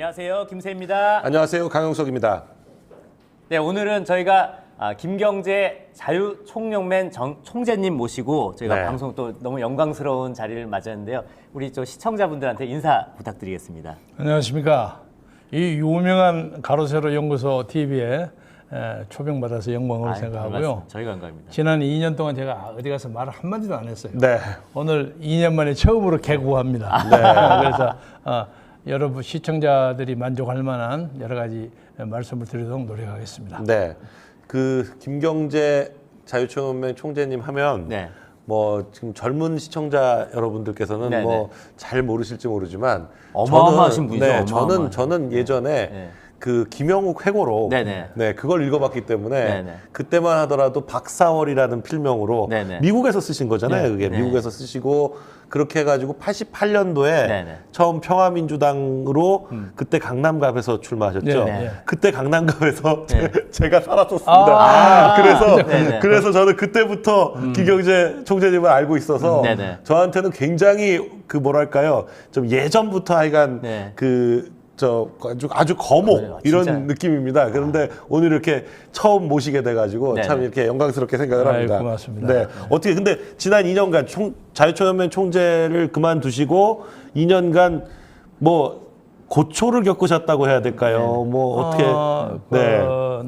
안녕하세요. 김세입니다. 안녕하세요. 강용석입니다. 네, 오늘은 저희가 김경재 자유총연맹 총재님 모시고 저희가 네. 방송 또 너무 영광스러운 자리를 맞았는데요. 우리 또 시청자분들한테 인사 부탁드리겠습니다. 안녕하십니까. 이 유명한 가로세로 연구소 TV에 초빙받아서 영광으로 생각하고요. 저희가 영광입니다. 지난 2년 동안 제가 어디 가서 말을 한마디도 안 했어요. 네. 오늘 2년 만에 처음으로 개국합니다. 그래서 여러분 시청자들이 만족할 만한 여러 가지 말씀을 드리도록 노력하겠습니다. 네. 그 김경재 자유총연맹 총재님 하면 네. 뭐 지금 젊은 시청자 여러분들께서는 네네. 뭐 잘 모르실지 모르지만 어마어마하신 분이죠. 네, 어마어마하신 저는 예전에 네. 그 김영욱 회고록 네네. 네, 그걸 읽어봤기 때문에 네네. 그때만 하더라도 박사월이라는 필명으로 네네. 미국에서 쓰신 거잖아요. 네. 그게 네. 미국에서 쓰시고 그렇게 해가지고 88년도에 네네. 처음 평화민주당으로 그때 강남갑에서 출마하셨죠. 네. 그때 강남갑에서 네. 제가 살았었습니다. 네네. 그래서 저는 그때부터 김경재 총재님을 알고 있어서 네네. 저한테는 굉장히 그 뭐랄까요, 좀 예전부터 하여간 네. 아주 거목 그래요, 이런 진짜. 느낌입니다. 그런데 오늘 이렇게 처음 모시게 돼가지고 네네. 참 이렇게 영광스럽게 생각을 합니다. 고맙습니다. 네. 어떻게 근데 지난 2년간 자유총연맹 총재를 그만두시고 2년간 뭐 고초를 겪으셨다고 해야 될까요? 뭐 어떻게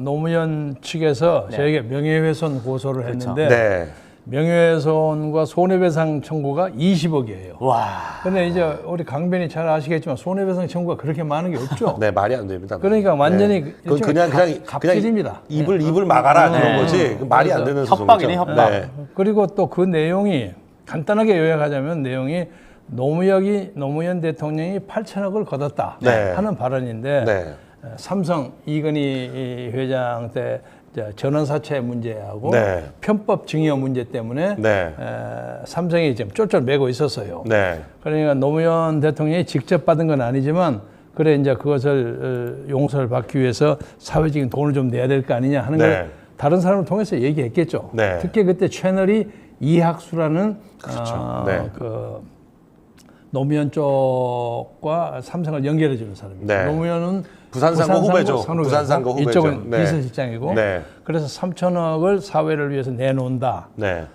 노무현 측에서 네. 저에게 명예훼손 고소를 했는데 네. 명예훼손과 손해배상 청구가 20억이에요. 와. 근데 이제 우리 강변이 잘 아시겠지만 손해배상 청구가 그렇게 많은 게 없죠. 네, 말이 안 됩니다. 그러니까 완전히 네. 그건 그냥 갑질입니다. 입을 막아라 네. 그런 거지. 그 말이 안 되는 소송이죠. 협박이네, 협박. 네. 그리고 또 그 내용이 간단하게 요약하자면 내용이 노무현 대통령이 8천억을 걷었다 네. 하는 발언인데 네. 삼성 이건희 회장 때 전원사채 문제하고 네. 편법 증여 문제 때문에 네. 삼성이 지금 쫄쫄매고 있었어요. 네. 그러니까 노무현 대통령이 직접 받은 건 아니지만 그래 이제 그것을 용서를 받기 위해서 사회적인 돈을 좀 내야 될 거 아니냐 하는 네. 걸 다른 사람을 통해서 얘기했겠죠. 네. 특히 그때 채널이 이학수라는 그렇죠. 네. 그 노무현 쪽과 삼성을 연결해 주는 사람입니다. 네. 노무현은 부산상고 후배죠. 산후배고 부산상고 후배죠. 이쪽은 네. 비서실장이고 네. 그래서 3천억을 사회를 위해서 내놓는다. 네.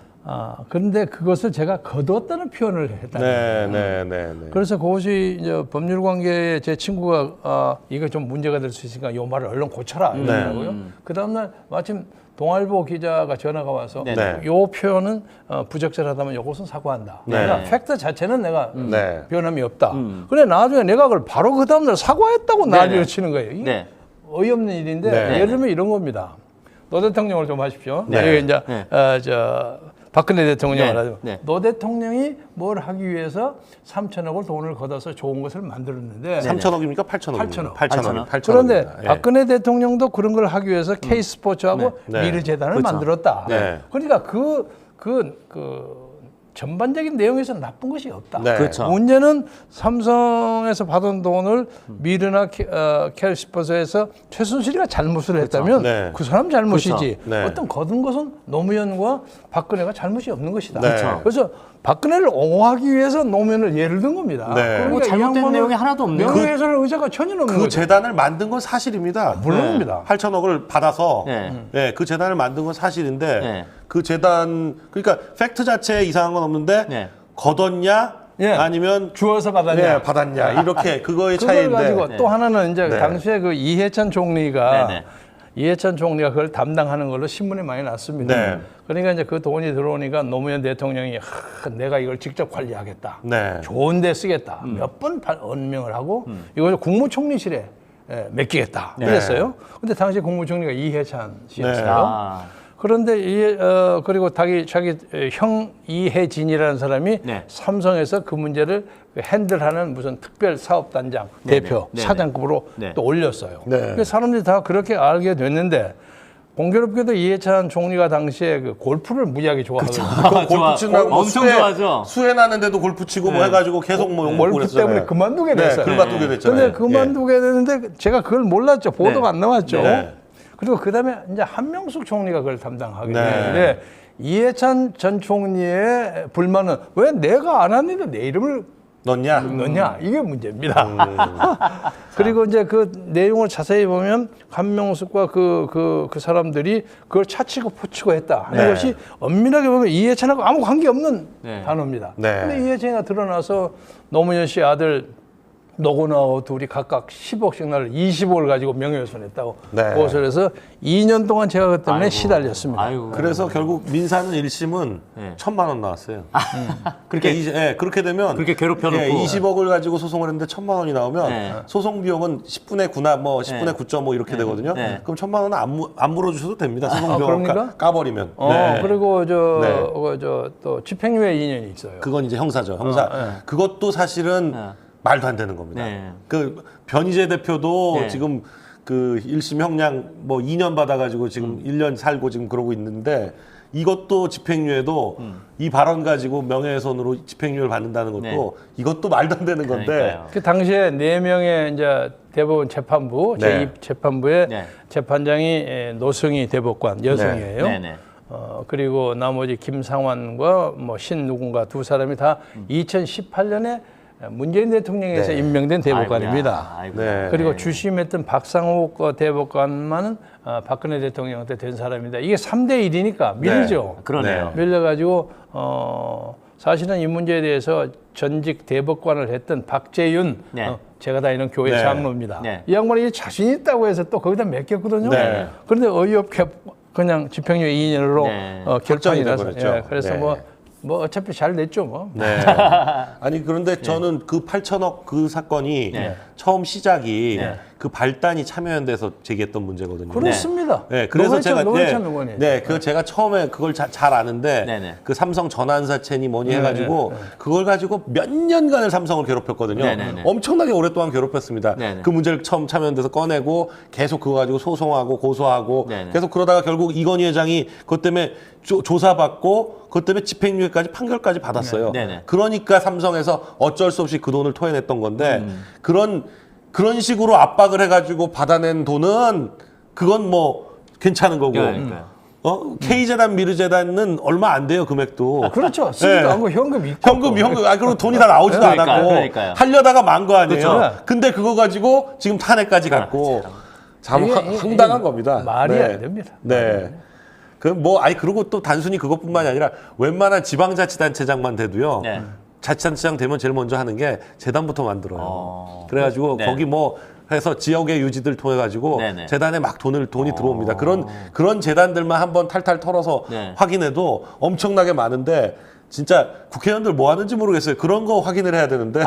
그런데 그것을 제가 거두었다는 표현을 했다. 네. 그래서 그것이 이제 법률 관계에 제 친구가 이거 좀 문제가 될 수 있으니까 요 말을 얼른 고쳐라 이러더라고요. 그 다음날 마침 동아일보 기자가 전화가 와서 네. 요 표현은 부적절하다면 요것은 사과한다. 네. 그러니까 팩트 자체는 내가 네. 변함이 없다. 그래 나중에 내가 그걸 바로 그 다음날 사과했다고 난리를 네. 치는 거예요. 이게 네. 어이없는 일인데 네. 예를 들면 이런 겁니다. 노 대통령을 좀 하십시오. 네. 여기 이제 네. 박근혜 대통령을 네. 하죠. 네. 노 대통령이 뭘 하기 위해서 3천억을 돈을 걷어서 좋은 것을 만들었는데 3천억입니까? 8천억입니까? 8천억. 8천억. 그런데 박근혜 대통령도 그런 걸 하기 위해서 K스포츠하고 네. 미르재단을 그렇죠. 만들었다. 네. 그러니까 그 전반적인 내용에서는 나쁜 것이 없다. 네. 그렇죠. 문제는 삼성에서 받은 돈을 미르나 K스포츠에서 최순실이가 잘못을 했다면 네. 그 사람 잘못이지. 그렇죠. 네. 어떤 거둔 것은 노무현과 박근혜가 잘못이 없는 것이다. 네. 그래서 박근혜를 옹호하기 위해서 노무현을 예를 든 겁니다. 네. 그러니까 뭐 이 잘못된 양반은 내용이 하나도 없네요. 명예훼손의 의사가 전혀 없는 그 거죠. 재단을 만든 건 사실입니다. 물론입니다. 8천억을 받아서 네. 그 재단을 만든 건 사실인데 네. 그 재단 그러니까 팩트 자체에 이상한 건 없는데 네. 걷었냐 예. 아니면 주어서 받았냐. 받았냐 이렇게 그거의 그걸 차이인데 가지고 네. 또 하나는 이제 네. 당시에 그 이해찬 총리가 네, 네. 이해찬 총리가 그걸 담당하는 걸로 신문에 많이 났습니다. 네. 그러니까 이제 그 돈이 들어오니까 노무현 대통령이 내가 이걸 직접 관리하겠다. 네. 좋은 데 쓰겠다. 몇 번 언명을 하고 이걸 국무총리실에 맡기겠다. 네. 그랬어요. 근데 당시 국무총리가 이해찬 씨였어요. 아. 그런데 그리고 자기 형 이해진이라는 사람이 네. 삼성에서 그 문제를 핸들하는 무슨 특별 사업단장 네네. 대표 네네. 사장급으로 네. 또 올렸어요. 네. 그래서 사람들이 다 그렇게 알게 됐는데 공교롭게도 이해찬 총리가 당시에 그 골프를 무지하게 좋아하거든요. 골프 친다고 뭐 엄청 좋아하죠. 수해 나는데도 골프 치고 뭐 해가지고 계속 뭐 욕먹고 골프 그랬어요. 때문에 그만두게 됐어요. 네, 그만두게 됐잖아요. 근데 그만두게 됐는데 제가 그걸 몰랐죠. 보도가 네. 안 나왔죠. 네. 그리고 그다음에 이제 한명숙 총리가 그걸 담당하게 네. 되는데 이해찬 전 총리의 불만은 왜 내가 안 했는데 내 이름을 넣냐 이게 문제입니다. 그리고 이제 그 내용을 자세히 보면 한명숙과 그 사람들이 그걸 차치고 포치고 했다 하는 네. 것이 엄밀하게 보면 이해찬하고 아무 관계 없는 네. 단어입니다. 네. 근데 이해찬이가 드러나서 노무현 씨 아들 노건하고 둘이 각각 10억씩 날 20억을 가지고 명예훼손했다고 네. 고소해서 2년 동안 제가 그 때문에 아이고. 시달렸습니다. 아이고. 그래서 결국 민사는 1심은 네. 1,000만 원 나왔어요. 그렇게 그렇게 되면 그렇게 괴롭혀놓고. 20억을 가지고 소송을 했는데 1,000만 원이 나오면 네. 소송 비용은 10분의 9나 뭐 10분의 9.5 이렇게 되거든요. 네. 그럼 1,000만 원은 안 물어주셔도 됩니다. 소송 비용 그럽니까? 까버리면. 네. 그리고 네. 또 집행유예 2년이 있어요. 그건 이제 형사죠. 형사. 그것도 사실은 말도 안 되는 겁니다. 네. 그 변희재 대표도 네. 지금 그 1심 형량 뭐 2년 받아가지고 지금 1년 살고 지금 그러고 있는데 이것도 집행유예도 이 발언 가지고 명예훼손으로 집행유예를 받는다는 것도 네. 이것도 말도 안 되는 건데. 그러니까요. 그 당시에 4명의 이제 대법원 재판부, 네. 제2재판부의 네. 재판장이 노승희 대법관 여성이에요. 네, 네. 그리고 나머지 김상환과 뭐 신 누군가 두 사람이 다 2018년에 문재인 대통령에서 네. 임명된 대법관입니다. 아이고야. 네. 그리고 주심했던 박상욱 대법관만은 박근혜 대통령 때 된 사람입니다. 이게 3대 1이니까 밀리죠. 그러네요. 밀려가지고 사실은 이 문제에 대해서 전직 대법관을 했던 박재윤 네. 제가 다니는 교회 네. 장로입니다. 네. 이 양반이 자신 있다고 해서 또 거기다 맡겼거든요. 네. 그런데 어이없게 그냥 집행유예 2년으로 네. 결정이 확정이 나서 돼버렸죠. 그래서 네. 뭐 어차피 잘 냈죠 뭐. 네. 아니 그런데 저는 그 8천억 그 사건이 네. 처음 시작이 네. 그 발단이 참여연대에서 제기했던 문제거든요. 그렇습니다. 네, 그래서 제가 노회찬 의원이. 제가 처음에 그걸 잘 아는데 네네. 그 삼성 전환사채니 뭐니 해가지고 그걸 가지고 몇 년간을 삼성을 괴롭혔거든요. 네네네. 엄청나게 오랫동안 괴롭혔습니다. 네네. 그 문제를 처음 참여연대에서 꺼내고 계속 그거 가지고 소송하고 고소하고 네네. 계속 그러다가 결국 이건희 회장이 그것 때문에 조사받고 그것 때문에 집행유예까지 판결까지 받았어요. 네네. 그러니까 삼성에서 어쩔 수 없이 그 돈을 토해냈던 건데 그런 식으로 압박을 해가지고 받아낸 돈은 그건 뭐 괜찮은 거고. 그러니까요. K재단, 미르재단은 얼마 안 돼요, 금액도. 그렇죠. 쓰지도 네. 않고 현금 있고. 현금. 그리고 돈이 다 나오지도 않았고. 그러니까요. 하려다가 만 거 아니에요. 그렇죠. 근데 그거 가지고 지금 탄핵까지 갔고. 참 이게 황당한 겁니다. 말이 네. 안 됩니다. 네. 그리고 또 단순히 그것뿐만이 아니라 웬만한 지방자치단체장만 돼도요. 네. 자치단체장 되면 제일 먼저 하는 게 재단부터 만들어요. 그래가지고 네. 거기 뭐 해서 지역의 유지들 통해 가지고 네네. 재단에 막 돈이 들어옵니다. 그런 재단들만 한번 탈탈 털어서 네. 확인해도 엄청나게 많은데 진짜 국회의원들 뭐 하는지 모르겠어요. 그런 거 확인을 해야 되는데.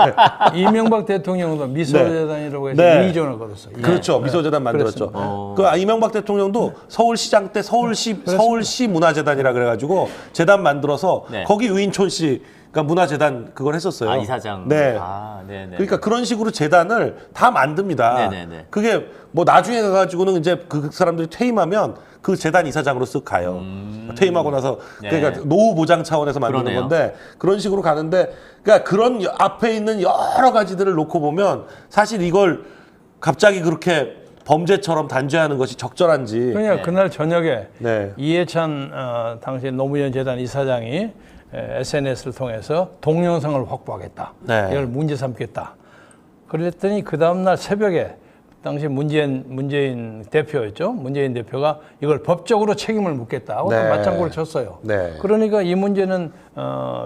이명박 대통령도 미소재단이라고 해서 네. 2조를 걸었어요. 그렇죠. 미소재단 만들었죠. 그 이명박 대통령도 서울시장 때 서울시 문화재단이라 그래가지고 재단 만들어서 네. 거기 유인촌 씨가 문화재단 그걸 했었어요. 아, 이사장. 네. 네네. 그러니까 그런 식으로 재단을 다 만듭니다. 네네네. 그게 뭐 나중에 가가지고는 이제 그 사람들이 퇴임하면 그 재단 이사장으로 쓱 가요. 퇴임하고 나서 네. 그러니까 노후 보장 차원에서 만드는 그러네요. 건데 그런 식으로 가는데 그러니까 그런 앞에 있는 여러 가지들을 놓고 보면 사실 이걸 갑자기 그렇게 범죄처럼 단죄하는 것이 적절한지. 그러니까 그날 저녁에 네. 이해찬 당시 노무현 재단 이사장이 SNS를 통해서 동영상을 확보하겠다. 네. 이걸 문제 삼겠다. 그랬더니 그 다음날 새벽에 당시 문재인 대표였죠. 문재인 대표가 이걸 법적으로 책임을 묻겠다 하고 네. 또 맞장구를 쳤어요. 네. 그러니까 이 문제는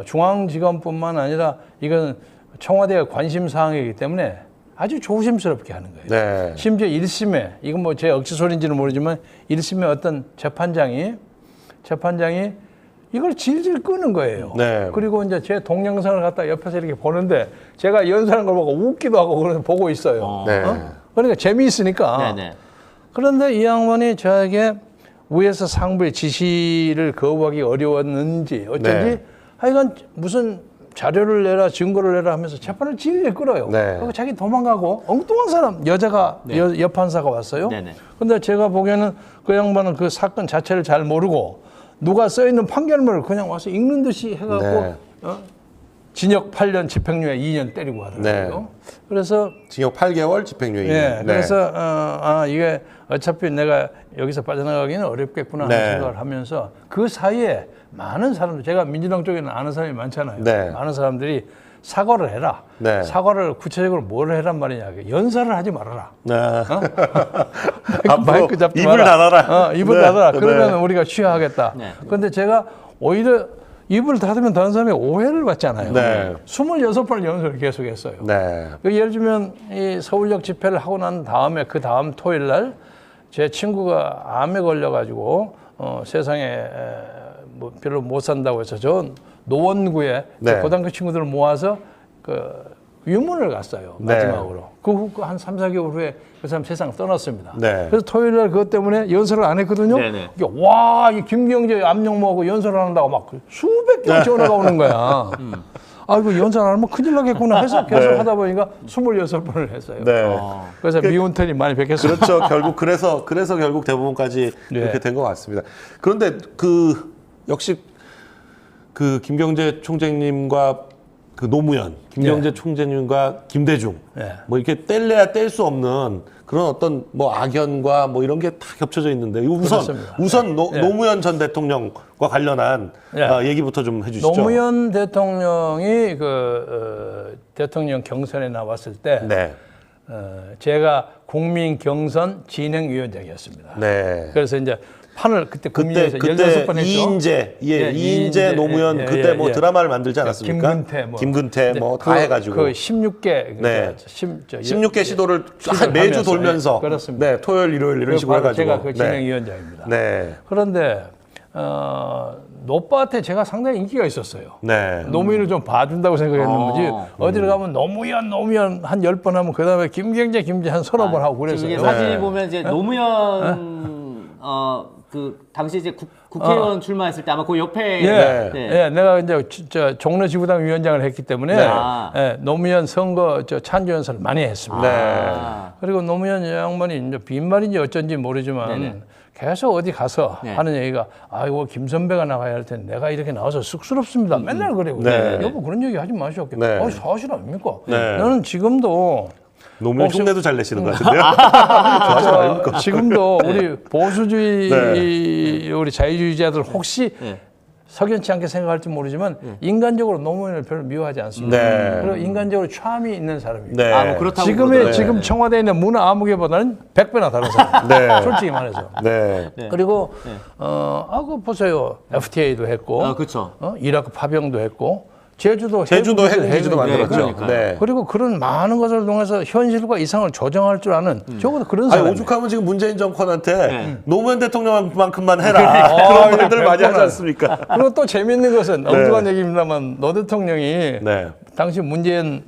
중앙지검뿐만 아니라 이건 청와대의 관심 사항이기 때문에 아주 조심스럽게 하는 거예요. 네. 심지어 1심에 이건 뭐 제 억지 소리인지는 모르지만 1심에 어떤 재판장이 이걸 질질 끄는 거예요. 네. 그리고 이제 제 동영상을 갖다 옆에서 이렇게 보는데 제가 연설한 걸 보고 웃기도 하고 그래서 보고 있어요. 네. 그러니까 재미있으니까. 네네. 그런데 이 양반이 저에게 위에서 상부의 지시를 거부하기 어려웠는지 어쩐지 네. 하여간 무슨 자료를 내라 증거를 내라 하면서 재판을 질질 끌어요. 네. 그리고 자기 도망가고 엉뚱한 사람 여자가 여판사가 왔어요. 네네. 근데 제가 보기에는 그 양반은 그 사건 자체를 잘 모르고 누가 써있는 판결문을 그냥 와서 읽는 듯이 해갖고 네. 징역 8년 집행유예 2년 때리고 하더라고요. 네. 그래서 징역 8개월 집행유예. 네, 그래서 이게 어차피 내가 여기서 빠져나가기는 어렵겠구나 하는 네. 생각을 하면서 그 사이에 많은 사람들, 제가 민주당 쪽에는 아는 사람이 많잖아요. 네. 많은 사람들이 사과를 해라. 네. 사과를 구체적으로 뭘 해란 말이냐. 연설을 하지 말아라. 네. 마이크 잡지 입을 마라. 닫아라. 입을 네. 닫아라. 네. 그러면 우리가 취하하겠다. 네. 그런데 제가 오히려 입을 닫으면 다른 사람이 오해를 받잖아요. 네. 26번 연설을 계속했어요. 네. 예를 들면 이 서울역 집회를 하고 난 다음에 그 다음 토요일 날 제 친구가 암에 걸려가지고 세상에 뭐 별로 못 산다고 해서 저 노원구에 네. 그 고등학교 친구들을 모아서 그 유문을 갔어요. 네. 마지막으로. 그 후 한 3, 4개월 후에 그 사람 세상 떠났습니다. 네. 그래서 토요일 날 그것 때문에 연설을 안 했거든요. 네네. 이게 와, 이 김경재 암용모하고 연설을 한다고 막 수백 개 전화가 오는 거야. 아, 이거 연설 안 하면 큰일 나겠구나 해서 계속 하다 보니까 26번을 했어요. 네. 그래서 미운 턴이 많이 뵙겠어요. 그렇죠. 결국 그래서 결국 대부분까지 네. 이렇게 된 것 같습니다. 그런데 역시 그 김경재 총재님과 그 노무현, 김경재 네. 총재님과 김대중 네. 뭐 이렇게 뗄래야 뗄 수 없는 그런 어떤 뭐 악연과 뭐 이런 게 다 겹쳐져 있는데 그렇습니다. 우선 네. 노무현 전 대통령과 관련한 네. 얘기부터 좀 해주시죠. 노무현 대통령이 대통령 경선에 나왔을 때 네, 제가 국민 경선 진행위원장이었습니다. 네. 그래서 이제 판을 그때 그때 국민에서 16번 했죠. 이인재, 예, 이인재 노무현 그때 뭐 드라마를 만들지 않았습니까? 김근태 뭐 다 해가지고 그 16개 네. 16개 시도를 시도를 매주 하면서, 돌면서 예, 그렇습니다. 네, 토요일, 일요일 이런 식으로 해가지고 제가 그 네. 진행위원장입니다. 네, 그런데 노빠한테 제가 상당히 인기가 있었어요. 네, 노무현을 좀 봐준다고 생각했는지 어디를 가면 노무현 한 10번 하면 그 다음에 김경재 한 서너 번 하고 지금 그랬어요. 이게 사진을 보면 이제 노무현 그 당시 이제 국회의원 출마했을 때 아마 그 옆에 예, 네. 예, 내가 이제 종로지구당 위원장을 했기 때문에 네. 예, 노무현 선거 찬조 연설을 많이 했습니다. 네. 그리고 노무현 양반이 이제 빈말인지 어쩐지 모르지만 네네. 계속 어디 가서 네. 하는 얘기가 이거 김선배가 나가야 할 텐데 내가 이렇게 나와서 쑥스럽습니다. 맨날 그래요. 네. 여보 그런 얘기 하지 마시오. 네. 사실 아닙니까? 네. 나는 지금도 노무현 흉내도 잘 내시는 것 같은데요. 좋아하지 말고. 지금도 우리 보수주의 네. 우리 자유주의자들 혹시 네. 석연치 않게 생각할지 모르지만 인간적으로 노무현을 별로 미워하지 않습니다. 네. 그리고 인간적으로 참이 있는 사람입니다. 네. 뭐 그렇다고 지금 청와대에 있는 문화 아무개보다는 100배나 다른 사람. 네. 솔직히 말해서. 네. 네. 그리고 그거 보세요. FTA도 했고, 그렇죠. 이라크 파병도 했고, 제주도 핵무기지도 만들었죠. 그러니까요. 네. 그리고 그런 많은 것을 통해서 현실과 이상을 조정할 줄 아는 적어도 그런 사람. 오죽하면 지금 문재인 정권한테 네. 노무현 대통령만큼만 해라. 그런 말들을 많이 하지 않습니까? 그리고 또 재미있는 것은 엉뚱한 얘기입니다만 노 대통령이 네. 당시 문재인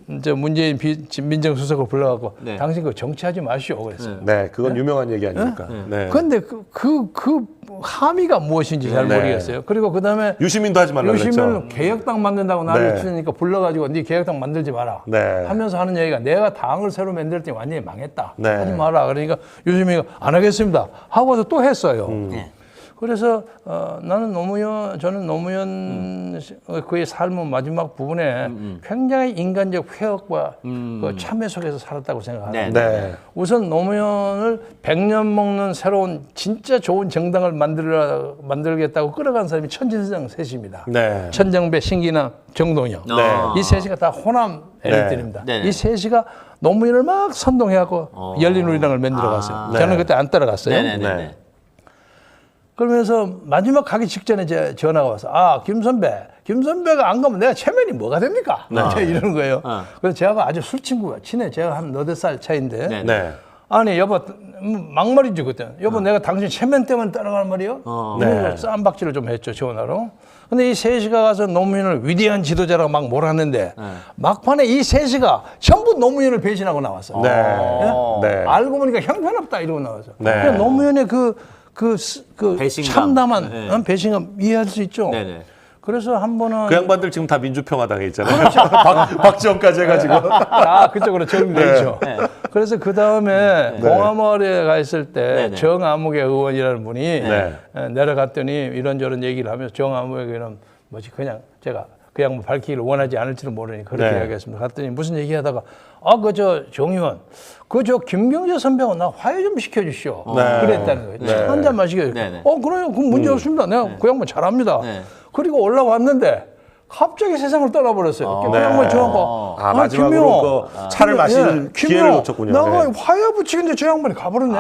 민정수석을 불러갖고 네. 당신 그 정치하지 마시오 그랬어요. 네, 그건 유명한 얘기 아닙니까? 네. 그런데 그 함의가 무엇인지 잘 네. 모르겠어요. 그리고 그 다음에 유시민도 하지 말라 그랬죠. 유시민을 개혁당 만든다고 난리 네. 치니까 불러가지고 네 개혁당 만들지 마라 네. 하면서 하는 얘기가 내가 당을 새로 만들 때 완전히 망했다. 네. 하지 마라. 그러니까 유시민이가 안 하겠습니다. 하고서 또 했어요. 네. 그래서 저는 노무현 그의 삶의 마지막 부분에 굉장히 인간적 회역과 그 참회 속에서 살았다고 생각합니다. 네. 네. 우선 노무현을 100년 먹는 새로운 진짜 좋은 정당을 만들겠다고 끌어간 사람이 천진성 셋입니다. 네. 천정배, 신기남, 정동영. 네. 이 셋이가 다 호남 엘리트입니다. 네. 이 셋이가 노무현을 막 선동해갖고 열린우리당을 만들어갔어요. 저는 그때 안 따라갔어요. 네네네. 네. 그러면서 마지막 가기 직전에 전화가 와서 김선배가 안 가면 내가 체면이 뭐가 됩니까? 이러는 거예요. 그래서 제가 아주 술 친구가 친해. 제가 한 너댓 살 차인데 네. 네. 아니 여보 막말이지 그때. 여보 내가 당신 체면 때문에 따라가는 말이요? 네. 쌈박질을 좀 했죠 전화로. 근데 이 셋이가 가서 노무현을 위대한 지도자라고 막 몰았는데 막판에 이 셋이가 전부 노무현을 배신하고 나왔어요. 네. 네? 알고 보니까 형편없다 이러고 나와서. 네. 그러니까 노무현의 그 배신감. 참담한 네. 배신감 이해할 수 있죠. 네네. 그래서 한 번은 그 양반들 지금 다 민주평화당에 있잖아요. 그렇죠. 박지원까지 해가지고. 그쪽으로 정리돼 있죠. 네. 그래서 그 다음에 봉화마을에 가 있을 때 네. 정아무개 의원이라는 분이 네. 내려갔더니 이런저런 얘기를 하면서 정아무개는 뭐지 그냥 제가 그 양반 밝히기를 원하지 않을지는 모르니 그렇게 네. 이야기했습니다. 갔더니 무슨 얘기하다가 정 의원 김경재 선배하고 나 화해 좀 시켜주시오. 네. 그랬다는 거예요. 네. 한 잔 마시게. 네. 네. 그래요. 그럼 문제 없습니다. 내가 그 양반 잘합니다. 네. 그리고 올라왔는데 갑자기 세상을 떠나버렸어요. 네. 그냥 뭐 저하고 마지막으로 그 차를 마실 기회를 놓쳤군요. 나가 네. 화야 붙이는데 저 양반이 가버렸네.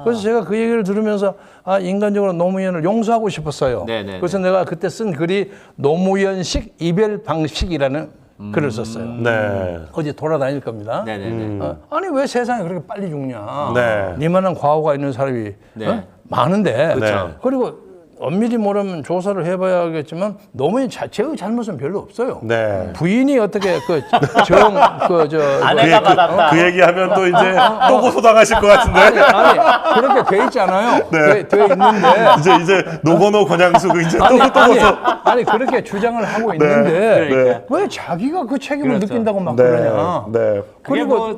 그래서 제가 그 얘기를 들으면서 인간적으로 노무현을 용서하고 싶었어요. 네네네. 그래서 내가 그때 쓴 글이 노무현식 이별 방식이라는 글을 썼어요. 네. 어디 돌아다닐 겁니다. 네네네. 아니 왜 세상에 그렇게 빨리 죽냐? 네. 니만한 과거가 있는 사람이 네. 많은데. 그쵸. 그리고 엄밀히 모르면 조사를 해봐야겠지만 노무현 자체의 잘못은 별로 없어요. 네. 부인이 어떻게 아내가 받았다. 그 얘기하면 또 이제 또 고소당하실 것 같은데. 아니 그렇게 돼 있잖아요. 네. 돼 있는데 이제 노건호 권양수 이제 아니 그렇게 주장을 하고 있는데 그러니까. 왜 자기가 그 책임을 그렇죠. 느낀다고 막 네. 그러냐? 네. 그리고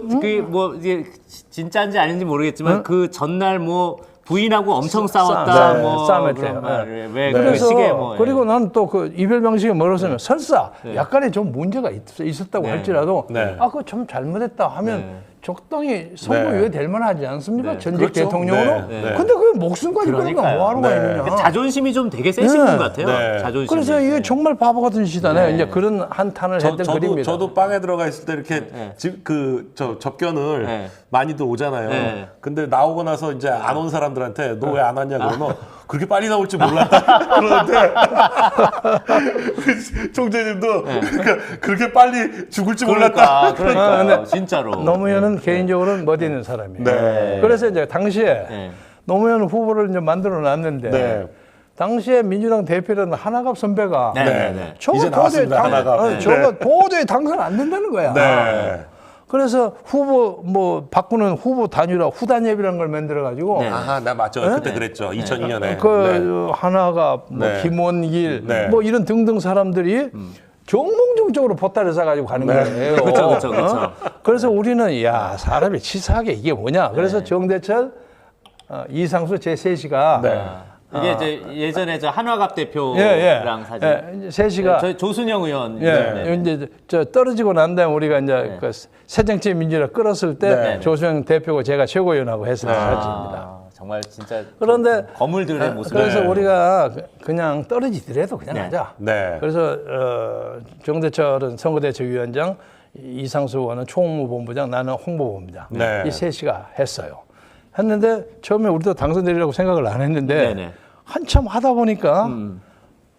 뭐 이게 진짜인지 아닌지 모르겠지만 그 전날 뭐 부인하고 엄청 싸웠다 네, 뭐 싸움했대요. 그런 말을 왜 그래서 그 시계 뭐 그리고 난 또 그 이별 방식이 뭐라서면 설사 약간의 좀 문제가 있었다고 네. 할지라도 네. 그거 좀 잘못했다 하면 적당히 선고 네. 유예될 만하지 않습니까? 전직 그렇죠. 대통령으로. 네. 네. 근데 그 목숨까지 그러니까 뭐하러 가 있느냐. 그 자존심이 좀 되게 세신 분 같아요. 네. 자존심이. 그래서 이게 정말 바보 같은 짓이잖아요. 이제 그런 한탄을 했던 글입니다. 저도 빵에 들어가 있을 때 이렇게 저 접견을 네. 많이들 오잖아요. 네. 근데 나오고 나서 이제 안 온 사람들한테 너 왜 안 왔냐 그러면 그렇게 빨리 나올 줄 몰랐다 그러는데 총재님도 그러니까 그렇게 빨리 죽을 줄 몰랐다. 그러니까 진짜로. 노무현은 개인적으로는 멋 있는 사람이에요. 네. 그래서 이제 당시에 네. 노무현 후보를 이제 만들어 놨는데 네. 당시에 민주당 대표는 한학갑 선배가 네. 저거 이제 나왔습니다, 한학갑. 저거 도저히 당선 안 된다는 거야. 네. 그래서 후보 뭐 바꾸는 후보 단일화 후단협이라는 걸 만들어 가지고 네. 아하, 나 맞죠. 그때 그랬죠. 2002년에. 그 하나가 뭐 네. 김원길 네. 뭐 이런 등등 사람들이 정몽중적으로 보따리 싸가지고 가는 거예요. 그렇죠. 그래서 우리는 야 사람이 치사하게 이게 뭐냐. 그래서 정대철, 이상수 제 셋이가 이게 이제 예전에 저 한화갑 대표랑 사진. 이제 셋이가 저희 조순영 의원. 이제 저 떨어지고 난 다음에 우리가 이제 그 새정치 민주화 끌었을 때 네. 조수영 대표고 제가 최고위원하고 했을 사진입니다. 정말 진짜 그런데 거물들의 모습. 그래서 우리가 그냥 떨어지더라도 그냥 하자. 네. 그래서 정대철은 선거대책위원장, 이상수 의원은 총무본부장, 나는 홍보본부장. 네. 이 셋이가 했어요. 했는데 처음에 우리도 당선되리라고 생각을 안 했는데 네네. 한참 하다 보니까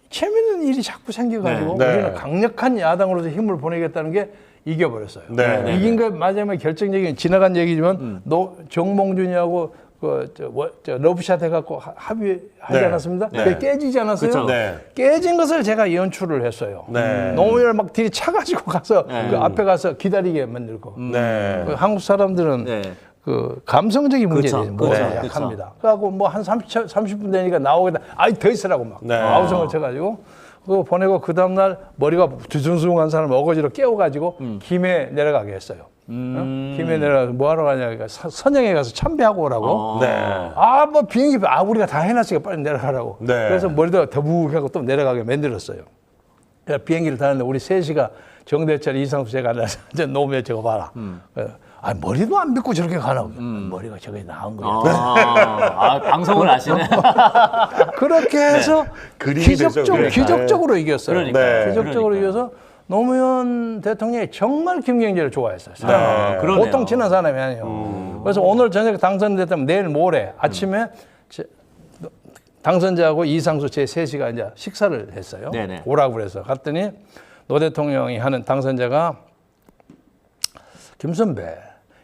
재밌는 일이 자꾸 생겨가지고 네. 우리는 강력한 야당으로서 힘을 보내겠다는 게 이겨버렸어요. 네. 이긴 게 마지막에 결정적인 지나간 얘기지만 정몽준이하고 저 러브샷 해갖고 합의하지 네. 않았습니다. 네. 그게 깨지지 않았어요. 그쵸. 네. 깨진 것을 제가 연출을 했어요. 네. 노무현을 막 뒤에 차가지고 가서 그 앞에 가서 기다리게 만들고. 네. 그 한국 사람들은 네. 그 감성적인 문제에 그쵸. 대해서 뭐가 네. 약합니다. 그래갖고 뭐 한 30분 되니까 나오겠다. 아이 더 있으라고 막 네. 아우성을 쳐가지고 그거 보내고 그 다음날 머리가 뒤숭숭한 사람 어거지로 깨워가지고 김해 내려가게 했어요. 김해 내려가서 뭐하러 가냐. 그러니까 선영에 가서 참배하고 오라고. 네. 뭐 비행기 우리가 다 해놨으니까 빨리 내려가라고. 네. 그래서 머리도 더부하고 또 내려가게 만들었어요. 그래서 비행기를 타는데 우리 셋이가 정대철, 이상수 제가 나서 노무현 저거 봐라. 머리도 안 빗고 저렇게 가나. 머리가 저게 나은 거야. 방송을 아시네. 그렇게 해서 그림이 되죠, 그게. 기적적으로 이겼어요. 그러니까. 네. 기적적으로 이겨서 노무현 대통령이 정말 김경재를 좋아했어요. 그러네요. 보통 친한 사람이 아니에요. 그래서 오늘 저녁에 당선됐다면 내일 모레 아침에 당선자하고 이상수 제 셋이가 이제 식사를 했어요. 네네. 오라고 그래서 갔더니 노 대통령이 하는 당선자가 김 선배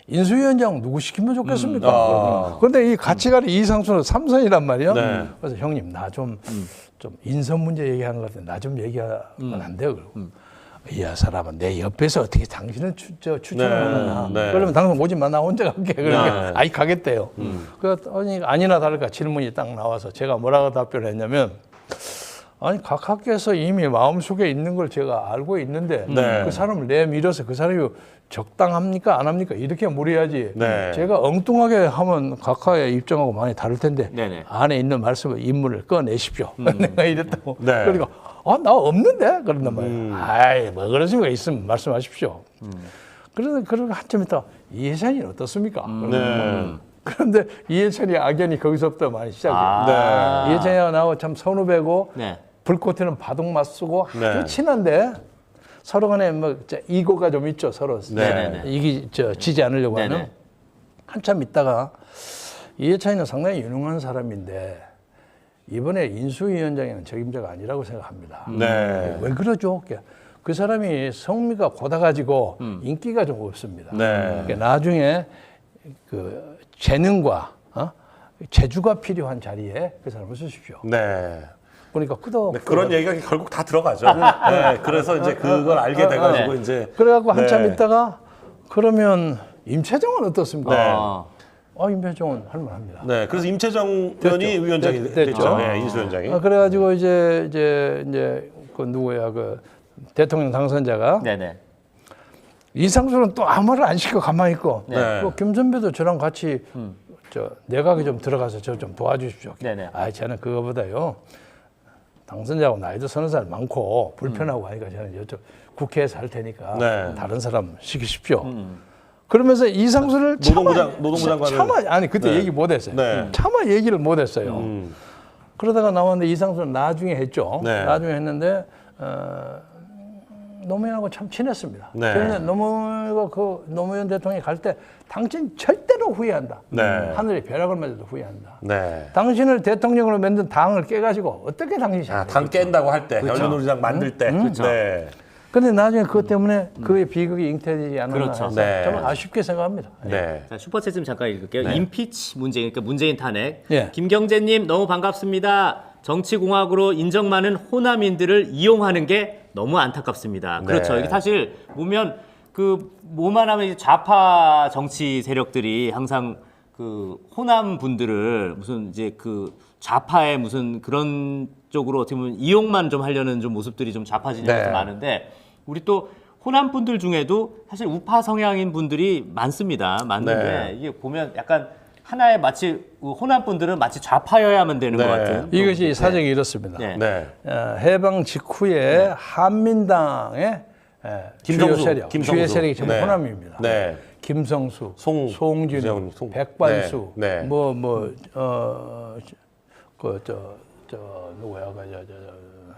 인수위원장 누구 시키면 좋겠습니까? 그런데 이 같이 가는 이상수는 삼선이란 말이에요. 네. 그래서 형님 나 좀 인선 문제 얘기하는 것 같은데 나 좀 얘기하면 안 돼요. 그러고 이 사람은 내 옆에서 어떻게 당신을 추천하느냐. 네. 그러면 당신 오지 마. 나 혼자 갈게. 그러니까 네. 아이 가겠대요. 그랬더니 아니나 다를까 질문이 딱 나와서 제가 뭐라고 답변을 했냐면 아니 각하께서 이미 마음속에 있는 걸 제가 알고 있는데 네. 그 사람을 내밀어서 그 사람이 적당합니까 안 합니까 이렇게 물어야지. 네. 제가 엉뚱하게 하면 각하의 입장하고 많이 다를 텐데 네네. 안에 있는 말씀을 인물을 꺼내십시오. 내가 이랬다고. 네. 그러니까 나 없는데 그런단 말이에요. 아이 뭐 그러십니까 있으면 말씀하십시오. 그러고 한참 있다 이해찬이 어떻습니까? 네. 그런데 이해찬이 악연이 거기서부터 많이 시작돼요. 네. 이해찬이하고 나하고 참 선후배고 네. 불꽃 튀는 바둑맛 쓰고 아주 네. 친한데 서로 간에 뭐 이고가 좀 있죠. 서로 네네네. 이기 지지 않으려고 하는. 네네. 한참 있다가 이해찬이는 상당히 유능한 사람인데 이번에 인수위원장에는 책임자가 아니라고 생각합니다. 네. 왜 그러죠? 그 사람이 성미가 고다가지고 인기가 좀 없습니다. 네. 그러니까 나중에 그 재능과 재주가 필요한 자리에 그 사람을 쓰십시오. 네. 그러니까 네, 그런 얘기가 결국 다 들어가죠. 네, 그래서 이제 그걸 알게 돼가지고 네. 이제 그래갖고 한참 네. 있다가 그러면 임채정은 어떻습니까? 네. 임채정은 할만합니다. 네, 그래서 임채정 됐죠. 의원이 위원장이 됐죠. 됐죠. 네, 인수위원장이. 그래가지고 이제 그 누구야 그 대통령 당선자가 네네. 이상수는 또 아무 말을 안 시켜 가만히 있고 네. 또 김선배도 저랑 같이 저 내각에 좀 들어가서 저 좀 도와주십시오. 네네. 저는 그거보다요 당선자하고 나이도 서너 살 많고 불편하고 하니까 저는 이쪽 국회에서 할 테니까 네. 다른 사람 시키십시오. 그러면서 이상수를 노동부 장관을 아니 그때 네. 얘기 못했어요. 네. 차마 얘기를 못했어요. 그러다가 나왔는데 이상수는 나중에 했죠. 네. 나중에 했는데 노무현하고 참 친했습니다. 네. 그런데 노무현 대통령이 갈 때 당신 절대로 후회한다. 네. 하늘에 벼락을 맞아도 후회한다. 네. 당신을 대통령으로 만든 당을 깨가지고 어떻게 당신이 당 깬다고 할 때, 그렇죠. 열린우리당 만들 때. 네. 근데 나중에 그것 때문에 그의 비극이 잉태되지 않았나 그렇죠. 해서 네. 저는 아쉽게 생각합니다. 네. 자, 슈퍼챗 좀 잠깐 읽을게요. 네. 임피치 문재인, 그러니까 문재인 탄핵. 예. 김경재님 너무 반갑습니다. 정치공학으로 인정 많은 호남인들을 이용하는 게 너무 안타깝습니다. 네. 그렇죠. 이게 사실 보면 그 뭐만 하면 이제 좌파 정치 세력들이 항상 그 호남 분들을 무슨 이제 그 좌파의 무슨 그런 쪽으로 어떻게 보면 이용만 좀 하려는 좀 모습들이 좀 좌파 진영에서 네. 많은데 우리 또 호남 분들 중에도 사실 우파 성향인 분들이 많습니다. 맞는데 네. 이게 보면 약간 하나의 마치 호남 분들은 마치 좌파여야만 되는 네. 것 같은. 이것이 사정이 이렇습니다. 네. 네. 해방 직후에 한민당의 김성수, 주요 세력이 전부 네. 호남입니다. 네. 김성수, 송준영, 송준영, 백반수, 네. 네. 누구야,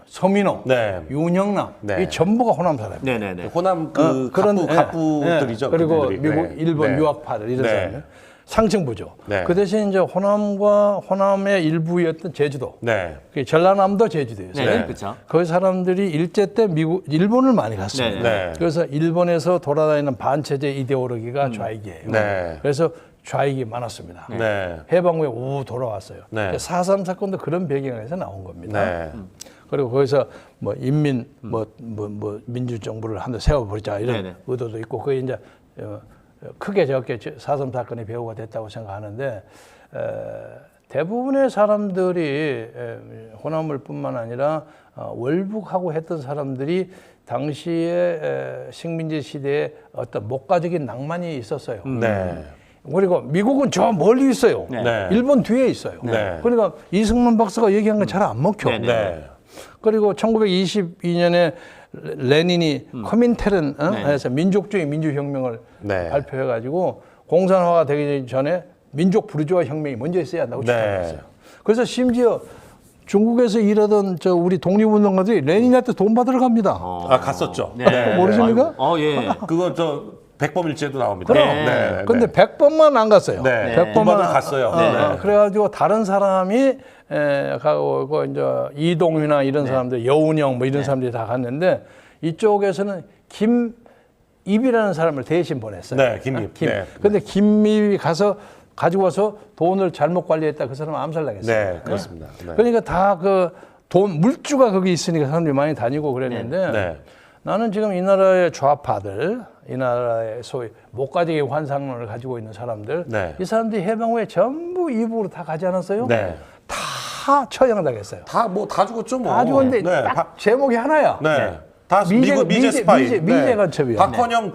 서민호, 네. 윤영남, 네. 이 전부가 호남 사람이에요. 네네네. 호남 그 갑부들이죠. 그리고 그분들이. 미국, 네. 일본 네. 유학파들 이런 네. 사람들. 상층부죠. 네. 그 대신 이제 호남의 일부였던 제주도, 네. 전라남도 제주도였어요. 네, 네. 그렇죠. 그 사람들이 일제 때 일본을 많이 갔어요. 네. 네. 그래서 일본에서 돌아다니는 반체제 이데올로기가 좌익이에요. 네. 그래서 좌익이 많았습니다. 네. 해방 후에 우 돌아왔어요. 네. 4.3 사건도 그런 배경에서 나온 겁니다. 네. 그리고 거기서 뭐 인민 민주정부를 한번 세워버리자 이런 네네. 의도도 있고 그게 이제 크게 적게 4.3 사건이 배후가 됐다고 생각하는데 대부분의 사람들이 호남을뿐만 아니라 월북하고 했던 사람들이 당시에 식민지 시대에 어떤 목가적인 낭만이 있었어요. 네. 그리고 미국은 저 멀리 있어요. 네. 일본 뒤에 있어요. 네. 그러니까 이승만 박사가 얘기한 건 잘 안 먹혀. 네네. 네. 그리고 1922년에 레닌이 코민테른 네. 해서 민족주의 민주혁명을 네. 발표해가지고 공산화가 되기 전에 민족 부르주아 혁명이 먼저 있어야 한다고 네. 주장했어요. 그래서 심지어 중국에서 일하던 우리 독립운동가들이 레닌한테 돈 받으러 갑니다. 갔었죠. 네. 모르십니까? 예. 그거 백범일지에도 나옵니다. 그럼. 네. 근데 100번만 안 갔어요. 네. 100번만 갔어요. 네. 그래가지고 다른 사람이 가고 이제 이동휘나 이런 사람들, 여운형 뭐 이런 사람들이 다 갔는데 이쪽에서는 김입이라는 사람을 대신 보냈어요. 네, 김입. 김. 네. 근데 김입이 가지고 와서 돈을 잘못 관리했다. 그 사람은 암살당했어요. 네, 그렇습니다. 네. 그러니까 다 그 돈 물주가 거기 있으니까 사람들이 많이 다니고 그랬는데 네. 나는 지금 이 나라의 좌파들, 이 나라의 소위 목가적인 환상론을 가지고 있는 사람들, 네. 이 사람들이 해방 후에 전부 이북으로 다 가지 않았어요? 네. 다 처형당했어요. 다 죽었죠, 뭐. 다 죽었는데 네. 딱 제목이 하나야. 네. 다 미제 스파이. 미제 간첩이야. 박헌영,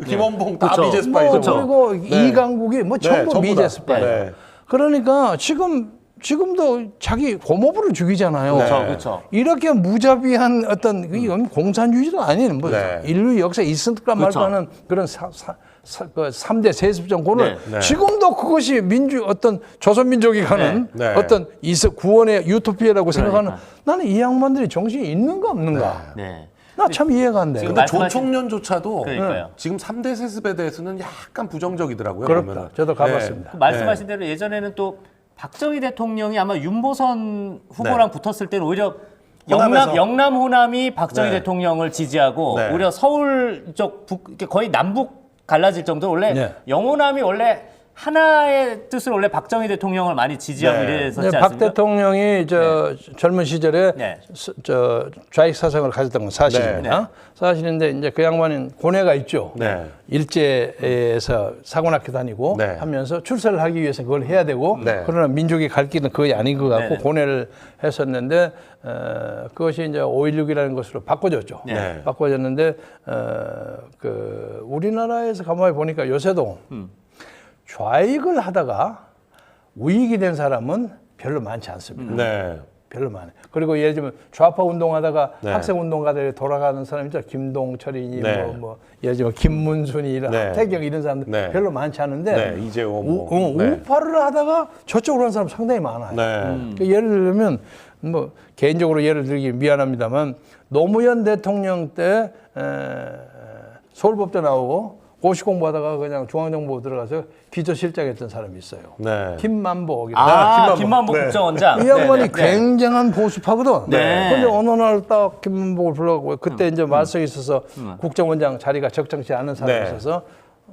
김원봉 다 그쵸. 미제 스파이죠. 그쵸. 그리고 네. 이강국이 뭐 전부 전부 미제 다. 스파이. 네. 그러니까 지금도 자기 고모부를 죽이잖아요. 네. 그렇죠. 이렇게 무자비한 어떤 이건 공산주의도 아니에요. 뭐 네. 인류 역사에 있을까 그렇죠. 말까 하는 그런 그 3대 세습 정권을 네. 지금도 그것이 어떤 조선민족이 가는 네. 어떤 구원의 유토피아라고 생각하는 그러니까. 나는 이 양반들이 정신이 있는가 없는가. 네. 나 참 이해가 안 돼. 지금 근데 말씀하신- 조총련조차도 그러니까요. 지금 3대 세습에 대해서는 약간 부정적이더라고요. 그렇다. 보면은. 저도 가봤습니다. 그 말씀하신 대로 예전에는 또 박정희 대통령이 아마 윤보선 후보랑 붙었을 때는 오히려 호남에서. 영남 호남이 박정희 네. 대통령을 지지하고 네. 오히려 서울 쪽 이렇게 거의 남북 갈라질 정도로 원래 네. 영호남이 원래 하나의 뜻으로 원래 박정희 대통령을 많이 지지하고 네. 이랬었지 박 않습니까? 대통령이 젊은 시절에 네. 좌익 사상을 가졌던 건 사실입니다. 네. 사실인데 이제 그 양반은 고뇌가 있죠. 네. 일제에서 사관학교 다니고 네. 하면서 출세를 하기 위해서 그걸 해야 되고 네. 그러나 민족이 갈 길은 거의 아닌 것 같고 네, 네. 고뇌를 했었는데 그것이 이제 5.16이라는 것으로 바꿔졌죠. 네. 바꿔졌는데 그 우리나라에서 가만히 보니까 요새도 좌익을 하다가 우익이 된 사람은 별로 많지 않습니다. 네. 별로 많아요. 그리고 예를 들면 좌파 운동하다가 네. 학생 운동가들이 돌아가는 사람 있죠. 김동철이니 네. 뭐 예를 들면 김문순이 이런 네. 하태경 이런 사람들 네. 별로 많지 않은데 네. 이재호 뭐. 네. 우파를 하다가 저쪽으로 하는 사람 상당히 많아요. 네. 그 예를 들면 뭐 개인적으로 예를 들기 미안합니다만 노무현 대통령 때 서울법대 나오고 고시 공부하다가 그냥 중앙정보 들어가서 비서실장했던 사람이 있어요. 네. 김만복. 김만복 네. 국정원장. 이 양반이 네, 네. 굉장한 보수파거든. 네. 근데 어느 날 딱 김만복을 불러가고 그때 이제 말썽이 있어서 국정원장 자리가 적정치 않은 사람이 네. 있어서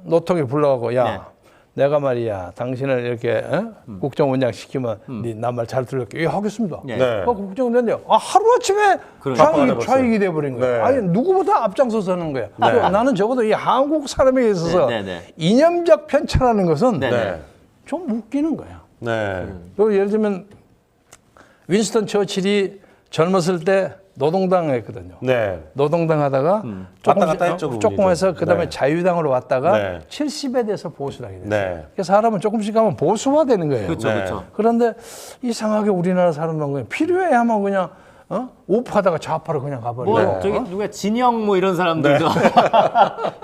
노통이 불러가고 야 네. 내가 말이야 당신을 이렇게 국정원장 시키면 네 나 말 잘 들을게. 예 하겠습니다. 네. 네. 국정원장인데 하루아침에 그러니까. 좌익이 돼버린 거야. 네. 아니 누구보다 앞장서서 하는 거야. 그리고 나는 적어도 이 한국 사람에게 있어서 네, 네, 네. 이념적 편차라는 것은 네, 네. 좀 웃기는 거야. 네. 그리고 예를 들면 윈스턴 처칠이 젊었을 때 노동당 했거든요. 네. 노동당 하다가 왔다 갔다 했죠, 그분이 조금 해서 좀. 그다음에 네. 자유당으로 왔다가 네. 70에 대해서 보수당이 됐어요. 네. 그래서 사람은 조금씩 가면 보수화되는 거예요. 그렇죠, 네. 그렇죠. 그런데 이상하게 우리나라 사람은 그냥 필요해 하면 그냥 우파하다가 좌파로 그냥 가버려요. 뭐 저기 누가 진영 뭐 이런 사람들도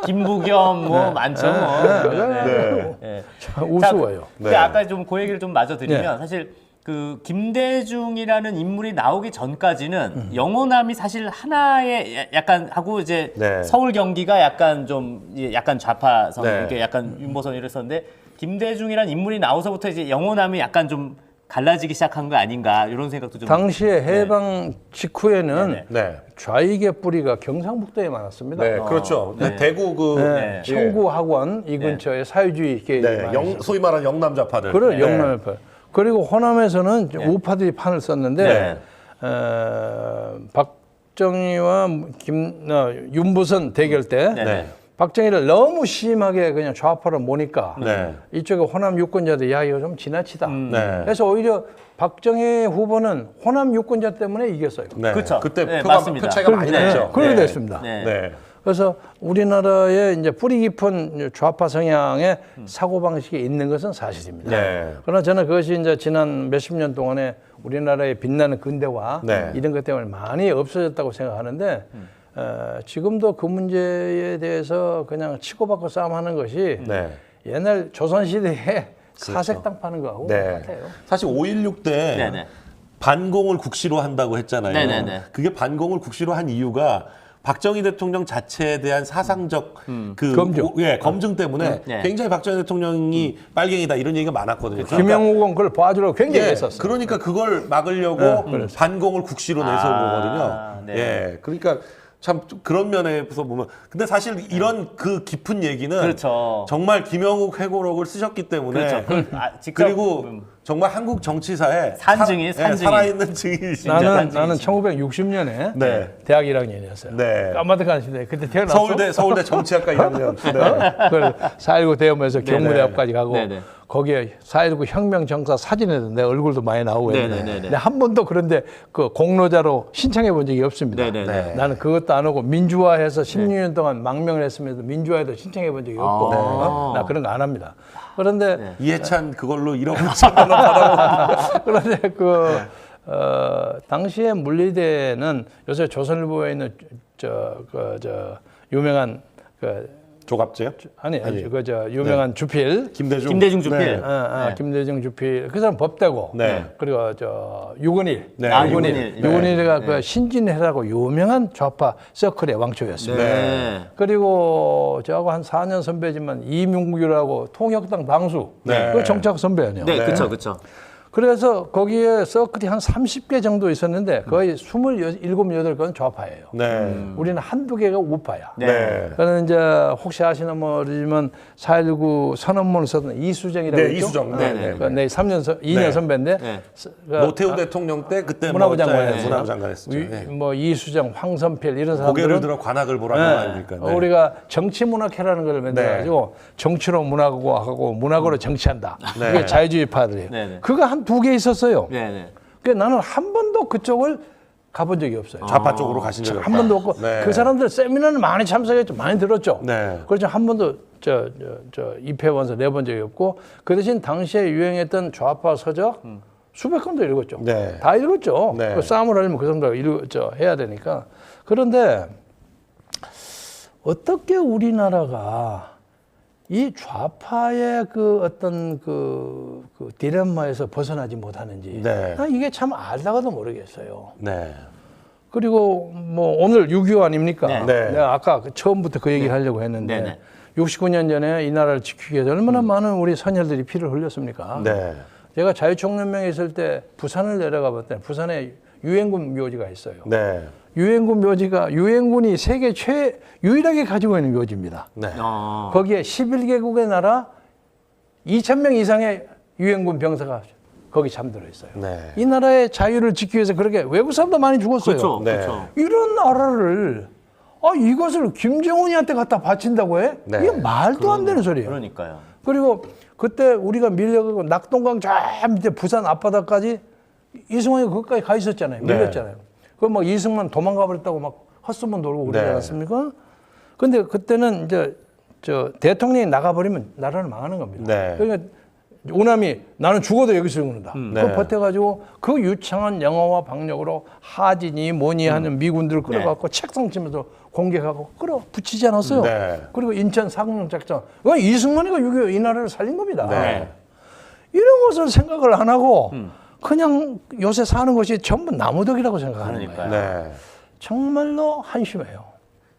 김부겸 뭐 많죠. 뭐. 네. 네. 우스워요. 근데 네. 아까 좀 그 얘기를 좀 마저 드리면 사실 그 김대중이라는 인물이 나오기 전까지는 영호남이 사실 하나의 약간 하고 이제 네. 서울 경기가 약간 좀 약간 좌파성 네. 이렇게 약간 윤보선 이랬었는데 김대중이라는 인물이 나오서부터 이제 영호남이 약간 좀 갈라지기 시작한 거 아닌가 이런 생각도 좀. 당시에 해방 직후에는 네, 네. 좌익의 뿌리가 경상북도에 많았습니다. 네. 그렇죠. 네. 대구 그 네. 네. 청구학원 이 근처에 사회주의 게 네. 많이 소위 말하는 영남 좌파들. 그런 네. 영남의 파. 그리고 호남에서는 우파들이 판을 썼는데 네. 박정희와 윤보선 대결 때 네. 박정희를 너무 심하게 그냥 좌파로 모니까 네. 이쪽에 호남 유권자들 야 이거 좀 지나치다. 네. 그래서 오히려 박정희 후보는 호남 유권자 때문에 이겼어요. 네. 그쵸. 그때 네, 표가 맞습니다. 표 차이가 많이 네, 났죠. 그렇게 네. 됐습니다. 네. 네. 그래서 우리나라에 이제 뿌리 깊은 좌파 성향의 사고 방식이 있는 것은 사실입니다. 네. 그러나 저는 그것이 이제 지난 몇십 년 동안에 우리나라의 빛나는 근대화 네. 이런 것 때문에 많이 없어졌다고 생각하는데 지금도 그 문제에 대해서 그냥 치고받고 싸움하는 것이 네. 옛날 조선시대에 사색당 파는 거하고 네. 똑같아요. 사실 5.16 때 네네. 반공을 국시로 한다고 했잖아요. 네네네. 그게 반공을 국시로 한 이유가 박정희 대통령 자체에 대한 사상적 그 검증. 검증 때문에 네. 굉장히 박정희 대통령이 빨갱이다 이런 얘기가 많았거든요. 김영욱은 그걸 봐주려고 굉장히 했었어요. 그러니까 그걸 막으려고 반공을 국시로 내세운 거거든요. 네. 예, 그러니까 참 그런 면에서 보면 근데 사실 이런 그 깊은 얘기는 그렇죠. 정말 김영욱 회고록을 쓰셨기 때문에 그렇죠. 직접 그리고 정말 한국 정치사에 산증인, 산증인. 살아있는 증인이십니다. 나는 산증이십니다. 1960년에 네. 대학 1학년이었어요. 네. 까마득한 시대. 그때 태어났어. 서울대 정치학과 1학년. 네. 그걸 4.19 대우면서 네네. 경무대학까지 가고 네네. 거기에 4.19 혁명 정사 사진에도 내 얼굴도 많이 나오고 했는데 네네네네. 근데 한 번도 그런데 그 공로자로 신청해 본 적이 없습니다. 네네네. 네. 나는 그것도 안 하고 민주화해서 16년 동안 망명을 했으면서 민주화에도 신청해 본 적이 없고 아. 나 그런 거 안 합니다. 그런데 이해찬 그걸로 1억 5천만 원 받아먹고. 그런데 당시에 물리대는 요새 조선일보에 있는 저 유명한 그 조갑제요? 아니. 그저 유명한 주필. 김대중 주필. 김대중 주필. 그 사람 법대고. 네. 그리고 저 유건일. 네. 유건일. 유건일이가 그 신진회라고 유명한 좌파 서클의 왕초였습니다. 네. 그리고 저하고 한 4년 선배지만 이민국이라고 통역당 당수. 네. 그 정착 선배 아니에요. 네, 그렇죠, 그렇죠. 그래서 거기에 서클이 한 30개 정도 있었는데 거의 27, 8건 좌파예요. 네. 우리는 한두 개가 우파야. 네. 그래서 이제 혹시 아시나 모르지만 4.19 선언문을 썼던 이수정이라고 네, 있죠? 이수정. 네, 네, 네. 네. 2년 선배인데 네. 노태우 대통령 때 그때 문화부 뭐 장관이었어요. 문화부 장관했었죠. 뭐 이수정, 황선필 이런 사람들은 고개를 들어 관악을 보라는 거 아닙니까? 네. 우리가 정치문학회라는 걸 만들어가지고 정치로 문학하고 문학으로 정치한다. 네. 그게 자유주의파들이에요. 네, 네. 그거 한 2개 있었어요. 네, 네. 그러니까 나는 한 번도 그쪽을 가본 적이 없어요. 좌파 쪽으로 가신 적이 한 번도 없고 네. 그 사람들 세미나는 많이 참석했죠. 많이 들었죠. 네. 그렇죠. 한 번도 저 입회원서 내본 적이 없고 그 대신 당시에 유행했던 좌파 서적 수백 권도 읽었죠. 네. 다 읽었죠. 네. 그 싸움을 하려면 그 정도 해야 되니까. 그런데 어떻게 우리나라가 이 좌파의 그 어떤 그 디lem마에서 벗어나지 못하는지 네. 난 이게 참 알다가도 모르겠어요. 네. 그리고 뭐 오늘 6.25 아닙니까? 네. 네. 내가 아까 처음부터 그 얘기를 하려고 했는데 네, 네. 69년 전에 이 나라를 지키기 위해서 얼마나 많은 우리 선열들이 피를 흘렸습니까? 네. 제가 자유총연맹에 있을 때 부산을 내려가 봤더니 부산에 유엔군 묘지가 있어요. 네. 유엔군 묘지가 유엔군이 세계 유일하게 가지고 있는 묘지입니다. 네. 거기에 11개국의 나라 2,000명 이상의 유엔군 병사가 거기 잠들어 있어요. 네. 이 나라의 자유를 지키기 위해서 그렇게 외국 사람도 많이 죽었어요. 그렇죠, 네. 그렇죠. 이런 나라를 이것을 김정은이한테 갖다 바친다고 해? 네. 이게 말도 안 되는 소리예요. 그러니까요. 그리고 그때 우리가 밀려가고 낙동강 저 밑에 부산 앞바다까지 이승만이 거기까지 가 있었잖아요. 네. 밀렸잖아요. 그럼 막 이승만 도망가 버렸다고 막 헛소문 돌고 그러지 네. 않았습니까? 근데 그때는 이제 저 대통령이 나가버리면 나라는 망하는 겁니다. 네. 그러니까 오남이 나는 죽어도 여기서 죽는다. 네. 그거 버텨가지고 그 유창한 영어와 박력으로 하진이 뭐니 하는 미군들을 끌어갖고 책상 치면서 공격하고 끌어붙이지 않았어요. 네. 그리고 인천 상륙 작전. 그건 이승만이가 6.25 이 나라를 살린 겁니다. 네. 이런 것을 생각을 안 하고 그냥 요새 사는 것이 전부 나무덕이라고 생각하는 그러니까요. 거예요. 네. 정말로 한심해요.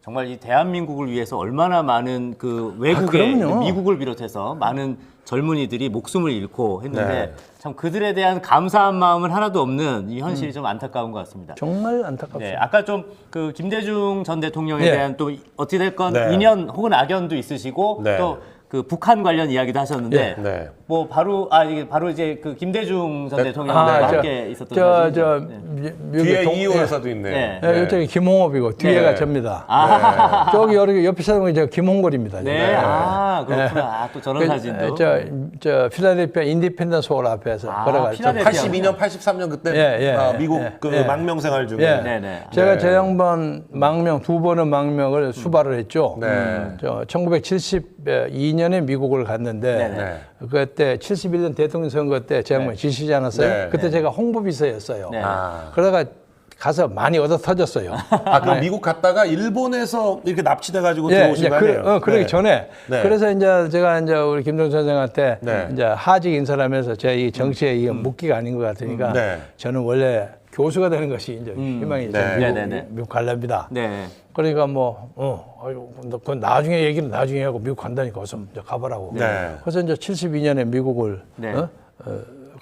정말 이 대한민국을 위해서 얼마나 많은 그 외국의 그럼요. 미국을 비롯해서 많은 젊은이들이 목숨을 잃고 했는데 네. 참 그들에 대한 감사한 마음은 하나도 없는 이 현실이 좀 안타까운 것 같습니다. 정말 안타깝습니다. 네, 아까 좀 그 김대중 전 대통령에 네. 대한 또 어찌 됐건 네. 인연 혹은 악연도 있으시고 네. 또 그 북한 관련 이야기도 하셨는데 네. 뭐 바로 이게 바로 이제 그 김대중 전 대통령과 함께 있었던 저 네. 뒤에 이호 여사도 있네요. 네. 네, 이쪽이 김홍업이고 뒤에가 네. 접니다. 저기 옆에 사람이 저 김홍걸입니다. 네, 그렇구나. 또 저런 사진도. 저 필라델피아 인디펜던스 홀 앞에서 걸어갔죠. 필라델피아. 82년, 83년 그때 예. 미국 예. 그 예. 망명 생활 중에 예. 네네. 제가 네. 저 양반 망명 2번의 망명을 수발을 했죠. 네. 저 1972년에 미국을 갔는데 네네. 그때 71년 대통령 선거 때 제 양반이 지시지 않았어요. 네. 그때 제가 홍보비서였어요. 네. 그러다가 가서 많이 얻어 터졌어요. 그럼 미국 갔다가 일본에서 이렇게 납치돼 가지고 예, 들어오신 거 아니에요? 그러기 네. 전에. 네. 그래서 이제 제가 이제 우리 김정은 선생한테 네. 이제 하직 인사라면서 제 이 정치에 이 묻기가 아닌 것 같으니까 네. 저는 원래 교수가 되는 것이 이제 희망이 네. 미국, 네네네. 미국 갈랍니다. 네. 그러니까 그건 나중에 얘기는 나중에 하고 미국 간다니까 어서 이제 가보라고. 네. 그래서 이제 72년에 미국을 네.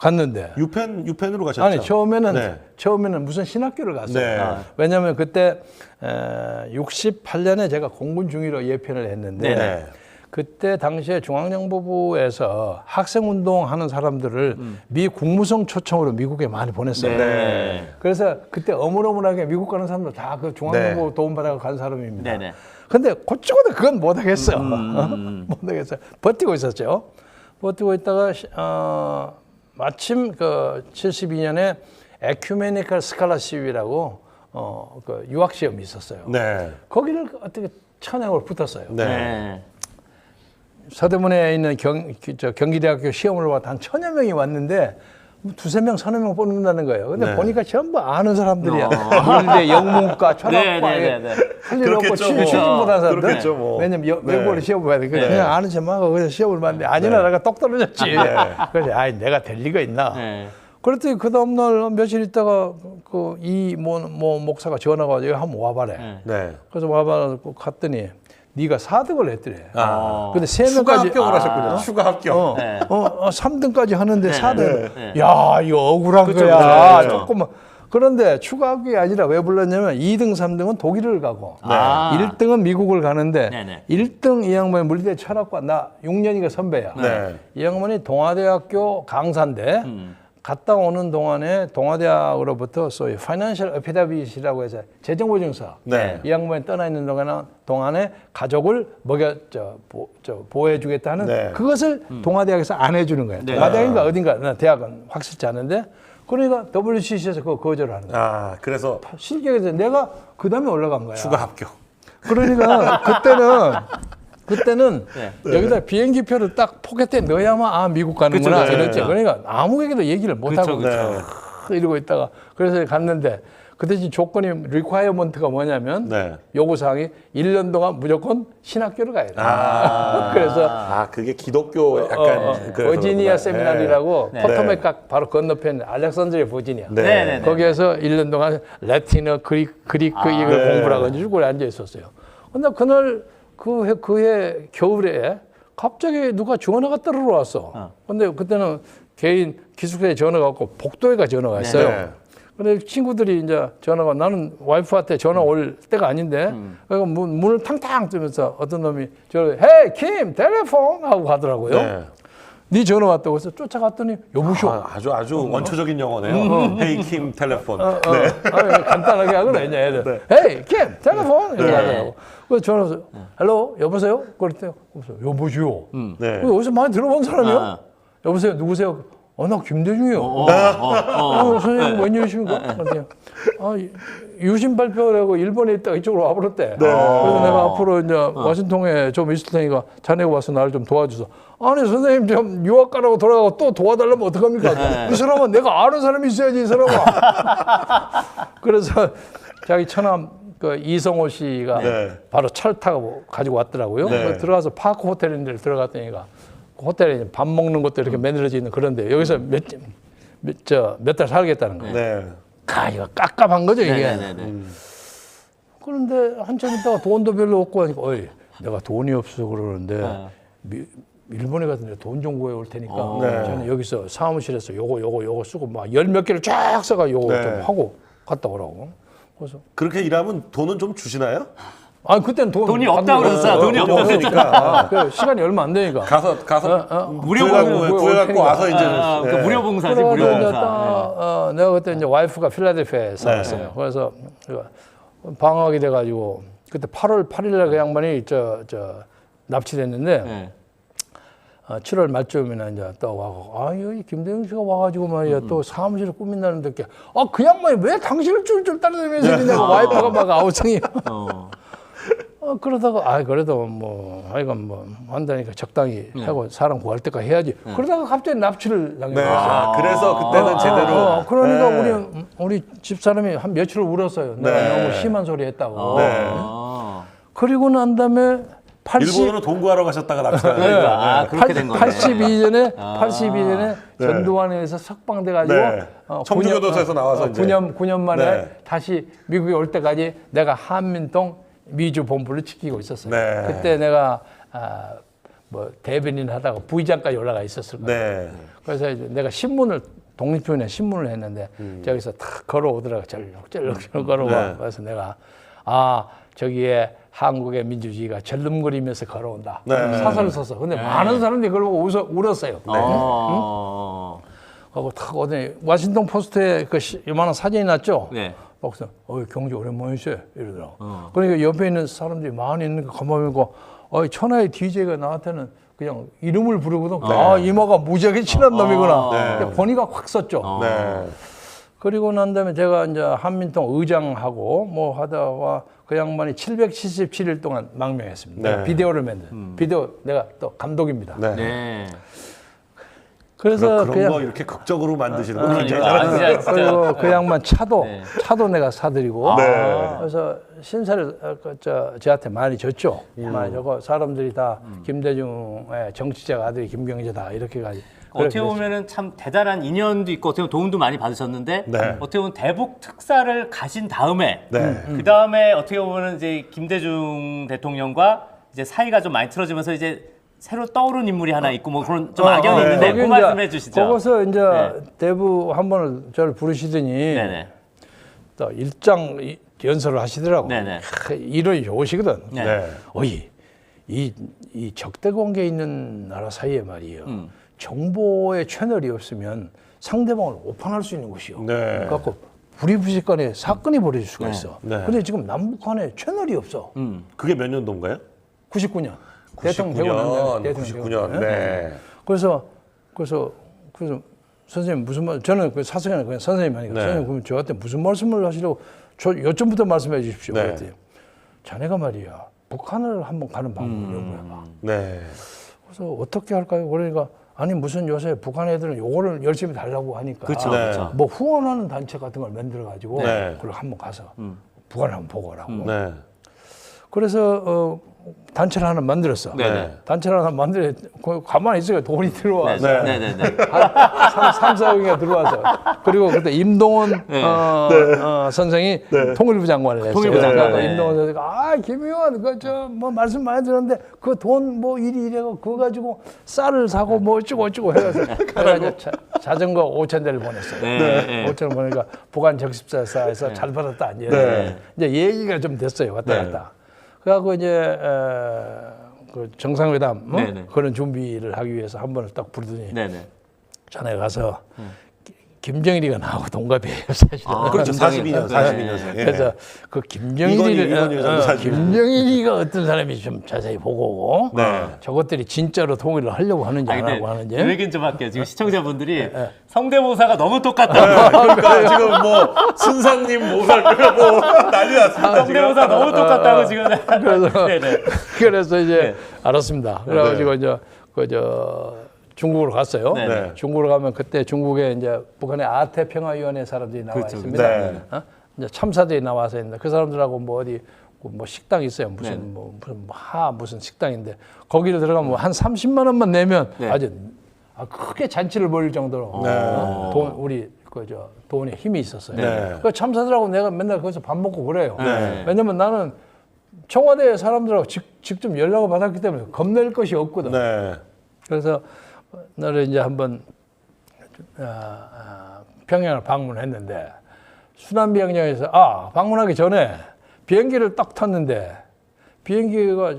갔는데. 유펜으로 가셨죠? 아니 처음에는 네. 무슨 신학교를 갔어요. 네. 왜냐하면 그때 68년에 제가 공군 중위로 예편을 했는데 네. 그때 당시에 중앙정보부에서 학생운동 하는 사람들을 미 국무성 초청으로 미국에 많이 보냈어요. 네. 그래서 그때 어물어물하게 미국 가는 사람들 다 그 중앙정보 도움받아서 간 사람입니다. 네네. 근데 고치고도 그건 못하겠어. 못하겠어. 버티고 있었죠. 버티고 있다가 마침 그 72년에 에큐메니컬 스칼라십이라고 그 유학 시험이 있었어요. 네. 거기를 어떻게 천행으로 붙었어요. 네. 네. 서대문에 있는 경기대학교 시험을 봐도 한 1,000여 명이 왔는데 두세 명, 서너 명 뽑는다는 거예요. 근데 네. 보니까 전부 아는 사람들이야. 물대, 영문과, 철학과, 할 일 없고 그렇겠죠, 뭐. 취직 못하는 사람들. 그렇겠죠, 뭐. 왜냐면 네. 외국어를 시험 봐야 되니까 그냥 아는 척하고 그냥 시험을 봤는데 아니나 내가 똑 떨어졌지. 그래서 아이 내가 될 리가 있나. 네. 그랬더니 그 다음날 며칠 있다가 그 이 뭐 목사가 전화가 와서 여기 한번 와봐래. 네. 그래서 와봐서 갔더니 네가 4등을 했더래. 아. 근데 세 추가 명까지 합격을 하셨군요. 추가 합격. 네. 3등까지 하는데 4등. 네. 야, 이거 억울한 그쵸, 거야. 그쵸. 조금만. 그런데 추가 합격이 아니라 왜 불렀냐면 2등, 3등은 독일을 가고 아. 1등은 미국을 가는데 네네. 1등 이 양반이 물리대 철학과 나 6년이가 선배야. 네. 이 양반이 동아대학교 강사인데 갔다 오는 동안에 동아대학으로부터 소위 파이낸셜 어피다빗이라고 해서 재정보증서 네. 이 양반이 떠나 있는 동안에 가족을 보호해주겠다는 네. 그것을 동아대학에서 안 해주는 거예요. 네. 동아대학인가 어딘가 나 대학은 확실치 않은데 그러니까 WCC에서 그거 거절하는 거예요. 아, 그래서 실격에서 내가 그 다음에 올라간 거야. 추가 합격. 그러니까 그때는 네. 여기다 비행기표를 딱 포켓에 넣어야만 미국 가는구나 그쵸, 이랬죠. 네. 그러니까 아무에게도 얘기를 못 하고 네. 이러고 있다가 그래서 갔는데 그 대신 조건이 리콰이어먼트가 뭐냐면 네. 요구사항이 1년 동안 무조건 신학교를 가야 돼. 아. 그래서 아, 그게 기독교 약간 버지니아 세미나리라고 네. 포토맥 바로 건너편 알렉산드리아 버지니아. 네. 네, 네. 거기에서 1년 동안 라틴어, 그리크 이걸 네. 공부를 하고 앉아 있었어요. 근데 그날 그해 겨울에 갑자기 누가 전화가 떨어왔어. 근데 그때는 개인 기숙사에 전화가 왔고 복도에가 전화가 있어요. 네. 근데 친구들이 이제 전화가 나는 와이프한테 전화 올 때가 아닌데 그러니까 문을 탕탕 뜨면서 어떤 놈이 헤이 킴 텔레폰 하고 가더라고요. 네 전화 왔다고 해서 쫓아갔더니 여보시오. 아주 원초적인 영어네요. 헤이 킴 텔레폰. 네. 간단하게 하거나 했냐 애들. 헤이 킴 텔레폰 이렇게 하더라고. 그래서 전화해서 헬로 여보세요? 그랬더니 여보시오. 네. 어디서 많이 들어본 사람이요? 아. 여보세요 누구세요? 나 김대중이요. 선생님 웬일이십니까? 그랬더니 유신 발표라고 일본에 있다가 이쪽으로 와버렸대. 그래서 내가 앞으로 이제 와싱턴에 좀 있을 테니까 자네가 와서 나를 좀 도와주소. 아니 선생님 좀 유학가라고 돌아가고 또 도와달라면 어떡합니까? 이 사람은 내가 아는 사람이 있어야지 이 사람은. 그래서 자기 처남 그 이성호 씨가 바로 차를 타고 가지고 왔더라고요. 네. 들어가서 파크 호텔인 데를 들어갔더니가 호텔에 밥 먹는 것도 이렇게 매너져 있는 그런데 여기서 몇 달 살겠다는 거예요. 네. 이거 깝깝한 거죠 이게. 네네네. 그런데 한참 있다가 돈도 별로 없고 하니까 어이 내가 돈이 없어 그러는데 일본에 가서 내가 돈 좀 구해 올 테니까 저는 여기서 사무실에서 요거 쓰고 막 열 몇 개를 쫙 써가 요거 좀 하고 갔다 오라고. 그래서 그렇게 일하면 돈은 좀 주시나요? 그때는 돈이 없다고 그랬어. 돈이 없으니까. 그 시간이 얼마 안 되니까. 가서 무료 구해갖고 와서 이제 그 무료 봉사지 무료 그래가지고 이제 봉사. 내가 그때 이제 와이프가 필라델피아에 살았어요. 그래서 방학이 돼가지고 그때 8월 8일날 그 양반이 납치됐는데 네. 7월 말쯤이나 이제 또 와고 여기 김대중 씨가 와가지고 말이야 또 사무실을 꾸민다는데 그 양반이 왜 당신을 쫄쫄 따라다니면서 이러냐고 와이프가 막 아우성이. 그러다가 그래도 뭐 하여간 뭐 한다니까 적당히 하고 사람 구할 때까지 해야지. 그러다가 갑자기 납치를 당했어요. 그래서 그때는 제대로. 그러니까 우리 집사람이 한 며칠을 울었어요. 내가 너무 심한 소리 했다고. 그리고 난 다음에 일본으로 돈 구하러 가셨다가 납치가. 그렇게 된 거네. 82년에 전두환에서 석방돼가지고 청주교도소에서 나와서 이제 9년 만에 다시 미국에 올 때까지 내가 한민동 미주 본부를 지키고 있었어요. 그때 내가 뭐 대변인 하다가 부의장까지 올라가 있었을 거예요. 그래서 이제 내가 독립신문에 신문을 했는데 저기서 탁 걸어오더라고 절룩절룩 걸어와. 그래서 내가 저기에 한국의 민주주의가 절름거리면서 걸어온다. 사설을 썼어. 근데 많은 사람들이 그걸 보고 울었어요. 하고 탁 오더니 워싱턴 포스트에 그 요만한 사진이 났죠. 그래서 경제 오랜만이세요 이러더라고. 그러니까 옆에 있는 사람들이 많이 있는 거 가만히 보고 천하의 DJ가 나한테는 그냥 이름을 부르거든. 이모가 무지하게 친한 놈이구나. 본의가 확 썼죠. 그리고 난 다음에 제가 이제 한민통 의장하고 뭐 하다가 그 양반이 777일 동안 망명했습니다. 비디오를 만든. 비디오 내가 또 감독입니다. 그래서 그런 거 이렇게 극적으로 만드시는 거 굉장히 그러니까. 잘하시네요. 그리고 그 양반 차도 네. 차도 내가 사드리고 네. 그래서 신사를 저한테 많이 줬죠. 많이 줬고 사람들이 다 김대중의 정치적 아들이 김경재다 이렇게 가지고. 어떻게 보면은 참 대단한 인연도 있고 어떻게 보면 도움도 많이 받으셨는데 네. 어떻게 보면 대북 특사를 가신 다음에 네. 그 다음에 어떻게 보면은 이제 김대중 대통령과 이제 사이가 좀 많이 틀어지면서 이제 새로 떠오른 인물이 하나 있고 뭐 그런 좀 악연이 있는데 거기 그 이제 말씀해 주시죠. 거기서 이제 네. 대부 한 번을 저를 부르시더니 네네. 또 일장 연설을 하시더라고. 네네. 이론이 좋으시거든. 네. 네. 어이 이 적대 관계에 있는 나라 사이에 말이에요. 정보의 채널이 없으면 상대방을 오판할 수 있는 곳이요. 네. 그래갖고 부리부식간에 사건이 벌어질 수가 있어. 네. 근데 지금 남북한에 채널이 없어. 그게 몇 년도인가요? 99년. 대통령 되고 난 다음에. 99년. 네. 그래서 선생님 무슨 말? 저는 그 사석에는 그냥 선생님 하니까 네. 선생님 그럼 저한테 무슨 말씀을 하시려고 저 요점부터 말씀해 주십시오. 네. 그랬더니 자네가 말이야 북한을 한번 가는 방법을 요구해봐. 네. 그래서 어떻게 할까요? 그러니까 아니 무슨 요새 북한 애들은 요거를 열심히 달라고 하니까 그렇죠. 네. 그렇죠. 뭐 후원하는 단체 같은 걸 만들어 가지고 네. 그걸 한번 가서 북한을 한번 보고 오라고. 네. 그래서 단체를 하나 만들었어. 네네. 단체를 하나 만들어 가만히 있어요. 돈이 들어와서. 네. 네네네. 3, 4명이 들어와서. 그리고 그때 임동원 선생이 통일부 장관을 했어요. 통일부 장관, 그래서 네. 임동원 선생이 김의원 뭐 말씀 많이 들었는데 그 돈 뭐 이래고 그거 가지고 쌀을 사고 뭐 어쩌고 해가지고 자전거 5,000대를 보냈어요. 네. 5,000을 보니까 북한 적십사에서 잘 받았다. 네. 이제 얘기가 좀 됐어요. 왔다 네. 갔다. 그래갖고 이제 그 정상회담 네네. 그런 준비를 하기 위해서 한 번을 딱 부르더니 네네. 전에 가서 김정일이가 나하고 동갑이에요 사실은. 그렇죠. 김정일. 42년생. 예. 그래서 그 김정일이를 이건희 정도 사실은. 김정일이가 어떤 사람인지 좀 자세히 보고 오고 네. 저것들이 진짜로 통일을 하려고 하는지 아니, 안 근데 하고 하는지. 그 얘기는 좀 할게요. 지금 시청자분들이 성대모사가 너무 똑같다고. 그러니까 지금 뭐 순상님 모살 빼고 난리 났습니다. 성대모사 너무 똑같다고 지금. 그래서 네네. 그래서 이제 네. 알았습니다. 그래가지고 이제 중국으로 갔어요. 네. 중국으로 가면 그때 중국에 이제 북한의 아태평화위원회 사람들이 나와 그렇죠. 있습니다. 네. 이제 참사들이 나와서 있는데 그 사람들하고 뭐 어디 뭐 식당 있어요. 네. 무슨 식당인데 거기를 들어가면 한 30만 원만 내면 네. 아주 크게 잔치를 벌일 정도로 우리 돈에 힘이 있었어요. 네. 그 참사들하고 내가 맨날 거기서 밥 먹고 그래요. 네. 왜냐면 나는 청와대 사람들하고 직접 연락을 받았기 때문에 겁낼 것이 없거든. 네. 그래서 너를 이제 한번 평양을 방문했는데 수남비행장에서 방문하기 전에 비행기를 딱 탔는데 비행기가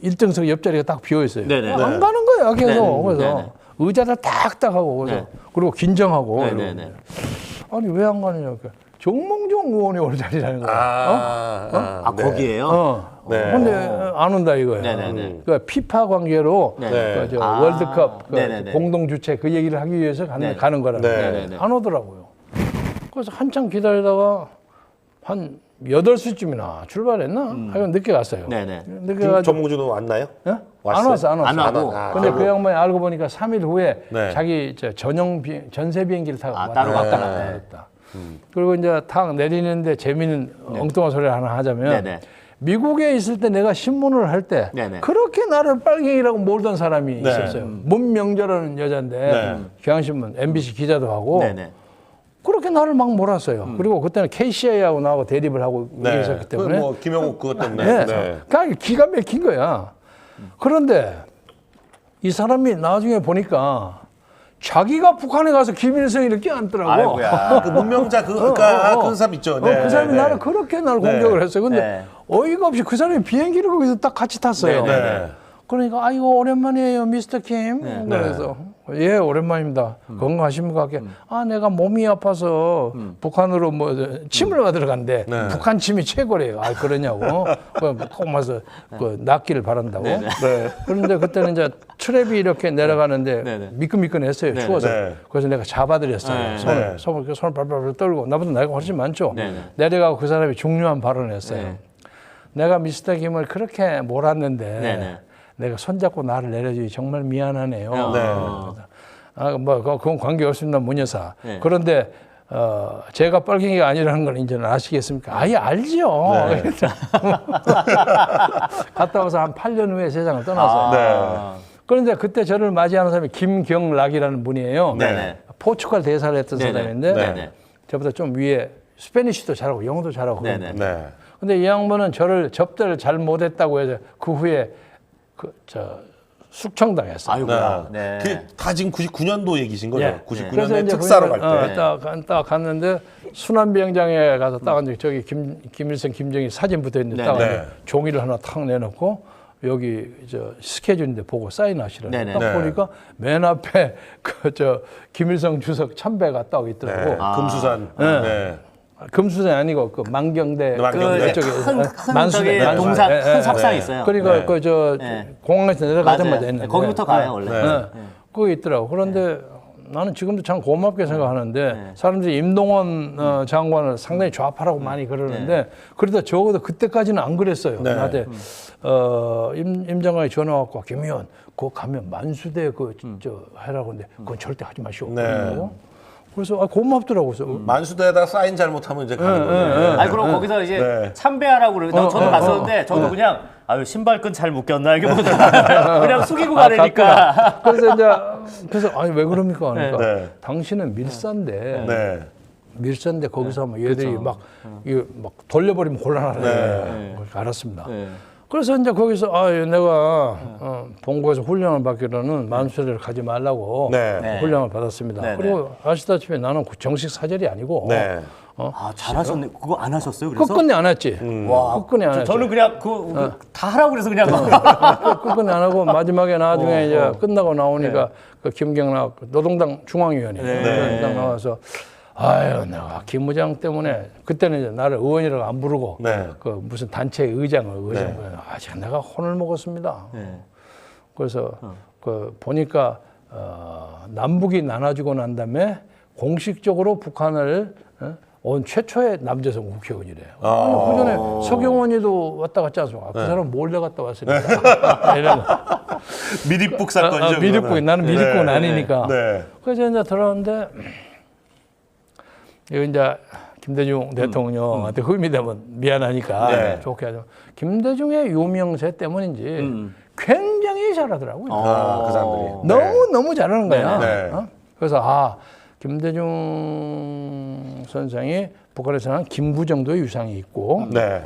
1등석 옆자리가 딱 비어 있어요. 네네. 안 가는 거야 계속. 네. 그래서 네네. 의자를 딱딱하고 그래서 네. 그리고 긴장하고 네네네. 아니 왜 안 가느냐. 정몽종 의원이 올 자리라는 거야. 거기에요? 네. 근데 안 온다 이거야. 네네네. 그러니까 피파 관계로 네. 네. 그 월드컵 네네네. 공동 주최 그 얘기를 하기 위해서 네. 가는 거라는 네. 거야. 네네네. 안 오더라고요. 그래서 한참 기다리다가 한 8시쯤이나 출발했나? 하여간 늦게 갔어요. 네네. 늦게 가지고 정몽준은 왔나요? 예? 안 왔어요? 왔어. 안 와고. 근데 그 양반이 알고 보니까 3일 후에 네. 자기 전세 비행기를 타고 따로 왔다 갔다. 그리고 이제 탁 내리는데 재미있는 엉뚱한 소리 하나 하자면 네네. 미국에 있을 때 내가 신문을 할 때 네네. 그렇게 나를 빨갱이라고 몰던 사람이 네. 있었어요. 문명재라는 여자인데 네. 경향신문 MBC 기자도 하고 네네. 그렇게 나를 막 몰았어요. 그리고 그때는 KCI하고 나하고 대립을 하고 네. 있었기 때문에 뭐 김영욱 그것 때문에. 네. 네. 그러니까 기가 막힌 거야. 그런데 이 사람이 나중에 보니까 자기가 북한에 가서 김일성이를 껴안더라고. 아이고야. 그 문명자 그 사람 있죠. 네. 그 사람이 네. 나를 그렇게 날 공격을 했어요. 근데 네. 어이가 없이 그 사람이 비행기를 거기서 딱 같이 탔어요. 네, 네. 그러니까 아이고 오랜만이에요, 미스터 킴. 그래서 예 오랜만입니다. 건강하십니까? 내가 몸이 아파서 북한으로 뭐 침을 받으러 간대. 네. 북한 침이 최고래요. 그러냐고. 꼭 와서 그 낫기를 바란다고. 네. 그런데 그때는 이제 트랩이 이렇게 내려가는데 네네. 미끈미끈했어요. 네네. 추워서. 네. 그래서 내가 잡아드렸어요. 네. 손을 발발발 떨고 나보다 나이가 훨씬 많죠. 네네. 내려가고 그 사람이 중요한 발언을 했어요. 네. 내가 미스터 김을 그렇게 몰았는데 네네. 내가 손잡고 나를 내려주기 정말 미안하네요. 네. 그래서 뭐 그건 관계 없습니다, 문 여사. 네. 그런데 제가 빨갱이가 아니라는 걸 이제는 아시겠습니까? 아예 알죠. 네. 갔다 와서 한 8년 후에 세상을 떠났어요. 네. 그런데 그때 저를 맞이하는 사람이 김경락이라는 분이에요. 네네. 포르투갈 대사를 했던 네네. 사람인데 네네. 저보다 좀 위에 스페니쉬도 잘하고 영어도 잘하고 네네. 그러는데 네. 근데 이 양반은 저를 접대를 잘 못했다고 해서 그 후에 숙청당했어요. 아이고야. 네. 네. 그게 다 지금 99년도 얘기신 거죠? 예. 99년에 특사로 갈 때. 딱 갔는데 순환비행장에 가서 딱 앉아 저기 김일성, 김정일 사진 붙어 있는데 네. 딱 네. 앉아 종이를 하나 탁 내놓고 여기 저 스케줄인데 보고 사인하시라고 네, 네. 딱 네. 보니까 맨 앞에 그 저 김일성 주석 참배가 딱 있더라고. 네. 금수산. 네. 네. 금수산이 아니고 그 만경대 만경대. 그쪽에 큰 만수대, 저기 만수대. 동상 예, 큰 예. 석상 네. 있어요. 그러니까 네. 그 저 네. 공항에서 내려가자마자 맞아요. 있는데 거기부터 가요 원래. 네. 거기 있더라고. 그런데 나는 지금도 참 고맙게 생각하는데 네. 사람들이 임동원 장관을 상당히 좌파라고 많이 그러는데 그래도 적어도 그때까지는 안 그랬어요. 네. 나한테 임 장관이 전화 왔고 김 의원 그거 가면 만수대 저 해라고 하는데 그건 절대 하지 마시오. 네. 그러고. 그래서 고맙더라고. 그래서 만수대에다 사인 잘못하면 이제 가는 거예요. 아니 그럼 거기서 이제 네. 참배하라고 그러고 저도 갔었는데 저도 그냥 아유 신발끈 잘 묶였나 이게 그냥 숙이고 가라니까. 그래서 이제 그래서 아니 왜 그럽니까? 그러니까 네. 당신은 밀사인데 네. 밀사인데 거기서 뭐 얘들이 막 이거 막 돌려버리면 곤란하다. 네. 알았습니다. 네. 그래서 이제 거기서 내가 본고에서 훈련을 받기로는 만수대를 가지 말라고 네. 네. 훈련을 받았습니다. 네, 그리고 아시다시피 나는 정식 사절이 아니고 네. 아 잘하셨네. 그거 안 하셨어요? 그래서 끝끝내 안 했지. 와, 끝끝내 안 했지. 저는 그냥 다 하라고 그래서 그냥 끝끝내 안 하고 마지막에 나중에 이제 끝나고 나오니까 그 김경락 노동당 중앙위원이 딱 나와서 아유 내가 김 의장 때문에 그때는 이제 나를 의원이라고 안 부르고 네. 그 무슨 단체 의장을 제가 내가 혼을 먹었습니다. 네. 그래서 그 보니까 남북이 나눠지고 난 다음에 공식적으로 북한을 온 최초의 남재성 국회의원이래요. 아니, 그 전에 서경원이도 왔다 갔지 않습니까? 그 사람 몰래 갔다 왔으니까. 이런 거. 미립북 사건이죠. 미립북. 그거는. 나는 미립북은 아니니까. 네. 그래서 이제 들어왔는데 이거 이제 김대중 대통령한테 흠이 되면 미안하니까 네. 좋게 하죠. 김대중의 유명세 때문인지 굉장히 잘하더라고요. 그 사람들이. 너무 잘하는 거야. 네. 그래서 김대중 선생이 북한에서는 김부정도의 유상이 있고 네.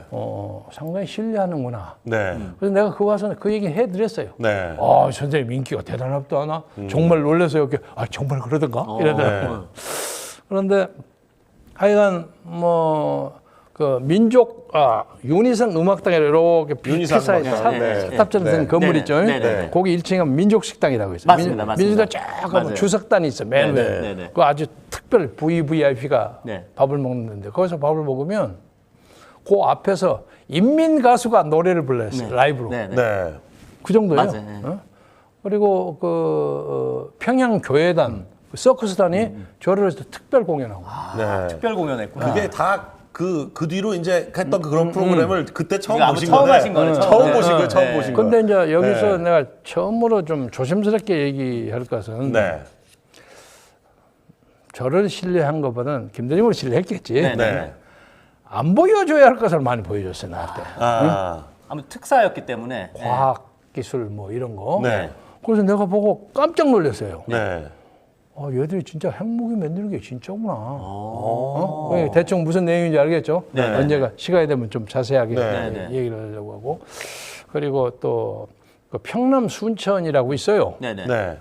상당히 신뢰하는구나. 네. 그래서 내가 그 와서 그 얘기 해드렸어요. 네. 선생님 인기가 대단하다 하나? 정말 놀라서 이렇게 정말 그러던가? 이러더라고요. 그런데 하여간 그 민족 윤희상 음악당에 이렇게 윤희상 피사에 음악당. 네. 사탑처럼 된 네. 건물 네. 있죠. 네. 네. 거기 1층에 가면 민족식당이라고 있어요. 맞습니다. 맞습니다. 민족당 쫙 가면 맞아요. 주석단이 있어. 맨 네. 위에. 네. 네. 그 아주 특별 VVIP가 네. 밥을 먹는데 거기서 밥을 먹으면 그 앞에서 인민 가수가 노래를 불러요. 라이브로. 네. 네. 네. 그 정도예요. 맞아요. 네. 그리고 그 평양 교회단 그 서커스단이 저를 해서 특별 공연하고. 네. 특별 공연했구나. 그게 다 그 뒤로 이제 했던 그런 프로그램을 그때 처음 그러니까 보신 처음 거네. 하신 거네, 처음. 처음 네. 보신 거예요. 처음 네. 보신 거. 근데 이제 여기서 네. 내가 처음으로 좀 조심스럽게 얘기할 것은 네. 저를 신뢰한 것보다는 김대중을 신뢰했겠지. 네. 네. 안 보여줘야 할 것을 많이 보여줬어요 나한테. 아무튼 특사였기 때문에 과학 기술 뭐 이런 거. 네. 그래서 내가 보고 깜짝 놀랐어요. 네. 얘들이 진짜 핵무기 만드는 게 진짜구나. 대충 무슨 내용인지 알겠죠? 네. 언제가 시간이 되면 좀 자세하게 네. 네. 얘기를 하려고 하고. 그리고 또 그 평남 순천이라고 있어요. 네네. 네.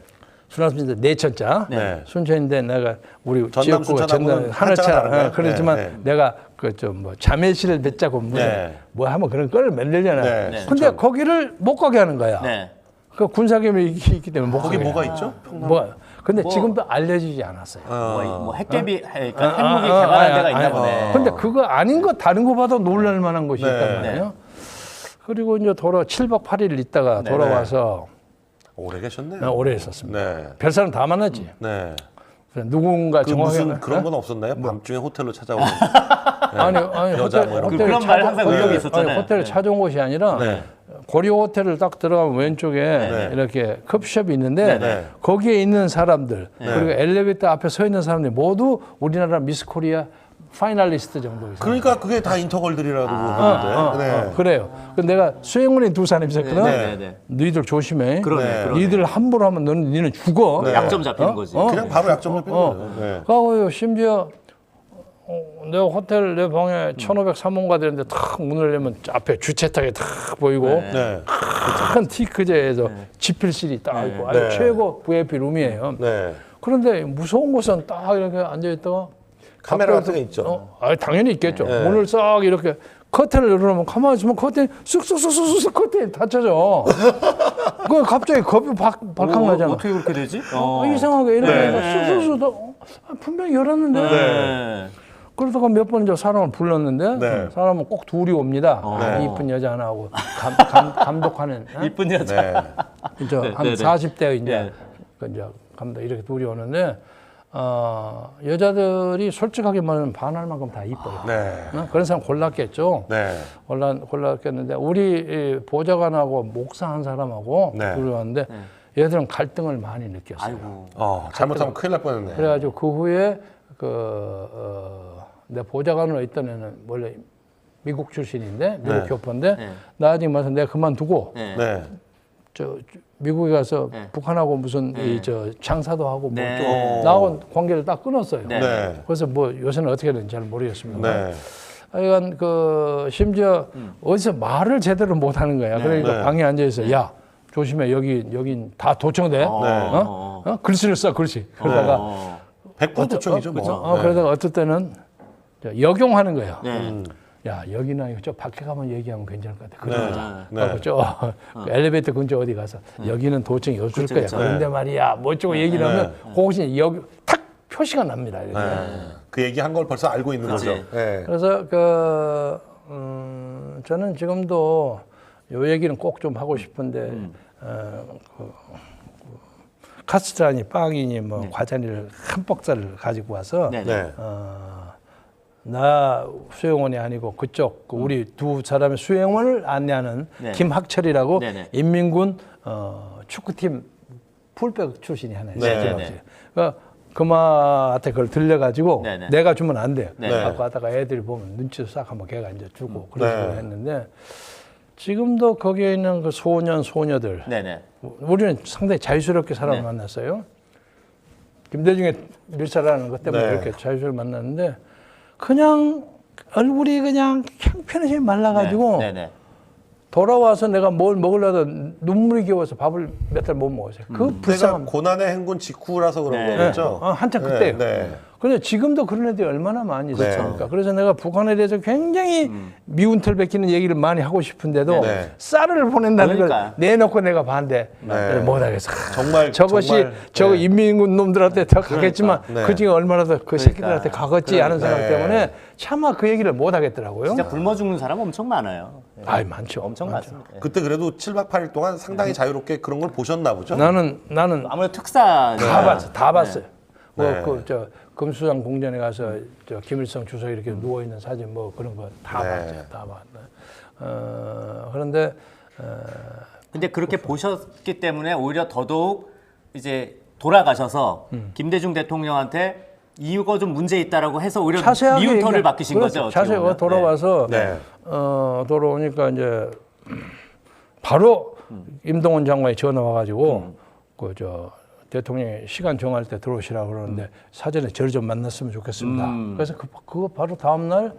순천인데 내천자. 네. 순천인데 내가 우리 전남 지역구가 순천하고는 하늘차 한자가 다른가요? 그렇지만 네, 네. 내가 그 좀 뭐 자매실을 맺자고 무슨 네. 뭐 하면 그런 걸 만들잖아요. 네, 네. 근데 거기를 못 가게 하는 거야. 네. 그 군사기밀이 있기 때문에 못 거기 가게. 뭐가 있죠? 평남. 뭐 근데 지금도 알려지지 않았어요. 뭐 핵개비, 그러니까 핵무기 개발한 데가 있나 보네. 근데 그거 아닌 거 다른 거 봐도 놀랄 만한 것이 네. 있단 말이에요. 그리고 이제 7박 8일 있다가 네. 돌아와서 오래 계셨네요. 오래 있었습니다. 네. 별 사람 다 만났지. 네. 그래서 누군가 그 정확하게 무슨 그런 건 없었나요? 밤중에 호텔로 찾아오는. 아니 여자 호텔, 뭐 이런 호텔을 그런 말 항상 찾아- 의혹이 아니, 있었잖아요. 호텔을 네. 찾아온 것이 아니라 네. 고려 호텔을 딱 들어가면 왼쪽에 네. 이렇게 커피숍이 있는데 네. 거기에 있는 사람들 그리고 엘리베이터 앞에 서 있는 사람들이 모두 우리나라 미스 코리아 파이널리스트 정도 있어요. 그러니까 그게 다 인터걸들이라고 하는데. 네. 그래요. 근데 내가 수행원이 두 사람 있었거든. 네. 너희들 조심해. 그러네. 너희들 함부로 하면 니는 죽어. 약점 잡히는 거지. 그냥 바로 약점 잡히는 거예요. 네. 그리고 심지어 내가 호텔 내 방에 1503호가 되는데 탁 문을 열면 앞에 주차장이 탁 보이고 네. 큰 티크제에서 지필실이 딱 있고 아주 네. 최고 VIP 룸이에요. 네. 그런데 무서운 곳은 딱 이렇게 앉아있다가 카메라 같은 게 있죠. 당연히 있겠죠. 네. 문을 싹 이렇게 커튼을 열어놓으면 가만히 있으면 커튼이 쑥쑥쑥쑥 커튼이 닫혀져. 그 갑자기 겁이 발칵 나잖아. 어떻게 그렇게 되지? 이상하게 이렇게 네. 쑥쑥쑥 분명히 열었는데. 네. 그러다가 몇 번 이제 사람을 불렀는데 네. 사람은 꼭 둘이 옵니다. 네. 이쁜 여자 하나하고 감독하는 이쁜 여자. 네. 이제 네, 한 네, 네. 40대 이제 네. 그 이제 감독 이렇게 둘이 오는데 여자들이 솔직하게 말하면 반할 만큼 다 이뻐요. 네. 그런 사람 골랐겠죠. 네. 골랐겠는데 우리 보좌관하고 목사 한 사람하고 네. 둘이 왔는데 얘들은 갈등을 많이 느꼈어요. 아이고. 잘못하면 큰일 날 뻔했네. 그래가지고 그 후에 내 보좌관으로 있던 애는 원래 미국 출신인데 미국 네. 교포인데 네. 나중에 와서 내가 그만두고 네. 네. 저 미국에 가서 네. 북한하고 무슨 네. 이 저 장사도 하고 네. 뭐 나하고 관계를 딱 끊었어요. 네. 네. 그래서 뭐 요새는 어떻게 되는지 잘 모르겠습니다. 네. 하여간 그 심지어 어디서 말을 제대로 못 하는 거야. 그러니까 네. 방에 앉아 있어. 야 조심해 여긴 다 도청돼. 글씨를 써 글씨. 그러다가 100% 도청이죠, 뭐. 네. 그러다가 어떨 때는 역용하는 거예요. 네. 야 여기나 저 밖에 가면 얘기하면 괜찮을 것 같아. 그러자. 네. 그래서 저 엘리베이터 근처 어디 가서 여기는 도청이 없을 그쵸, 거야. 그쵸. 그런데 말이야 뭐 어쩌고 얘기를 하면 그것이 여기 탁 표시가 납니다. 이렇게. 그 얘기 한 걸 벌써 알고 있는 그렇지. 거죠. 네. 그래서 저는 지금도 요 얘기는 꼭 좀 하고 싶은데 카스트라니 빵이니 뭐 과자니를 한 박스를 가지고 와서 네. 네. 나 수행원이 아니고 그쪽 우리 두 사람의 수행원을 안내하는 네. 김학철이라고 네네. 인민군 축구팀 풀백 출신이 하나 있어요. 네네. 그러니까 그마한테 그걸 들려가지고 네네. 내가 주면 안 돼요. 네. 갖고 하다가 애들이 보면 눈치도 싹 한번 걔가 이제 주고 그런 식으로 네. 했는데 지금도 거기에 있는 그 소년 소녀들 네네. 우리는 상당히 자유스럽게 사람을 네. 만났어요. 김대중의 밀사라는 것 때문에 네. 이렇게 자유스럽게 만났는데 그냥 얼굴이 그냥 형편없이 말라가지고 네네. 돌아와서 내가 뭘 먹으려다 눈물이 겨워서 밥을 몇 달 못 먹었어요. 그 내가 불쌍함. 고난의 행군 직후라서 그런 네. 거겠죠. 한참 그때요. 네. 근데 지금도 그런 애들이 얼마나 많이 네. 있었습니까? 그래서 내가 북한에 대해서 굉장히 미운 털 뱉기는 얘기를 많이 하고 싶은데도 네. 쌀을 보낸다는 그러니까요. 걸 내놓고 내가 반대를 네. 못하겠어. 정말 저것이 정말, 저거 네. 인민군 놈들한테 더 가겠지만 네. 그 중에 얼마나 더 그 새끼들한테 가겠지 하는 생각 네. 때문에 차마 그 얘기를 못 하겠더라고요. 진짜 굶어 죽는 사람 엄청 많아요. 아이 많죠. 엄청 많습니다. 그때 그래도 7박 8일 동안 상당히 자유롭게 그런 걸 보셨나 보죠. 나는 아무래도 특사. 다 봤어, 다 봤어요. 네. 저 금수장 궁전에 가서 저 김일성 주석이 이렇게 누워 있는 사진 뭐 그런 거 다 네. 봤어요, 다 봤네. 그런데 근데 그렇게 보셨기 때문에 오히려 더더욱 이제 돌아가셔서 김대중 대통령한테 이거 좀 문제 있다라고 해서 오히려 자세하게 미운 털을 얘기- 박히신 그렇죠. 거죠. 어떻게 자세히 보면. 돌아와서 네. 돌아오니까 이제 바로 임동원 장관이 전화 와가지고 그 저 대통령이 시간 정할 때 들어오시라고 그러는데 사전에 저를 좀 만났으면 좋겠습니다. 그래서 그거 바로 다음 날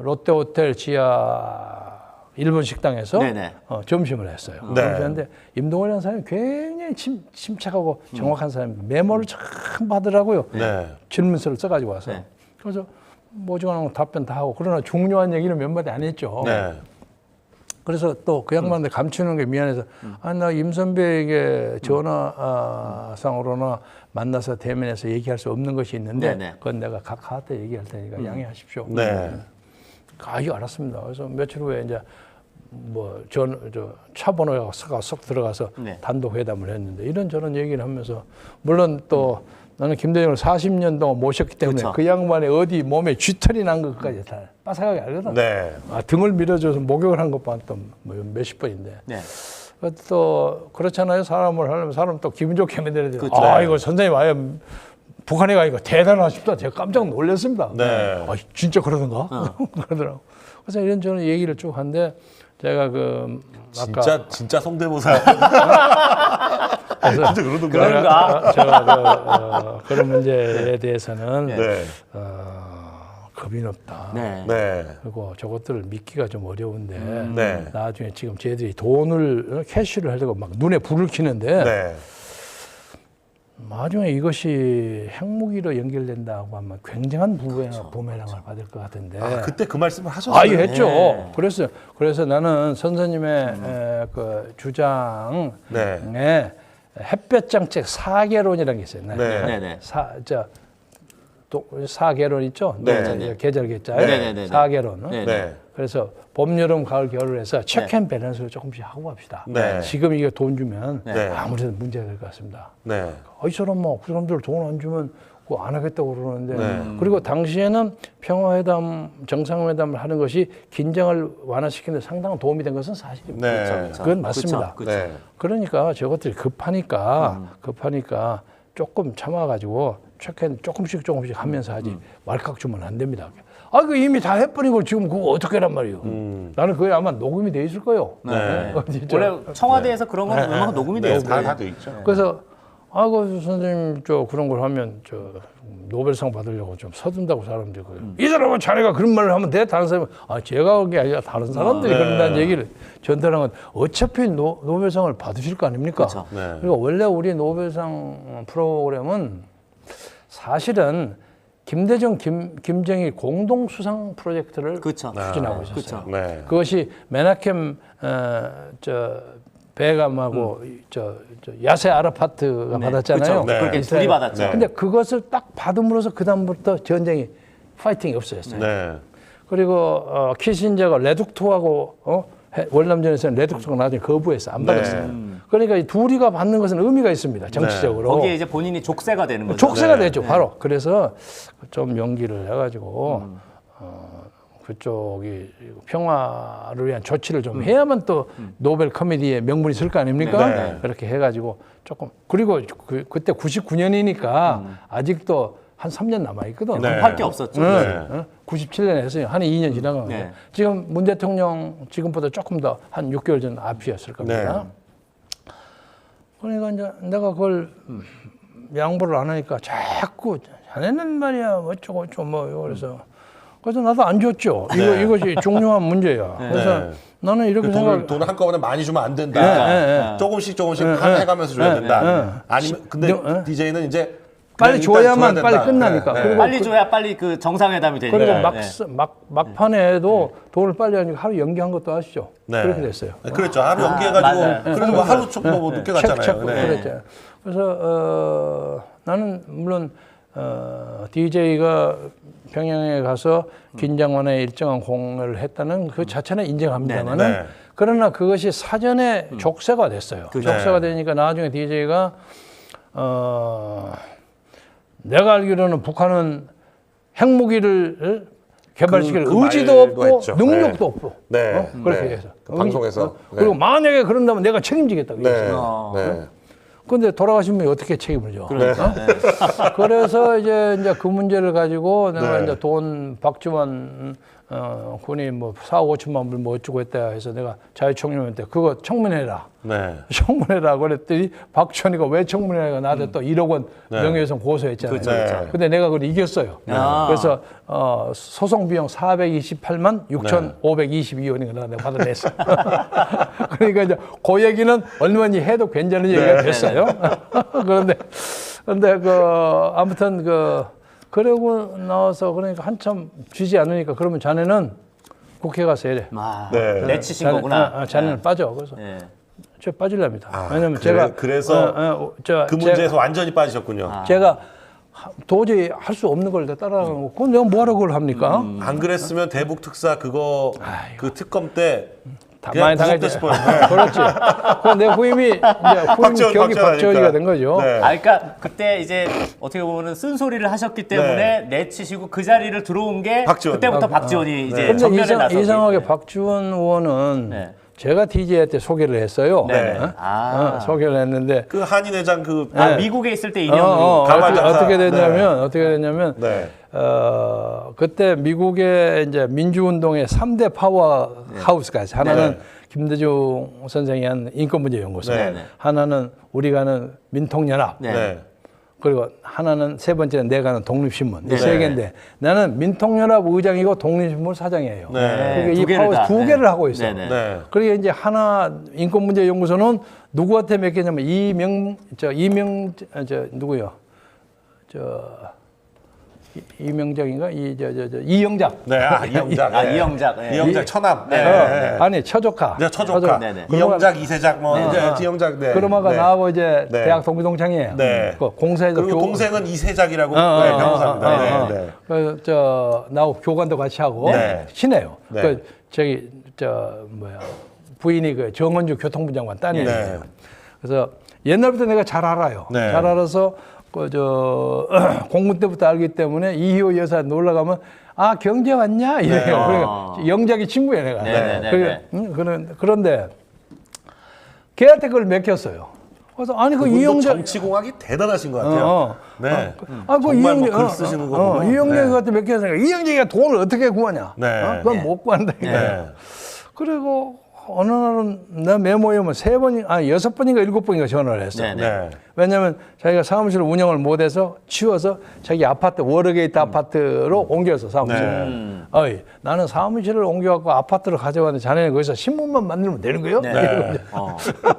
롯데호텔 지하 일본 식당에서 네네. 점심을 했어요. 네. 점심했는데 임동원이라는 사람이 굉장히 침착하고 정확한 사람입니다. 메모를 참 받으라고요. 네. 질문서를 써가지고 와서. 네. 그래서 모종하는 답변 다 하고 그러나 중요한 얘기는 몇 마디 안 했죠. 네. 그래서 또 그 양반한테 감추는 게 미안해서 나 임 선배에게 전화상으로나 만나서 대면해서 얘기할 수 없는 것이 있는데 네네. 그건 내가 각하한테 얘기할 테니까 양해하십시오. 네. 이거 알았습니다. 그래서 며칠 후에 이제 뭐 저 차 번호가 쏙 들어가서 네. 단독 회담을 했는데 이런저런 얘기를 하면서 물론 또 나는 김대중을 40년 동안 모셨기 때문에 그쵸. 그 양반의 어디 몸에 쥐털이 난 것까지 다 빠삭하게 알거든. 네. 등을 밀어줘서 목욕을 한 것만 또 몇십 번인데. 네. 또 그렇잖아요. 사람을 하려면 사람 또 기분 좋게 만들어야 돼요. 그쵸. 아 이거 선생님 아예 북한에 가니까 대단하십다. 제가 깜짝 놀랐습니다. 네. 아, 진짜 그러던가? 그러더라고. 그래서 이런저런 얘기를 쭉 하는데 제가 아까 진짜 성대모사. 그래서 진짜 그러던가. 그런가? 제가 그런 문제에 대해서는 네. 겁이 높다. 네. 네. 그리고 저것들을 믿기가 좀 어려운데 네. 나중에 지금 쟤들이 돈을 캐시를 하려고 막 눈에 불을 켜는데 네. 나중에 이것이 핵무기로 연결된다고 하면 굉장한 부메랑을 받을 것 같은데. 아, 그때 그 말씀을 하셨어요. 했죠. 네. 그래서 나는 선생님의 그 주장에 네. 햇볕 정책 4개론이라는 게 있어요. 네. 사개론 있죠? 네. 계절 계절. 네. 4개론. 네. 네. 그래서 봄, 여름, 가을, 겨울을 해서 체크앤밸런스를 조금씩 하고 갑시다. 네. 지금 이게 돈 주면 네. 아무래도 문제가 될 것 같습니다. 네. 이 사람 그 사람들 돈 안 주면 그거 안 하겠다고 그러는데 네. 그리고 당시에는 평화회담, 정상회담을 하는 것이 긴장을 완화시키는 데 상당한 도움이 된 것은 사실입니다. 네. 그쵸. 그건 맞습니다. 그쵸. 네. 그러니까 저것들이 급하니까 조금 참아가지고 체크앤 조금씩 하면서 하지 말칵 주면 안 됩니다. 그 이미 다 해버리고 지금 그거 어떻게 하란 말이에요. 나는 그게 아마 녹음이 돼 있을 거예요. 네. 진짜. 원래 청와대에서 그런 건 웬만하면 녹음이 돼요. 다돼 있죠. 그래서 선생님 그런 걸 하면 노벨상 받으려고 좀 서둔다고 사람들이 이 사람은 자네가 그런 말을 하면 돼? 다른 사람은 제가 한 게 아니라 다른 사람들이 그런다는 얘기를 전달한 건 어차피 노벨상을 받으실 거 아닙니까? 그쵸. 네. 그리고 원래 우리 노벨상 프로그램은 사실은 김대중, 김정일 공동 수상 프로젝트를 그쵸. 추진하고 있었어요. 네. 그것이 메나켐 베감하고 야세 아라파트가 받았잖아요. 그쵸. 그렇게 이스라엘. 둘이 받았죠. 네. 근데 그것을 딱 받음으로써 그 다음부터 전쟁이 파이팅이 없어졌어요. 네. 그리고 키신저가 레둑토하고 월남전에서는 레둑토가 나중에 거부해서 안 받았어요. 그러니까 이 둘이가 받는 것은 의미가 있습니다. 정치적으로. 거기에 이제 본인이 족쇄가 되는 거죠. 족쇄가 네. 되죠. 바로. 그래서 좀 연기를 해가지고 그쪽이 평화를 위한 조치를 좀 해야만 또 노벨 코미디의 명분이 있을 거 아닙니까? 네. 그렇게 해가지고 조금 그리고 그때 99년이니까 아직도 한 3년 남아 있거든. 네. 할 게 없었죠. 네. 97년에 했어요. 한 2년 지나간 거예요. 네. 지금 문 대통령 지금보다 조금 더 한 6개월 전 앞이었을 겁니다. 그러니까 이제 내가 그걸 양보를 안 하니까 자꾸 자네는 말이야 어쩌고 뭐 그래서 나도 안 줬죠. 이것이 중요한 문제야. 그래서 나는 이렇게 생각. 돈을 한꺼번에 많이 주면 안 된다. 조금씩 해가면서 줘야 된다. 아니면 근데 DJ는 이제 빨리 그냥 일단 줘야만 줘야 빨리 된다. 끝나니까. 네. 그리고 빨리 줘야 빨리 그 정상회담이 되니까. 그리고 막판에도 돈을 빨리 하니까 하루 연기한 것도 아시죠? 네. 그렇게 됐어요. 그랬죠. 하루 연기해가지고 맞아요. 그래도 뭐 하루 뭐 늦게 갔잖아요. 체크 네. 그랬죠. 그래서 나는 물론 DJ가 평양에 가서 김장원에 일정한 공연을 했다는 그 자체는 인정합니다만은 네. 그러나 그것이 사전에 족쇄가 됐어요. 족쇄가 되니까 나중에 DJ가 내가 알기로는 북한은 핵무기를 개발시킬 그 의지도 말도 없고 했죠. 능력도 없고 네. 그렇게 네. 해서 그 방송에서. 네. 그리고 만약에 그런다면 내가 책임지겠다고 네. 했어요. 네. 근데 돌아가신 분이 어떻게 책임을 져? 그러니까. 그래서 이제 그 문제를 가지고 내가 네. 이제 돈 박지원 군이 뭐 4, 5천만 불 뭐 어쩌고 했다 해서 내가 자유총련한테 그거 청문회라. 네. 청문회라 그랬더니 박지원이가 왜 청문회가 나한테 또 1억 원 명예훼손 고소했잖아요. 그렇죠, 그렇죠. 근데 내가 그걸 이겼어요. 그래서 소송 비용 428만 6,522원인가 내가 받아냈어. 그러니까 이제 그 얘기는 얼마니 해도 괜찮은 얘기가 됐어요. 그런데 아무튼 그러고 나와서 그러니까 한참 쥐지 않으니까 그러면 자네는 국회 가서 이래. 네. 내치신 거구나. 자네는 빠져. 그래서 네. 저 빠질랍니다. 왜냐면 그래서 그 문제에서 완전히 빠지셨군요. 제가 도저히 할 수 없는 걸 따라가고 그건 내가 뭐하러 그걸 합니까? 안 그랬으면 대북 특사 그 특검 때 다 그냥 많이 당했지. 구속됐을 뻔. 그렇지. 그럼 내 후임이 이제 후임 격이 박지원이가 된 거죠. 네. 아, 그러니까 그때 이제 어떻게 보면은 쓴소리를 하셨기 때문에 내치시고 그 자리를 들어온 게 박지원. 그때부터 박지원이 이제 근데 전면에 나서기. 이상하게 박지원 의원은 네. 제가 DJ할 때 소개를 했어요. 네. 어? 아. 소개를 했는데 그 한인회장 그 미국에 있을 때 인연으로. 가발장사. 어떻게 됐냐면 네. 그때 미국의 이제 민주운동의 3대 파워 하우스가 있어요. 하나는 김대중 선생이 한 인권문제연구소, 네. 하나는 우리가 하는 민통연합, 네. 네. 그리고 하나는 세 번째는 내가 하는 독립신문. 네. 이 세 개인데 나는 민통연합 의장이고 독립신문 사장이에요. 네. 그러니까 두 이 개를 파워스 다. 두 개를 하고 있어요. 네. 네. 그리고 이제 하나 인권문제연구소는 누구한테 맡겼냐면 누구요? 이명작인가? 이영작. 네. 아, 이영작. 아, 네. 이영작. 네. 이영작 처남. 네. 네. 아니 처조카. 네, 처조카. 네네. 이영작, 이세작 뭐 이제 이영작. 네. 그러마가 네. 나하고 이제 네. 대학 동기동창이에요. 네. 그 공사에서 그리고 동생은 이세작이라고 네, 변호사입니다. 네. 네. 그래서 나하고 교관도 같이 하고 네. 친해요. 네. 그 부인이 그 정원주 교통부 장관 딸이에요. 네. 그래서 옛날부터 내가 잘 알아요. 네. 잘 알아서 공군 때부터 알기 때문에 이희호 여사 놀러 가면 아 경제 왔냐 이래요. 네. 그러니까 영작이 친구야 내가. 네. 그런데 걔한테 그걸 맡겼어요. 그래서 아니 그 그분도 이영작 정치공학이 대단하신 것 같아요. 네. 그 정말 뭐글 쓰시는 거 보면. 이영재한테 맡겼으니까 이영재가 돈을 어떻게 구하냐? 네. 그건 못 구한다. 네. 그리고 어느 날은 내 메모에 오면 6번인가 7번인가 전화를 했어요. 네. 왜냐하면 자기가 사무실 운영을 못해서 치워서 자기 아파트 워러게이트 아파트로 옮겨서 사무실. 어이 나는 사무실을 옮겨갖고 아파트로 가져가는데 자네는 거기서 신문만 만들면 되는 거예요? 네. 이러고 이제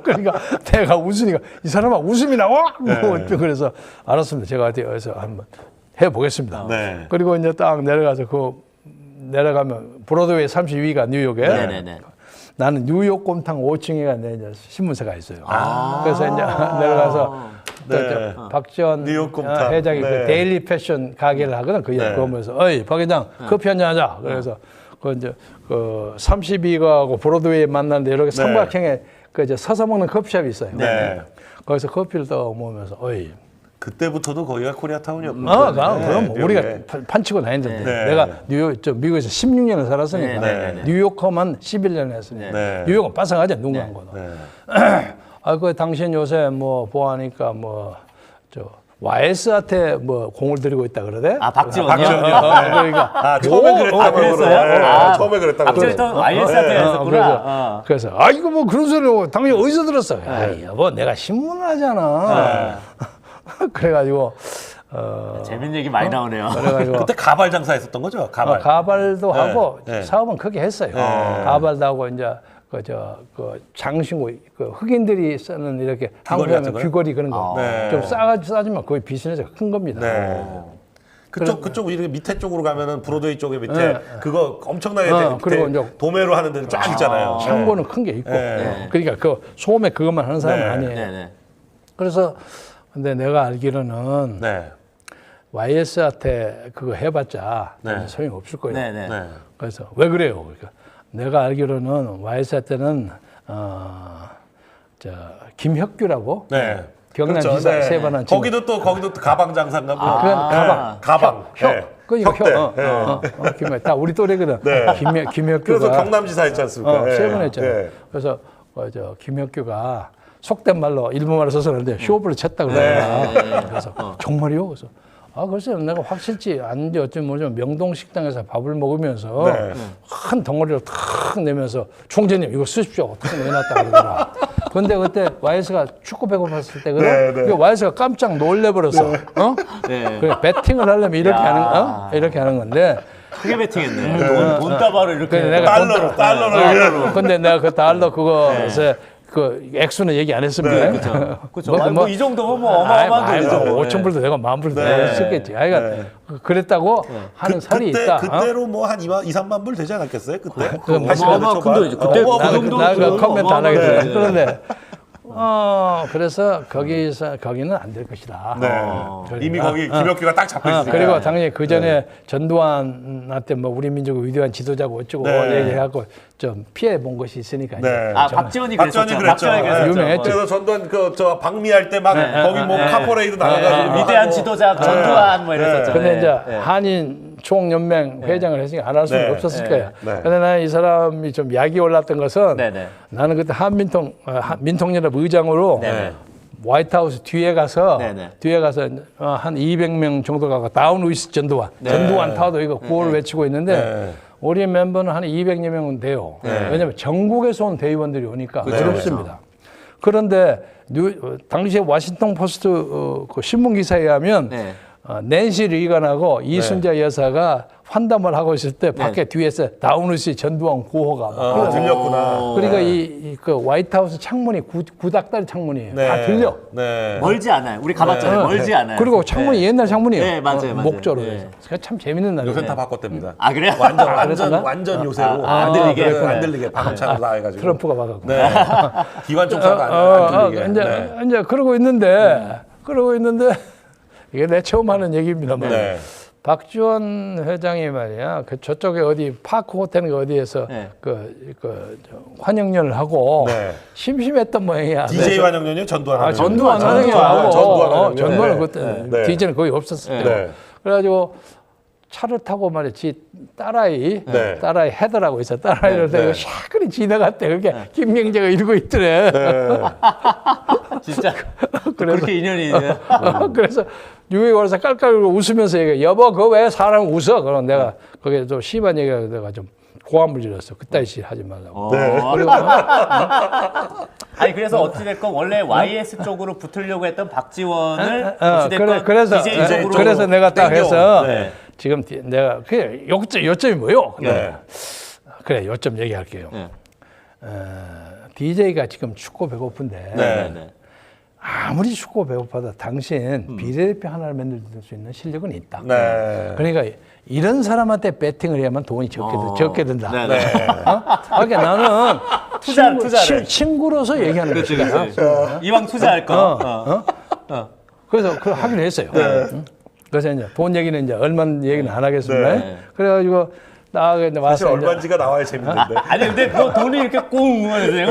그러니까 내가 웃으니까 이 사람아 웃음이 나와? 뭐 그래서 알았습니다. 제가 어디서 한번 해보겠습니다. 네. 그리고 이제 딱 내려가서 내려가면 브로드웨이 32가 뉴욕에 네네네. 나는 뉴욕 곰탕 5층에 내 이제 신문사가 있어요. 그래서 이제 내려가서 네. 박지원 뉴욕 곰탕. 회장이 네. 그 데일리 패션 가게를 하거든. 그러면서 어이 박 회장 커피 한잔 하자. 그래서 그 이제 그 32가하고 브로드웨이 만났는데 이렇게 삼각형에 그 이제 서서 먹는 커피숍이 있어요. 네. 거기서 커피를 떠 먹으면서 어이. 그때부터도 거기가 코리아타운이었군요. 그럼 네. 우리가 네. 판치고 다녔는데 네. 내가 미국에서 16년을 살았으니까 네. 뉴요커만 11년 했으니까 네. 뉴욕은 빠삭하지 눈 감고도. 네. 그 당신 요새 보아하니까 YS한테 공을 들이고 있다 그러대? 아, 박지원이요? 그러니까 처음에 그랬다고 그랬어요? 처음에 그랬다고 박지원이 또 YS한테 했었구나. 그래서 이거 그런 소리 당신 어디서 들었어? 야, 여보 내가 신문을 하잖아. 그래가지고 재밌는 얘기 많이 나오네요. 그래가지고 그때 가발 장사했었던 거죠? 가발. 가발도 하고 네. 사업은 크게 했어요. 가발도 하고 이제 그 장신구 흑인들이 쓰는 이렇게 한국에 하면 귀걸이 그런 거 좀 싸지만 거의 비즈니스가 큰 겁니다. 네. 그쪽 이렇게 밑에 쪽으로 가면은 브로드웨이 쪽에 밑에 그거 엄청나게 그리고 이제 도매로 하는 데는 쫙 있잖아요. 창고는 큰 게 있고 그러니까 그 소매 그것만 하는 사람은 아니에요. 네네. 그래서 근데 내가 알기로는 네. YS한테 그거 해봤자 소용 없을 거예요. 네네. 네. 그래서 왜 그래요? 그러니까 내가 알기로는 YS한테는 김혁규라고 네. 경남지사 네. 세 번 한 친구. 거기도 또 가방 장사인가 뭐. 그건 가방. 네. 혁대. 다 우리 또래거든. 네. 김혁규가. 그래서 경남지사 했지 않습니까? 세 번 했잖아. 네. 그래서 김혁규가 속된 말로 일본말로 써서 그러는데 쇼부를 쳤다 그러더라. 그래서 정말이요? 그래서 글쎄요. 내가 확실치 않은지 어쩌면 모르지만 명동 식당에서 밥을 먹으면서 큰 덩어리를 탁 내면서 총재님 이거 쓰십시오. 탁 내놨다 그러더라. 근데 그때 YS가 축구 배고팠을 때거든. YS가 깜짝 놀래버렸어. 그래 배팅을 하려면 이렇게 하는 건데. 크게 베팅했네. 돈다발을 이렇게. 달러로. 근데 내가 그 달러 그거에서 그 액수는 얘기 안 했습니다. 그렇죠. 이 정도면 뭐 어마어마한 돈이죠. 5천 불도 되고 10,000 불도 되고 썼겠지. 그랬다고 하는 설이 있다. 그때로 뭐 한 2, 3만 불 되지 않았겠어요? 그때? 어마어마한 큰 돈이죠. 그때 그 정도 나 커멘트 안 하겠어요. 그런데 그래서 거기는 안 될 것이다. 네. 이미 거기 김혁규가 딱 잡혀 있으니까. 그리고 당연히 그 전에 전두환한테 뭐 우리 민족의 위대한 지도자고 어쩌고 얘기해갖고 좀 피해 본 것이 있으니까. 네. 박지원이 그랬었죠. 박지원이 그랬죠. 유명했죠. 그래서 전두환 저 방미할 때 막 거기 뭐 카퍼레이드 나가가지고 위대한 지도자 전두환 뭐 이랬었죠. 근데 네. 이제 네. 한인 총연맹 회장을 했으니까 안 할 수는 네. 없었을 네. 거예요. 네. 근데 나는 이 사람이 좀 약이 올랐던 것은 네. 나는 그때 민통연합 의장으로 네. 화이트하우스 뒤에 가서 네네. 한 200명 정도 가고 다운 위스 전두환 전두환 타워도 이거 구호를 외치고 있는데 우리 멤버는 한 200여 명은 돼요. 왜냐하면 전국에서 온 대의원들이 오니까 어렵습니다. 그런데 당시에 워싱턴 포스트 그 신문 기사에 의하면 네. 낸시 리건하고 이순자 여사가 환담을 하고 있을 때 밖에 뒤에서 다운루시 전두환 구호가 막 들렸구나. 그러니까 그 화이트하우스 창문이 구닥다리 창문이에요. 다 들려. 네. 멀지 않아요. 우리 가봤잖아요. 멀지 않아요. 그리고 창문이 옛날 창문이에요. 네, 맞아요. 목조로 네. 해서. 그래서 참 재밌는 날이에요. 요새는 다 바꿨답니다. 아 그래요? 완전 요새로 안 들리게. 안 들리게 방음창으로 다 해가지고. 트럼프가 바꿨고. 네. 기관 총사가 안 들리게. 이제 그러고 있는데 이게 내 처음 하는 얘기입니다만. 네. 박지원 회장이 말이야, 저쪽에 어디 파크 호텔인가 어디에서 네. 환영연을 하고 네. 심심했던 모양이야. DJ 환영연이요? 전두환 전두환 환영연. 환영연하고 전두환 전두환은 네. 그때 네. DJ는 거의 없었을 때. 네. 그래가지고 차를 타고 말이지 딸아이 네. 헤더라고 있어. 딸아이를 네. 데리고 샤크리 지나갔대. 그렇게 김명재가 이러고 있더래. 진짜 그렇게 인연이 있네요. 그래서 뉴욕에 와서 깔깔 웃으면서 얘기해. 여보, 그거 왜 사람 웃어? 그럼 내가 거기에 좀 심한 얘기가 내가 좀 고함을 질렀어. 그따위 씨 하지 말라고. 아니 그래서 어찌됐건 원래 YS 쪽으로 붙으려고 했던 박지원을 어찌됐건 그래서 DJ 쪽으로 그래서 내가 딱 땡겨. 해서 네. 지금 내가 그 요점이 뭐요? 네. 그래 요점 얘기할게요. 네. DJ가 지금 춥고 배고픈데 네. 아무리 춥고 배고파도 당신 비례대표 하나를 만들 수 있는 실력은 있다. 네. 그러니까 이런 사람한테 배팅을 해야만 돈이 적게 든다. 네. 그러니까 나는 투자를. 친구로서 얘기하는 그렇지, 거야. 그렇지. 이왕 투자할 거. 그래서 그걸 하기로 했어요. 응? 그래서 이제 돈 얘기는 이제 얼마 얘기는 안 하겠습니다. 네. 그래가지고 나 이제 사실 와서 이제 얼마인지가 나와야 재밌는데. 아니 근데 그 돈이 이렇게 꽁 하세요.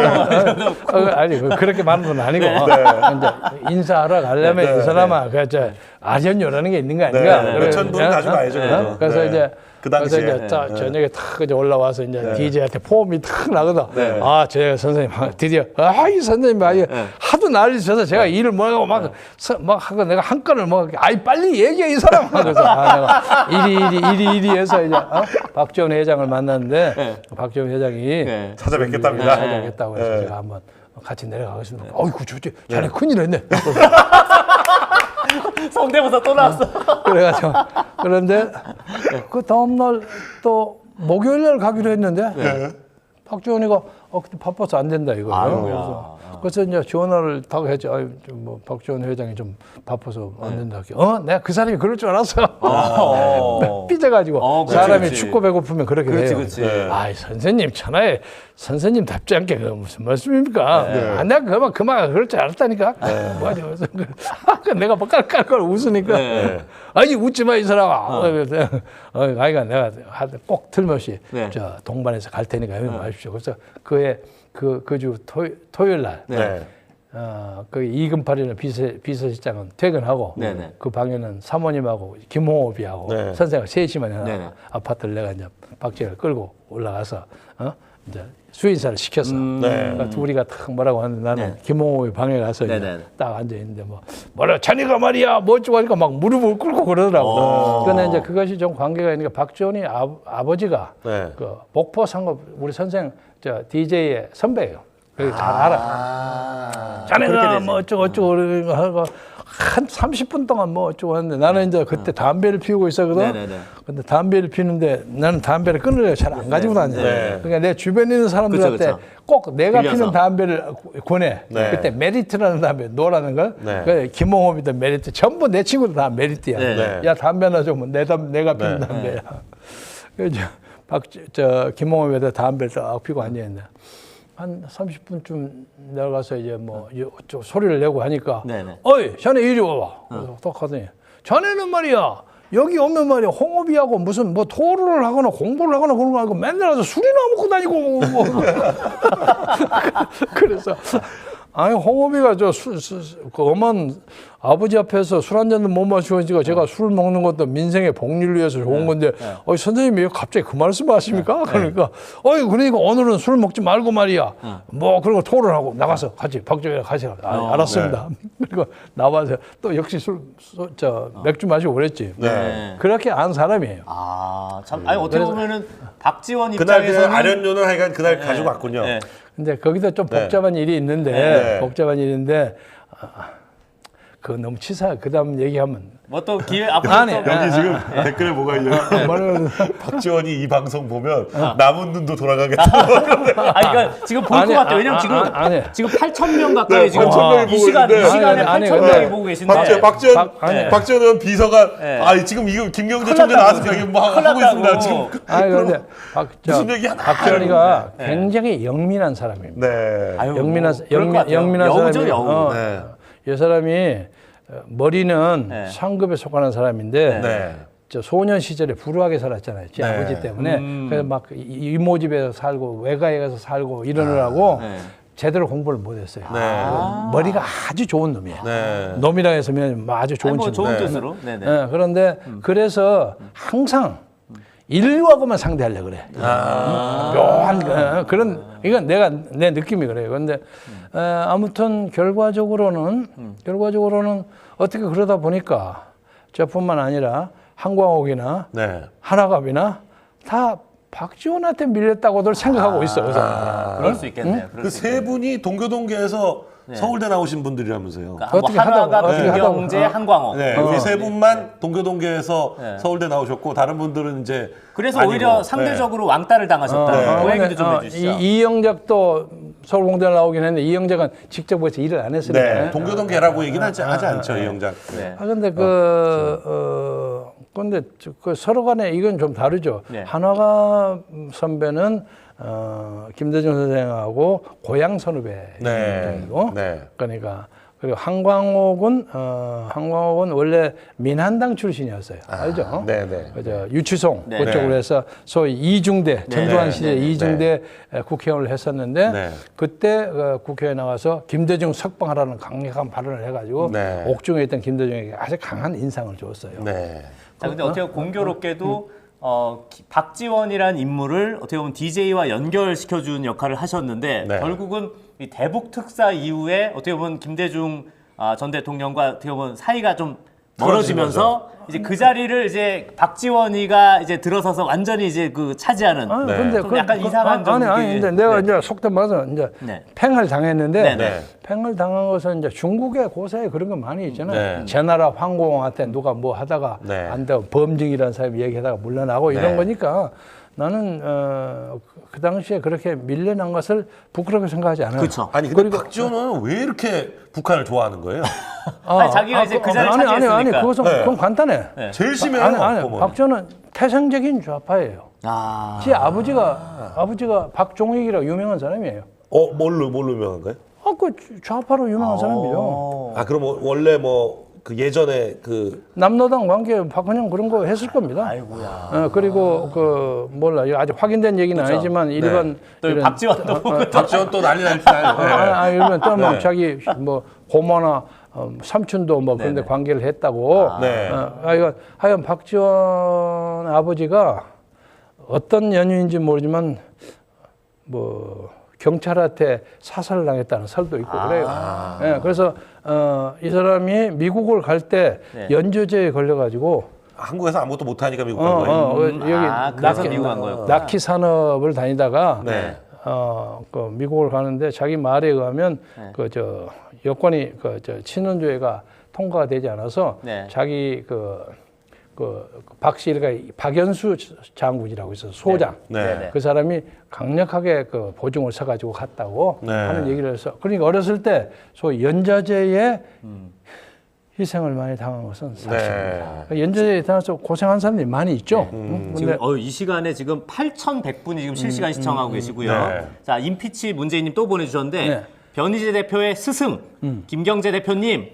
아니 그렇게 많은 건 아니고 이제 인사하러 가려면 이 사람아 그저 아련요라는 게 있는 거 아닌가? 네. 몇천 돈 가지고 가야죠, 그래도. 그래서 네. 이제 그 당시에. 그래서 이제 저녁에 탁 이제 올라와서 이제 DJ한테 폼이 탁 나거든. 아, 제가 선생님 드디어 이 선생님 하도 난리 쳐서 제가 일을 뭐 하고 막 하고 내가 한 건을 뭐 아이 빨리 얘기해 이 사람. 그래서 내가 이리 해서 이제 박지원 회장을 만났는데 박지원 회장이 찾아뵙겠답니다. 찾아뵙겠다고 해서 제가 한번 같이 내려가겠습니다. 어이구 좋지. 자네 큰일 했네. 성대모사 또 나왔어. 그래가지고 그런데 그 다음날 또 목요일날 가기로 했는데 박지원이가 그때 바빠서 안 된다 이거. 그래서 이제 전화를 타고 했지. 뭐 박지원 회장이 좀 바빠서 안 된다. 내가 그 사람이 그럴 줄 알았어. 삐져가지고 사람이 그렇지. 춥고 배고프면 그렇게 돼요. 그렇지. 아이 선생님 천하에 선생님답지 않게 그 무슨 말씀입니까? 내가 그만 그럴 줄 알았다니까. 뭐하지? 그래서 내가 막 깔깔깔 웃으니까 아니 웃지 마 이 사람아. 아이가 내가 꼭 틀림없이 저 동반해서 갈 테니까 여기 와십시오. 그래서 그주 토요일 날 그 이금팔이는 비서실장은 퇴근하고 그 방에는 사모님하고 김홍업이하고 선생하고 셋이만 해놔. 아파트를 내가 이제 박지원을 끌고 올라가서 이제 수인사를 시켰어. 그러니까 우리가 탁 뭐라고 하는데 나는 김홍호의 방에 가서 이제 딱 앉아 있는데 뭐라 자네가 말이야 뭐 어쩌고 하니까 막 무릎을 꿇고 그러더라고. 그런데 이제 그것이 좀 관계가 있는 게 박지원이 아버지가 그 목포 상급 우리 선생 저 DJ의 선배예요. 그래서 잘 알아. 자네가 뭐 어쩌고 그러는 거 하고 한 30분 동안 뭐 어쩌고 하는데 나는 이제 그때 담배를 피우고 있었거든. 근데 담배를 피는데 나는 담배를 끊으려고 잘 안 가지고 다녀. 그러니까 내 주변에 있는 사람들한테 꼭 내가 피는 담배를 권해. 그때 메리트라는 담배, 노라는 걸. 그래, 김홍업이든 메리트, 전부 내 친구들 다 메리트야. 야 담배나 좀 내가 피는 담배야. 그래서 김홍업에다 담배를 딱 피고 앉아있는데 한 30분쯤 내려가서 이제 뭐 저 소리를 내고 하니까 네네. 어이 자네 이리 와봐. 그래서 딱 하더니 자네는 말이야 여기 오면 말이야 홍업이하고 무슨 뭐 토론을 하거나 공부를 하거나 그런 거 아니고 맨날 와서 술이나 먹고 다니고 뭐. 그래서 아니 홍업이가 그 엄한 아버지 앞에서 술 한 잔도 못 마시고 제가 술 먹는 것도 민생의 복리를 위해서 좋은 건데 선생님이 왜 갑자기 그 말씀을 하십니까? 그러니까 그러니까 오늘은 술 먹지 말고 말이야 뭐 그런 거 토론하고 나가서 같이 박정희랑 같이 알았습니다. 그리고 나와서 또 역시 맥주 마시고 그랬지. 그렇게 안 사람이에요. 참 아니 어떻게 보면은 박지원 그날 그 입장에서는 아련료는 하여간 그날 가지고 왔군요. 네. 근데 거기도 좀 복잡한 일이 있는데 그거 너무 치사. 그다음 얘기하면 뭐 또 기회 앞으로 아니, 또 여기 지금 댓글에 뭐가 있냐? 박지원이 이 방송 보면 남은 눈도 돌아가겠다. 그러니까 지금 볼 것 같아요. 왜냐면 지금 8,000명 가까이 지금 8,000명이 이 시간에 아니, 8,000명이 보고 계신데 박지원 의원 비서가 지금 이거 김경재 총재 나와서 여기 뭐 하고 있습니다. 지금 그런데 무슨 얘기 하나 박지원이가 굉장히 영민한 사람입니다. 네. 영민한 여우죠, 사람이 여우. 이 사람이 머리는 상급에 속하는 사람인데 저 소년 시절에 불우하게 살았잖아요. 제 아버지 때문에. 그래서 막 이모집에서 살고 외가에 가서 살고 이러느라고 제대로 공부를 못했어요. 머리가 아주 좋은 놈이에요. 놈이라 해서 아주 좋은 친구. 좋은 뜻으로. 그런데 그래서 항상 인류하고만 상대하려고 그래. 묘한 그런 이건 내 느낌이 그래요. 그런데 아무튼 결과적으로는 어떻게 그러다 보니까 저뿐만 아니라 한광옥이나 한화갑이나 다 박지원한테 밀렸다고들 생각하고 있어. 그럴 수 있겠네요. 그 세 분이 동교동계에서 서울대 나오신 분들이라면서요. 그러니까 뭐 한화갑, 김경재, 한광호. 우리 세 분만 동교동계에서 서울대 나오셨고 다른 분들은 이제 그래서 오히려 상대적으로 왕따를 당하셨다. 그 얘기도 좀 해주시죠. 이영작도 서울공대를 나오긴 했는데 이영작은 직접 해서 일을 안 했으니까. 동교동계라고 얘기는 하지 않죠, 이영작. 근데 근데 그 서로 간에 이건 좀 다르죠. 한화갑 선배는 김대중 선생하고 고향 선후배이고 그러니까 그리고 한광옥은 원래 민한당 출신이었어요. 알죠? 그죠? 유치송 그쪽으로 해서 소위 이중대 전두환 시대 이중대 국회의원을 했었는데 그때 국회에 나와서 김대중 석방하라는 강력한 발언을 해가지고 옥중에 있던 김대중에게 아주 강한 인상을 줬어요. 자, 근데 어떻게 공교롭게도 박지원이란 인물을 어떻게 보면 DJ와 연결시켜준 역할을 하셨는데 결국은 이 대북 특사 이후에 어떻게 보면 김대중 전 대통령과 어떻게 보면 사이가 좀 멀어지면서 이제 그 자리를 이제 박지원이가 이제 들어서서 완전히 이제 그 차지하는 좀 약간 이상한 좀 근데 내가 이제 속된 말로 이제 팽을 당했는데 팽을 당한 것은 이제 중국의 고사에 그런 거 많이 있잖아요. 제나라 황공한테 누가 뭐 하다가 안 되고 범증이라는 사람이 얘기하다가 물러나고 이런 거니까 나는 그 당시에 그렇게 밀려난 것을 부끄럽게 생각하지 않아요. 그렇죠. 아니 근데 박지원은 왜 이렇게 북한을 좋아하는 거예요? 아니, 자기가 이제 그 자리를 차지했으니까. 그건 간단해. 제일 심해요. 박지원은 태생적인 좌파예요. 제 아버지가 박종익이라고 유명한 사람이에요. 뭘로 유명한가요? 그 좌파로 유명한 사람이에요. 그럼 원래 그 예전에 남노당 관계 박헌영 그런 거 했을 겁니다. 아이고야. 그리고 몰라 아직 확인된 얘기는 아니지만 일반 또 박지원도 박지원 또 난리 날 때. 일반 또 뭐 자기 뭐 고모나 삼촌도 뭐 그런데 관계를 했다고. 하여간 박지원 아버지가 어떤 연유인지 모르지만 뭐 경찰한테 사살을 당했다는 설도 있고 그래요. 그래서 이 사람이 미국을 갈 때 연좌제에 걸려가지고 한국에서 아무것도 못하니까 미국 간 거예요. 여기 그래서 미국 간 거예요. 낙희 산업을 다니다가 그 미국을 가는데 자기 말에 의하면 여권이 친원조회가 통과가 되지 않아서 자기 박씨가 박연수 장군이라고 있어서 소장 그 사람이 강력하게 보증을 서가지고 갔다고 하는 얘기를 해서 그러니까 어렸을 때 소위 연좌제에 희생을 많이 당한 것은 네. 사실입니다. 연주에 따라서 고생한 사람들이 많이 있죠. 지금 이 시간에 지금 8,100분이 지금 실시간 시청하고 계시고요. 네. 자, 임피치 문재인님 또 보내주셨는데 네. 변희재 대표의 스승 김경재 대표님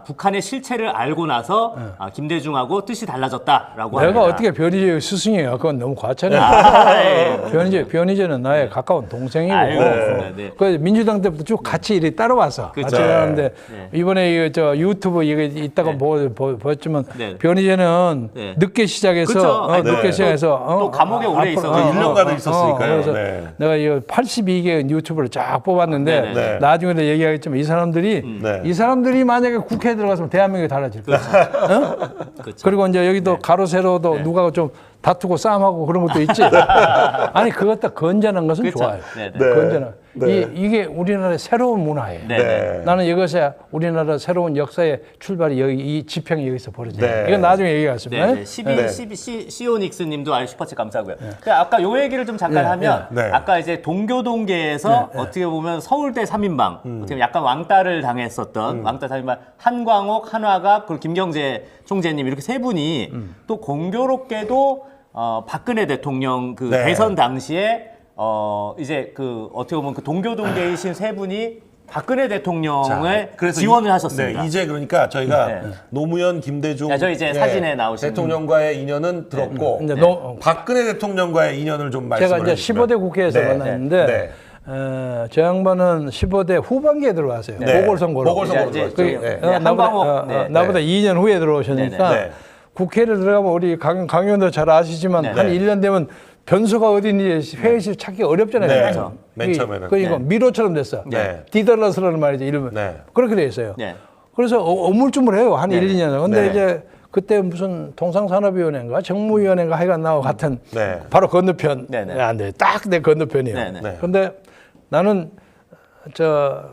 북한의 실체를 알고 나서 김대중하고 뜻이 달라졌다라고 내가 합니다. 어떻게 변희재의 스승이에요? 그건 너무 과찬이야. 변희재는 나의 가까운 동생이고, 알고 있습니다. 네. 그 민주당 때부터 쭉 같이 이렇게 따라와서 그쵸. 같이 하는데 네. 이번에 이거 저 유튜브 이거 있다가 네. 보였지만 네. 변희재는 네. 늦게 시작해서 그쵸. 아니, 늦게 네. 시작해서 또 감옥에 오래 있어서 1년간을 있었으니까요. 그래서 네. 내가 이거 82개 유튜브를 쫙 뽑았는데 네, 네. 나중에도 얘기하겠지만 이 사람들이 네. 이 사람들이 만약에 국회에 들어갔으면 대한민국이 달라질 거야. 그렇죠. 그리고 이제 여기도 가로 세로도 누가 좀 다투고 싸움하고 그런 것도 있지. 아니 그것도 건전한 것은 그렇죠. 좋아요. 네, 네. 네. 건전한. 네. 이게 우리나라의 새로운 문화예요. 네. 네. 나는 이것에 우리나라 새로운 역사의 출발이 여기 이 집행이 여기서 벌어져요. 네. 이건 나중에 얘기하겠습니다. 네, 네. 시오닉스님도 슈퍼챗 감사하고요. 아까 요 얘기를 좀 잠깐 네, 하면 네. 아까 이제 동교동계에서 어떻게 보면 서울대 3인방 어떻게 보면 약간 왕따를 당했었던 왕따 3인방 한광옥, 한화갑, 그리고 김경재 총재님 이렇게 세 분이 또 공교롭게도 박근혜 대통령 그 네. 대선 당시에 이제 그 어떻게 보면 그 동교동계이신 세 분이 박근혜 대통령을 지원을 하셨습니다. 네, 이제 그러니까 저희가 네. 노무현, 김대중 저 이제 사진에 나오신 대통령과의 인연은 들었고 이제 박근혜 대통령과의 인연을 좀 말씀을 제가 이제 해주시면. 15대 국회에서 네. 만났는데 네. 저 양반은 15대 후반기에 들어왔어요. 네. 보궐선거로. 보궐선거로 이제 들어왔죠. 네. 네. 한광옥, 네. 나보다 2년 후에 들어오셨으니까 네, 네. 국회를 들어가면 우리 강 의원도 잘 아시지만 네, 한 네. 1년 되면 변수가 어디인지 회의실 찾기 어렵잖아요. 네. 그렇죠? 맨 처음에는. 그러니까 미로처럼 됐어. 네. 디덜러스라는 말이죠. 이러면 네. 그렇게 돼 있어요. 네. 그래서 어물쭈물해요. 한 네. 1, 2년. 근데 네. 이제 그때 무슨 통상산업위원회인가 정무위원회인가 하여간 나와 같은 네. 바로 건너편. 네, 네. 안 돼. 딱 내 건너편이에요. 네, 네. 네. 근데 나는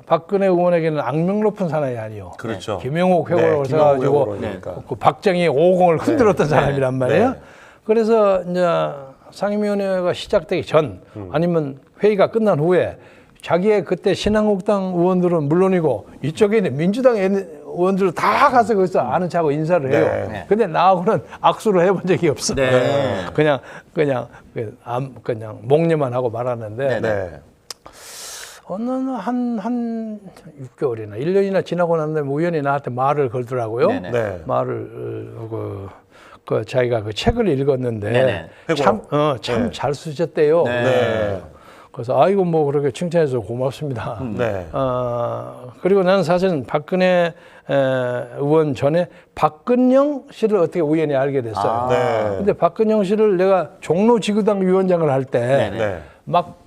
박근혜 의원에게는 악명 높은 사람이 아니요. 그렇죠. 김영옥 회고라고 네, 김영옥 해가지고 회고라니까. 그 박정희 5공을 흔들었던 사람이란 말이에요. 네. 그래서 이제 상임위원회가 시작되기 전 아니면 회의가 끝난 후에 자기의 그때 신한국당 의원들은 물론이고 이쪽에 있는 민주당 의원들 다 가서 거기서 아는 척하고 인사를 해요. 네. 근데 나하고는 악수를 해본 적이 없어. 네. 그냥 목례만 하고 말았는데 네. 어느 한 6개월이나 1년이나 지나고 난 다음에 우연히 나한테 말을 걸더라고요. 네네. 네. 말을 자기가 그 책을 읽었는데 네네. 참 네. 잘 쓰셨대요. 네. 그래서 아이고 뭐 그렇게 칭찬해서 고맙습니다. 네. 그리고 나는 사실은 박근혜 의원 전에 박근영 씨를 어떻게 우연히 알게 됐어요. 네. 근데 박근영 씨를 내가 종로지구당 위원장을 할 때 네. 막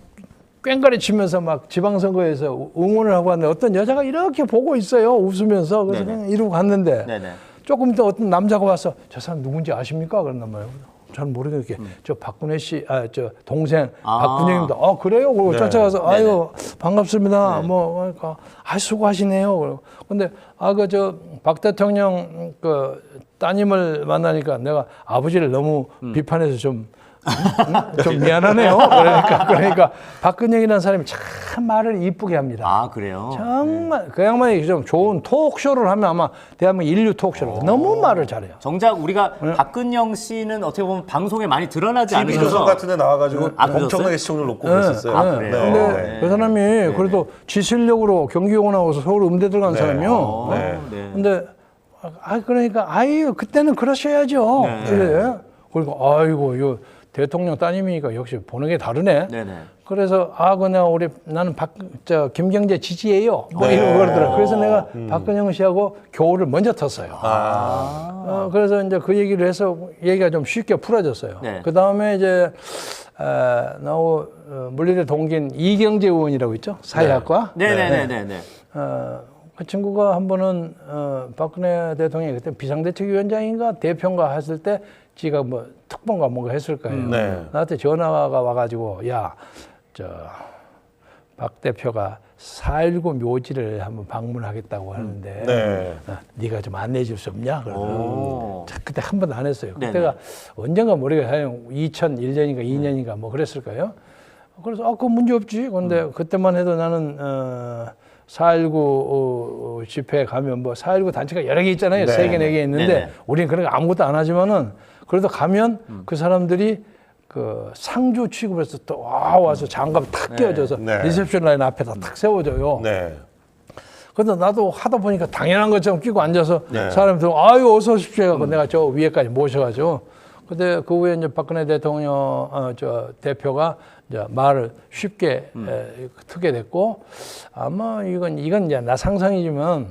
꽹가리 치면서 막 지방선거에서 응원을 하고 왔는데 어떤 여자가 이렇게 보고 있어요. 웃으면서. 그래서 네네. 그냥 이러고 갔는데 네네. 조금 있다 어떤 남자가 와서 저 사람 누군지 아십니까? 그런단 말이에요. 잘 모르겠게 저 박근혜 씨, 저 동생 박근영입니다. 그래요? 그리고 네. 쫓아가서 아유 반갑습니다. 뭐 그러니까 수고하시네요. 근데 박 대통령 그 따님을 만나니까 내가 아버지를 너무 비판해서 좀 미안하네요. 그러니까 박근영이라는 사람이 참 말을 이쁘게 합니다. 아, 그래요? 정말 그 양반이 좀 좋은 토크쇼를 하면 아마 대한민국 인류 토크쇼를 너무 말을 잘해요. 정작 우리가 박근영 씨는 어떻게 보면 방송에 많이 드러나지 TV 조선 않으셔서 같은 데 나와가지고 그러셨어요? 엄청나게 시청률 높고 그랬었어요. 그래요? 근데 네. 그 사람이 그래도 지 실력으로 경기고 나와서 서울 음대 들어간 사람이요. 네. 네. 근데 그러니까 그때는 그러셔야죠. 네. 그래. 그리고 아이고 이 대통령 따님이니까 역시 보는 게 다르네. 네네. 그래서 그냥 나는 김경재 지지예요. 뭐 네. 이러고 그러더라고. 그래서 내가 박근영 씨하고 교우를 먼저 텄어요. 그래서 이제 그 얘기를 해서 얘기가 좀 쉽게 풀어졌어요. 네. 그 다음에 이제 물리대 동기인 이경재 의원이라고 있죠. 사회학과. 네네네네. 그 친구가 한 번은 박근혜 대통령이 그때 비상대책위원장인가 대표인가 했을 때 지가 뭐 특보인가 뭔가 했을 거예요. 네. 나한테 전화가 와가지고 박 대표가 4.19 묘지를 한번 방문하겠다고 하는데 네. 네가 좀 안내해 줄 수 없냐? 오. 그래서 그때 한 번도 안 했어요. 네네. 그때가 언젠가 모르겠어요. 2001년인가 2년인가 뭐 그랬을 거예요. 그래서 그거 문제 없지. 근데 그때만 해도 나는 4.19 집회에 가면 뭐 4.19 단체가 여러 개 있잖아요. 네. 3개, 4개 있는데 네네. 우리는 그런 거 아무것도 안 하지만은 그래도 가면 그 사람들이 그 상주 취급해서 또 와서 장갑 탁 끼워줘서 네. 리셉션 라인 앞에다 탁 세워줘요. 네. 근데 나도 하다 보니까 당연한 것처럼 끼고 앉아서 네. 사람들 아유 어서 오십시오 해갖고 내가 저 위에까지 모셔가지고 근데 그 후에 이제 박근혜 대통령 저 대표가 이제 말을 쉽게 트게 됐고 아마 이건 이제 나 상상이지만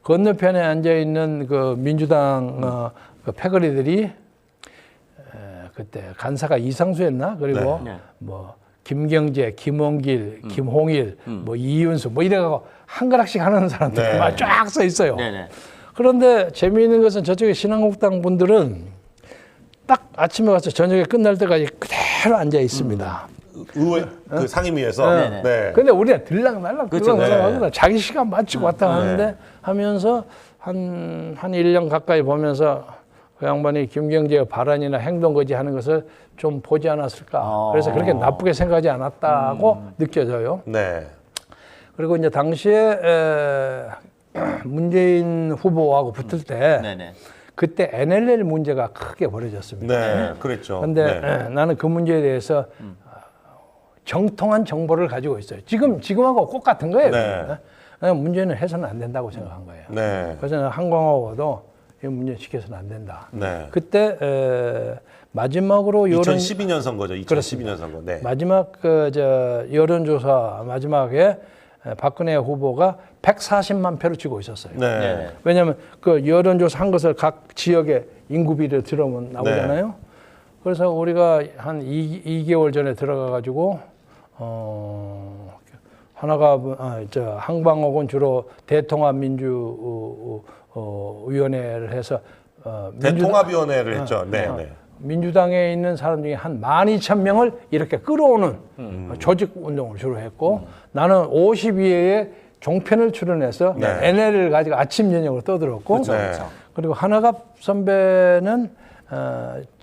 건너편에 앉아 있는 그 민주당 그 패거리들이 그때 간사가 이상수였나 그리고 네. 뭐 김경재, 김원길, 김홍일, 뭐 이윤수 뭐 이래가고 한 가락씩 하는 사람들이 네. 막 쫙 써 있어요. 네네. 그런데 재미있는 것은 저쪽에 신한국당 분들은 딱 아침에 가서 저녁에 끝날 때까지 그대로 앉아 있습니다. 의회 그 상임위에서. 네. 네. 근데 우리는 들락날락 그렇죠. 들락날락 자기 시간 맞추고 왔다 하는데 하면서 한 1년 가까이 보면서 그 양반이 김경재의 발언이나 행동 거지 하는 것을 좀 보지 않았을까. 그래서 그렇게 나쁘게 생각하지 않았다고 느껴져요. 네. 그리고 이제 당시에 문재인 후보하고 붙을 때 네네. 그때 NLL 문제가 크게 벌어졌습니다. 네. 그랬죠. 그런데 네. 나는 그 문제에 대해서 정통한 정보를 가지고 있어요. 지금하고 똑같은 거예요. 네. 문제는 해서는 안 된다고 생각한 거예요. 네. 그래서 저는 한광호도 이 문제 시켜서는 안 된다. 네. 그때 마지막으로 2012년 선거죠. 2012년 선거. 네. 마지막 여론조사 마지막에 박근혜 후보가 140만 표를 쥐고 있었어요. 네. 네네. 왜냐하면 그 여론조사 한 것을 각 지역의 인구비를 들어오면 나오잖아요. 그래서 우리가 한 2개월 전에 들어가 가지고 하나가 한광옥은 주로 대통합 민주 위원회를 해서 대통합위원회를 했죠. 네. 네. 민주당에 있는 사람 중에 한 12,000명을 이렇게 끌어오는 조직 운동을 주로 했고 나는 52회에 종편을 출연해서 네. NL을 가지고 아침 저녁으로 떠들었고 네. 그리고 한화갑 선배는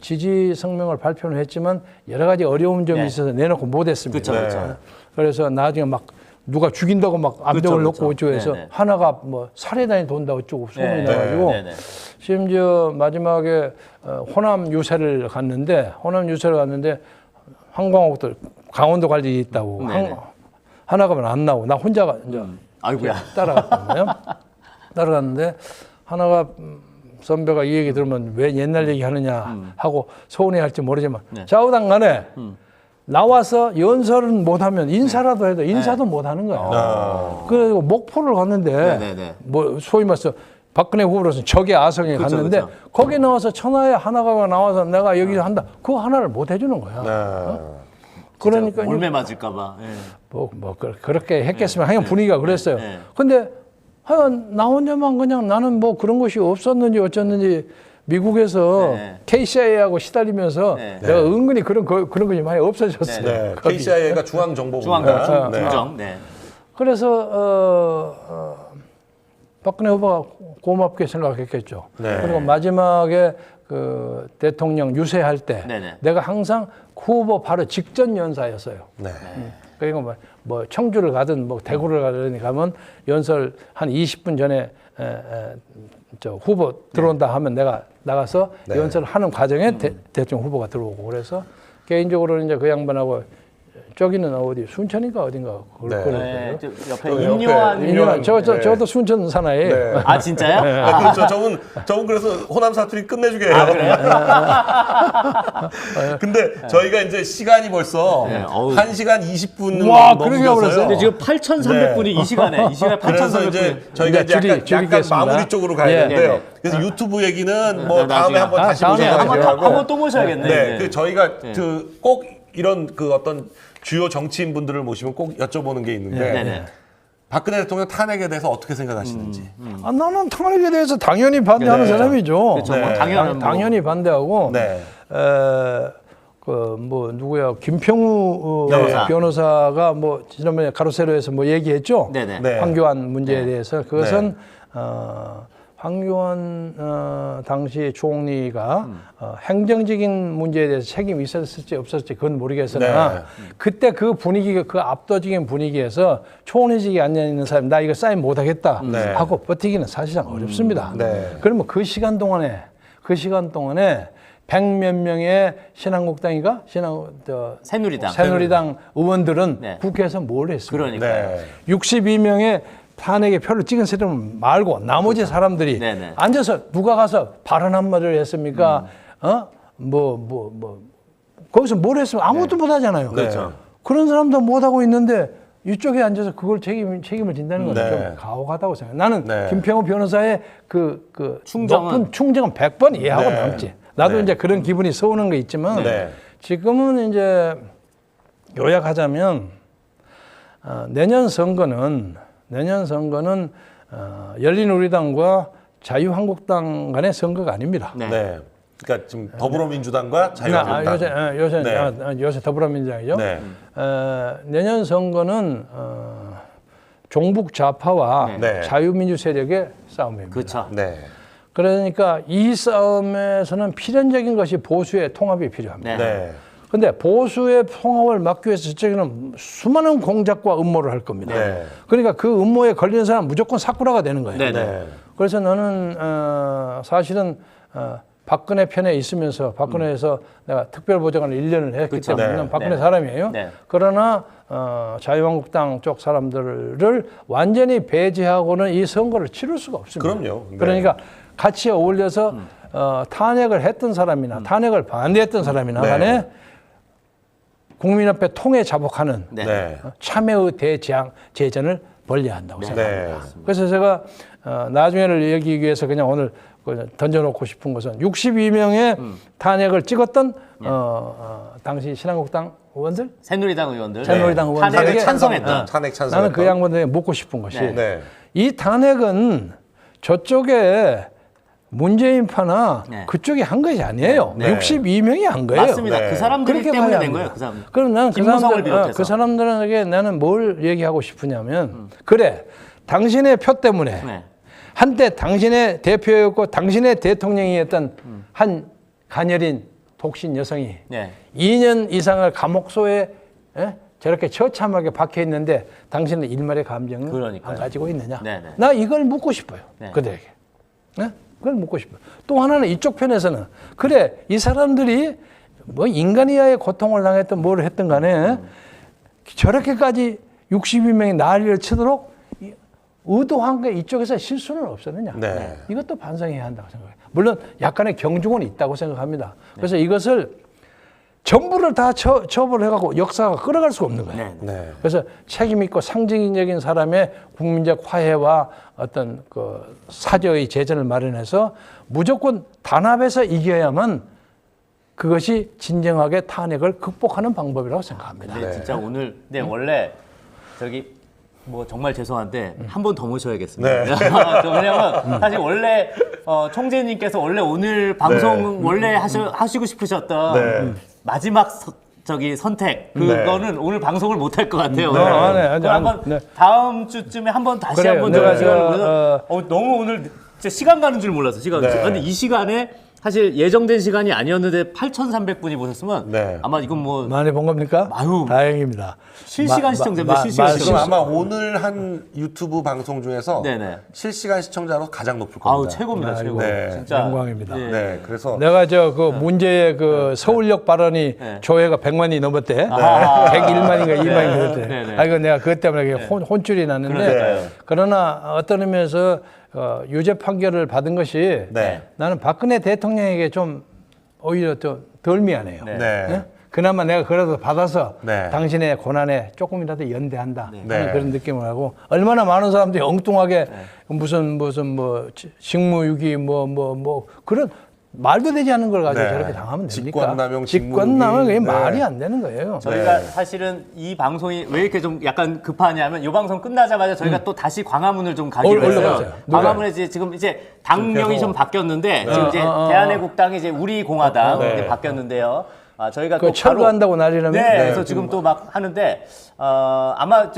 지지 성명을 발표는 했지만 여러 가지 어려운 점이 네. 있어서 내놓고 못했습니다. 그쵸, 그쵸. 그래서 나중에 막 누가 죽인다고 막 암벽을 그쵸, 놓고 그쵸. 어쩌고 해서 네네. 하나가 뭐 살해단이 돈다 어쩌고 소문이 네. 나가지고 네네. 심지어 마지막에 호남 유세를 갔는데 한광옥도 강원도 갈 일이 있다고 네네. 하나가면 안 나오고 나 혼자가 이제 아이고야. 따라갔거든요. 따라갔는데 하나가 선배가 이 얘기 들으면 왜 옛날 얘기 하느냐 하고 서운해할지 모르지만 좌우당 간에 나와서 연설은 못하면 인사라도 해도 인사도 못하는 거예요. 그래서 목포를 갔는데 네네네. 뭐 소위 말해서 박근혜 후보로서는 적의 아성에 그쵸, 갔는데 그쵸. 거기 나와서 천하에 하나가 나와서 내가 여기 한다 그거 하나를 못 해주는 거야. 네. 그러니까 몰매 맞을까봐. 예. 그렇게 했겠으면 하여간 분위기가 그랬어요. 네. 근데 하여간 나 혼자만 그냥 나는 뭐 그런 것이 없었는지 어쩌는지 미국에서 네. KCIA하고 시달리면서 네. 내가 은근히 그런 것이 많이 없어졌어요. 네. 거기. KCIA가 중앙정보부입니다. 중앙 네. 중정. 네. 그래서 박근혜 후보가 고맙게 생각했겠죠. 네. 그리고 마지막에 그 대통령 유세할 때 네네. 내가 항상 후보 바로 직전 연사였어요. 네. 그러니까 뭐 청주를 가든 뭐 대구를 가든 가면 연설 한 20분 전에 저 후보 들어온다 하면 내가 나가서 네. 연설을 하는 과정에 대통령 후보가 들어오고 그래서 개인적으로 이제 그 양반하고 저기는 어디 순천인가 어딘가 네. 네. 저 옆에 저 임요한. 임요한. 저도 순천 사나이에요. 네. 아 진짜요? 아, 그렇죠. 저분 그래서 호남 사투리 끝내주게 해요. 근데 저희가 이제 시간이 벌써 네, 어우. 1시간 20분 와, 그러게 버렸어요? 근데 지금 8,300분이 이 시간에 그래서 8,300분. 이제 저희가 네, 이제 약간 줄이겠습니다. 마무리 쪽으로 가야 예. 되는데요. 네, 그래서 유튜브 얘기는 뭐 나중에 다음에 한번 다시 다음에 모셔가지고 하고. 한번 또 모셔야겠네. 네, 그 저희가 그 꼭 이런 그 어떤 주요 정치인 분들을 모시면 꼭 여쭤보는 게 있는데 네네. 박근혜 대통령 탄핵에 대해서 어떻게 생각하시는지. 나는 탄핵에 대해서 당연히 반대하는 네. 사람이죠. 그렇죠. 뭐 네. 당연한 당연히 반대하고 네. 그 뭐 누구야 김평우 변호사. 변호사가 뭐 지난번에 가로세로에서 뭐 얘기했죠. 네네. 네. 황교안 문제에 대해서 그것은 황교안 당시 총리가 행정적인 문제에 대해서 책임이 있었을지 없었을지 그건 모르겠으나 그때 그 분위기, 그 압도적인 분위기에서 총리직에 앉아 있는 사람 나 이거 사인 못하겠다 하고 버티기는 사실상 어렵습니다. 그러면 그 시간 동안에 백몇 명의 신한국당인가 새누리당 의원들은 국회에서 뭘 했습니까? 그러니까요. 62명의 탄핵에 표를 찍은 사람 말고 나머지 사람들이 앉아서 누가 가서 발언 한마디를 했습니까? 거기서 뭘 했으면 아무것도 못 하잖아요. 그렇죠. 그런 사람도 못 하고 있는데 이쪽에 앉아서 그걸 책임을 진다는 건 좀 가혹하다고 생각해요. 나는 김평호 변호사의 그 높은 충정은 100번 이해하고 남지. 나도 이제 그런 기분이 서운한 거 있지만 지금은 이제 요약하자면 내년 선거는 열린우리당과 자유한국당 간의 선거가 아닙니다. 그러니까 지금 더불어민주당과 자유한국당. 요새 더불어민주당이죠. 내년 선거는 종북 좌파와 자유민주 세력의 싸움입니다. 그렇죠. 그러니까 이 싸움에서는 필연적인 것이 보수의 통합이 필요합니다. 근데 보수의 통합을 막기 위해서 저쪽에는 수많은 공작과 음모를 할 겁니다. 그러니까 그 음모에 걸리는 사람은 무조건 사쿠라가 되는 거예요. 그래서 너는 사실은 박근혜 편에 있으면서 박근혜에서 내가 특별보좌관을 1년을 했기 때문에 박근혜 사람이에요. 그러나 자유한국당 쪽 사람들을 완전히 배제하고는 이 선거를 치를 수가 없습니다. 그럼요. 그러니까 같이 어울려서 탄핵을 했던 사람이나 탄핵을 반대했던 사람이나 간에 국민 앞에 통해 자복하는 참여의 대제전을 벌려야 한다고 생각합니다. 그래서 제가 나중에를 얘기하기 위해서 그냥 오늘 던져놓고 싶은 것은 62명의 탄핵을 찍었던 당시 신한국당 의원들? 새누리당 의원들. 탄핵에 찬성했던. 탄핵 찬성. 나는 그 양반들에게 묻고 싶은 것이 이 탄핵은 저쪽에 문재인파나 그쪽이 한 것이 아니에요. 62명이 한 거예요. 맞습니다. 그 사람들이 때문에 된 거예요. 그 사람들. 그럼 나는 그 사람들에게 나는 뭘 얘기하고 싶으냐면 그래 당신의 표 때문에 한때 당신의 대표였고 당신의 대통령이었던 한 가녀린 독신 여성이 2년 이상을 감옥소에 저렇게 처참하게 박혀 있는데 당신은 일말의 감정을 안 가지고 있느냐? 나 이걸 묻고 싶어요. 그들에게. 그걸 묻고 싶어요. 또 하나는 이쪽 편에서는 그래 이 사람들이 뭐 인간이야의 고통을 당했던 뭘 했든 간에 저렇게까지 62명이 난리를 치도록 의도한 게 이쪽에서 실수는 없었느냐. 이것도 반성해야 한다고 생각해요. 물론 약간의 경중은 있다고 생각합니다. 그래서 이것을 전부를 다 처벌해가고 역사가 끌어갈 수가 없는 거예요. 그래서 책임 있고 상징적인 사람의 국민적 화해와 어떤 그 사저의 제전을 마련해서 무조건 단합해서 이겨야만 그것이 진정하게 탄핵을 극복하는 방법이라고 생각합니다. 진짜 오늘 원래 저기 뭐 정말 죄송한데 한 번 더 모셔야겠습니다. 왜냐면 사실 원래 총재님께서 원래 오늘 방송 원래 하시고 싶으셨던 마지막 선택 그거는 오늘 방송을 못 할 것 같아요. 한번 다음 주쯤에 한번 다시 한번 너무 오늘 진짜 시간 가는 줄 몰랐어. 근데 이 시간에 사실 예정된 시간이 아니었는데 8,300분이 보셨으면 아마 이건 뭐 많이 본 겁니까? 아유, 다행입니다. 실시간 시청자입니다. 실시간 지금 아마 오늘 한 유튜브 방송 중에서 실시간 시청자로 가장 높을 겁니다. 최고입니다. 최고. 진짜 영광입니다. 그래서 내가 그 문제의 그 서울역 발언이 조회가 100만이 넘었대. 101만인가 2만인가 그랬대. 이거 내가 그것 때문에 혼쭐이 났는데 그러나 어떤 의미에서 유죄 판결을 받은 것이 나는 박근혜 대통령에게 좀 오히려 좀 덜 미안해요. 그나마 내가 그래도 받아서 당신의 고난에 조금이라도 연대한다 하는 그런 느낌을 하고 얼마나 많은 사람들이 엉뚱하게 무슨 뭐 직무유기 뭐 그런 말도 되지 않는 걸 가지고 저렇게 당하면 됩니까? 직권남용 그게 말이 안 되는 거예요. 저희가 사실은 이 방송이 왜 이렇게 좀 약간 급하냐면 이 방송 끝나자마자 저희가 또 다시 광화문을 좀 가기로 했어요. 광화문에 지금 이제 당명이 좀 바뀌었는데 지금 이제 대한애국당이 이제 우리공화당 이렇게 바뀌었는데요. 저희가 또 철거한다고 난리라면 그래서 지금 또 막 하는데 아마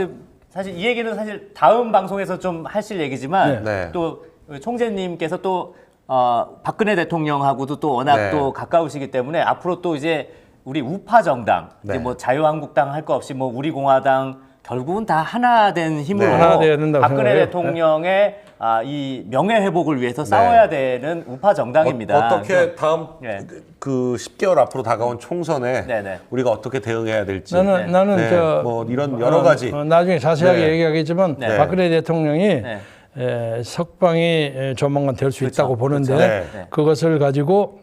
사실 이 얘기는 사실 다음 방송에서 좀 하실 얘기지만 또 총재님께서 또 박근혜 대통령하고도 또 워낙 네. 또 가까우시기 때문에 앞으로 또 이제 우리 우파 정당, 네. 이제 뭐 자유한국당 할 거 없이 뭐 우리공화당 결국은 다 하나 된 힘으로 네. 하나 돼야 된다고 박근혜 생각해요. 대통령의 이 명예 회복을 위해서 싸워야 되는 우파 정당입니다. 어떻게 다음 네. 그 10개월 앞으로 다가온 총선에 네. 우리가 어떻게 대응해야 될지. 나는 네, 저 뭐 이런 여러 가지. 나중에 자세하게 네. 얘기하겠지만 네. 박근혜 대통령이 네. 석방이 조만간 될 수 있다고 보는데 네. 그것을 가지고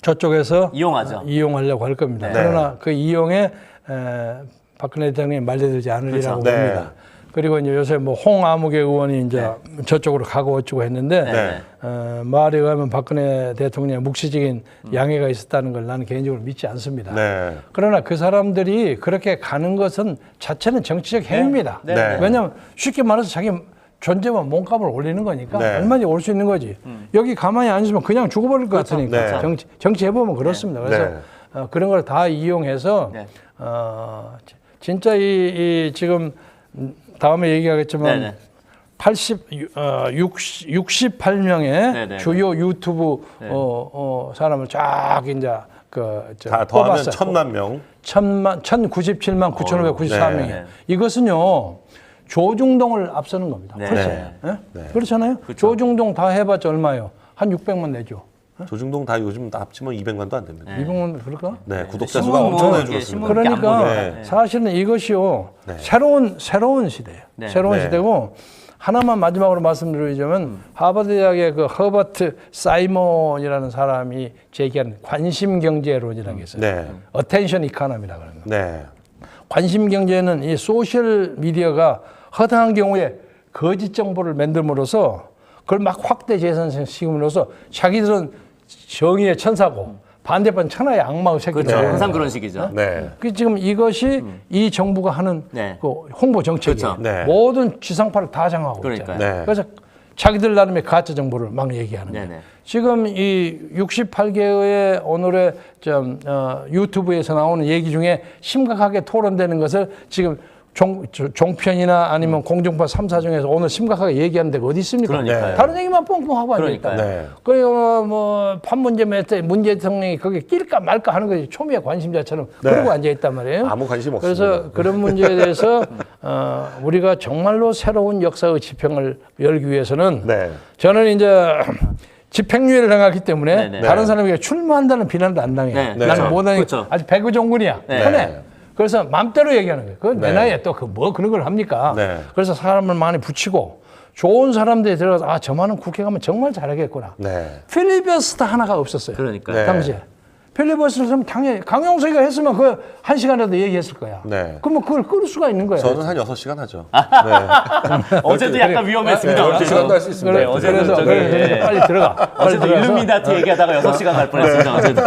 저쪽에서 이용하죠. 이용하려고 할 겁니다. 네. 그러나 그 이용에 박근혜 대통령이 말려들지 않으리라고 그렇죠. 네. 봅니다. 그리고 이제 요새 뭐 홍아무개 의원이 이제 저쪽으로 가고 어쩌고 했는데 네. 말에 의하면 박근혜 대통령의 묵시적인 양해가 있었다는 걸 나는 개인적으로 믿지 않습니다. 네. 그러나 그 사람들이 그렇게 가는 것은 자체는 정치적 행위입니다. 네. 네. 왜냐하면 쉽게 말해서 자기 존재와 몸값을 올리는 거니까 네. 얼마든지 올 수 있는 거지. 여기 가만히 앉으면 그냥 죽어버릴 것 같으니까. 네. 정치 해보면 그렇습니다. 그래서 네. 그런 걸 다 이용해서 네. 진짜 이 지금 다음에 얘기하겠지만 네네. 68명의 네네. 주요 유튜브 사람을 쫙 이제 다 더하면 1,000만 명. 1097만 9,594명이에요. 네. 이것은요, 조중동을 앞서는 겁니다. 네. 그렇죠? 네. 예? 그렇잖아요? 조중동 다 해봤자 얼마예요? 한 600만 내죠. 조중동 다 요즘 다 합치면 200만도 안 됩니다. 200만 그럴까? 네, 구독자 신문 수가 뭐 엄청나게 이게 줄었습니다. 신문 안 그러니까 보죠. 네. 사실은 이것이요, 네. 새로운 시대예요. 네. 새로운 네. 시대고, 하나만 마지막으로 말씀드리자면 하버드 대학의 그 허버트 사이먼이라는 사람이 제기한 관심 경제론이라는 게 있어요. 네. 어텐션 이코노미라고 하는 거. 네. 관심 경제는 이 소셜 미디어가 허다한 경우에 거짓 정보를 만듦으로써 그걸 막 확대 재생시킴으로써 자기들은 정의의 천사고 반대편 천하의 악마의 새끼들. 그렇죠. 항상 그런 식이죠. 네. 그 지금 이것이 이 정부가 하는 네. 그 홍보 정책이에요. 그렇죠. 네. 모든 지상파를 다 장악하고 그러니까요. 있잖아요. 네. 그래서 자기들 나름의 가짜 정보를 막 얘기하는 거예요. 네네. 지금 이 68개의 오늘의 유튜브에서 나오는 얘기 중에 심각하게 토론되는 것을 지금 종편이나 아니면 공중파 3사 중에서 오늘 심각하게 얘기하는 데가 어디 있습니까? 그러니까요. 다른 얘기만 뻥뻥 하고 앉아있다. 그러니까요. 네. 그리고 뭐 판문점 때 문재인 대통령이 거기에 낄까 말까 하는 것이 초미의 관심자처럼 네. 그러고 앉아있단 말이에요. 아무 관심 그래서 없습니다. 그런 문제에 대해서 우리가 정말로 새로운 역사의 지평을 열기 위해서는 네. 저는 이제 집행유예를 당했기 때문에 네네. 다른 사람에게 출마한다는 비난도 안 당해요. 네. 나는 그렇죠. 못하니 그렇죠. 아직 배구종군이야. 네. 편해. 그래서 마음대로 얘기하는 거예요. 그건 내 네. 나이에 또 그 뭐 그런 걸 합니까? 네. 그래서 사람을 많이 붙이고 좋은 사람들이 들어가서 저만은 국회 가면 정말 잘하겠구나. 네. 필리버스터 하나가 없었어요. 그러니까요. 네. 당시에. 필리버스터를 하면 당연히 강용석이가 했으면 그 1시간이라도 얘기했을 거야. 네. 그러면 그걸 끌 수가 있는 거예요. 저는 한 6시간 하죠. 어제도 약간 위험했습니다. 네, 어제도. 12시간도 할 수 있습니다. 네, 어제도 그래서, 저기, 그래서 예. 빨리 들어가. 빨리 어제도 들어가서. 일루미나티 얘기하다가 6시간 갈 뻔했습니다. 어제도.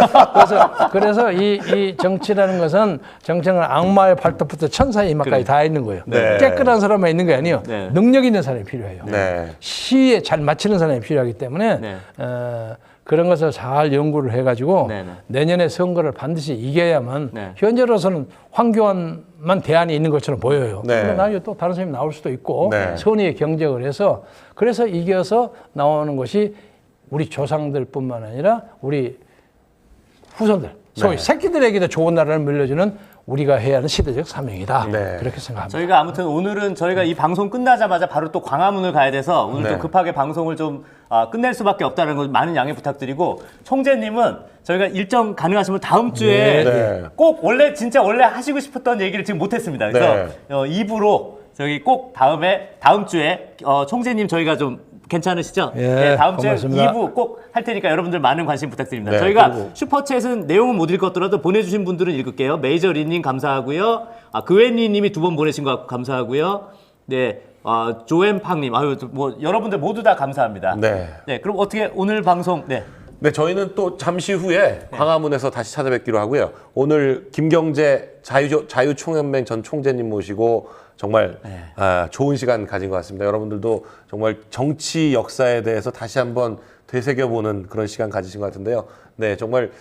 그래서 이 정치라는 것은 정치는 악마의 발톱부터 천사의 이마까지 다 있는 거예요. 네. 깨끗한 사람만 있는 게 아니에요. 네. 능력 있는 사람이 필요해요. 네. 시에 잘 맞추는 사람이 필요하기 때문에 네. 그런 것을 잘 연구를 해가지고 네, 네. 내년에 선거를 반드시 이겨야만 네. 현재로서는 황교안만 대안이 있는 것처럼 보여요. 네. 근데 나중에 또 다른 사람이 나올 수도 있고 네. 선의의 경쟁을 해서 그래서 이겨서 나오는 것이 우리 조상들뿐만 아니라 우리 후손들, 소위 네. 새끼들에게도 좋은 나라를 물려주는 우리가 해야 하는 시대적 사명이다. 네. 그렇게 생각합니다. 저희가 아무튼 오늘은 저희가 이 방송 끝나자마자 바로 또 광화문을 가야 돼서 오늘 네. 좀 급하게 방송을 좀 끝낼 수밖에 없다는 거 많은 양해 부탁드리고 총재님은 저희가 일정 가능하시면 다음 주에 네. 꼭 원래 하시고 싶었던 얘기를 지금 못했습니다. 그래서 2부로 저기 꼭 다음 주에 총재님 저희가 좀 괜찮으시죠? 예, 네, 다음 주에 고맙습니다. 2부 꼭 할 테니까 여러분들 많은 관심 부탁드립니다. 네, 저희가 그리고- 슈퍼챗은 내용은 못 읽었더라도 보내주신 분들은 읽을게요. 메이저리님 감사하고요. 그웬니님이 2번 보내신 거 감사하고요. 네, 조엠팡님, 뭐 여러분들 모두 다 감사합니다. 네. 네, 그럼 어떻게 오늘 방송 네. 네, 저희는 또 잠시 후에 광화문에서 다시 찾아뵙기로 하고요. 오늘 김경재 자유총연맹 전 총재님 모시고 정말 좋은 시간 가진 것 같습니다. 여러분들도 정말 정치 역사에 대해서 다시 한번 되새겨보는 그런 시간 가지신 것 같은데요. 네, 정말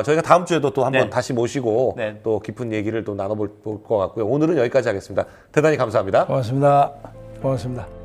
저희가 다음 주에도 또 한번 네. 다시 모시고 네. 또 깊은 얘기를 또 나눠볼 것 같고요. 오늘은 여기까지 하겠습니다. 대단히 감사합니다. 고맙습니다. 고맙습니다.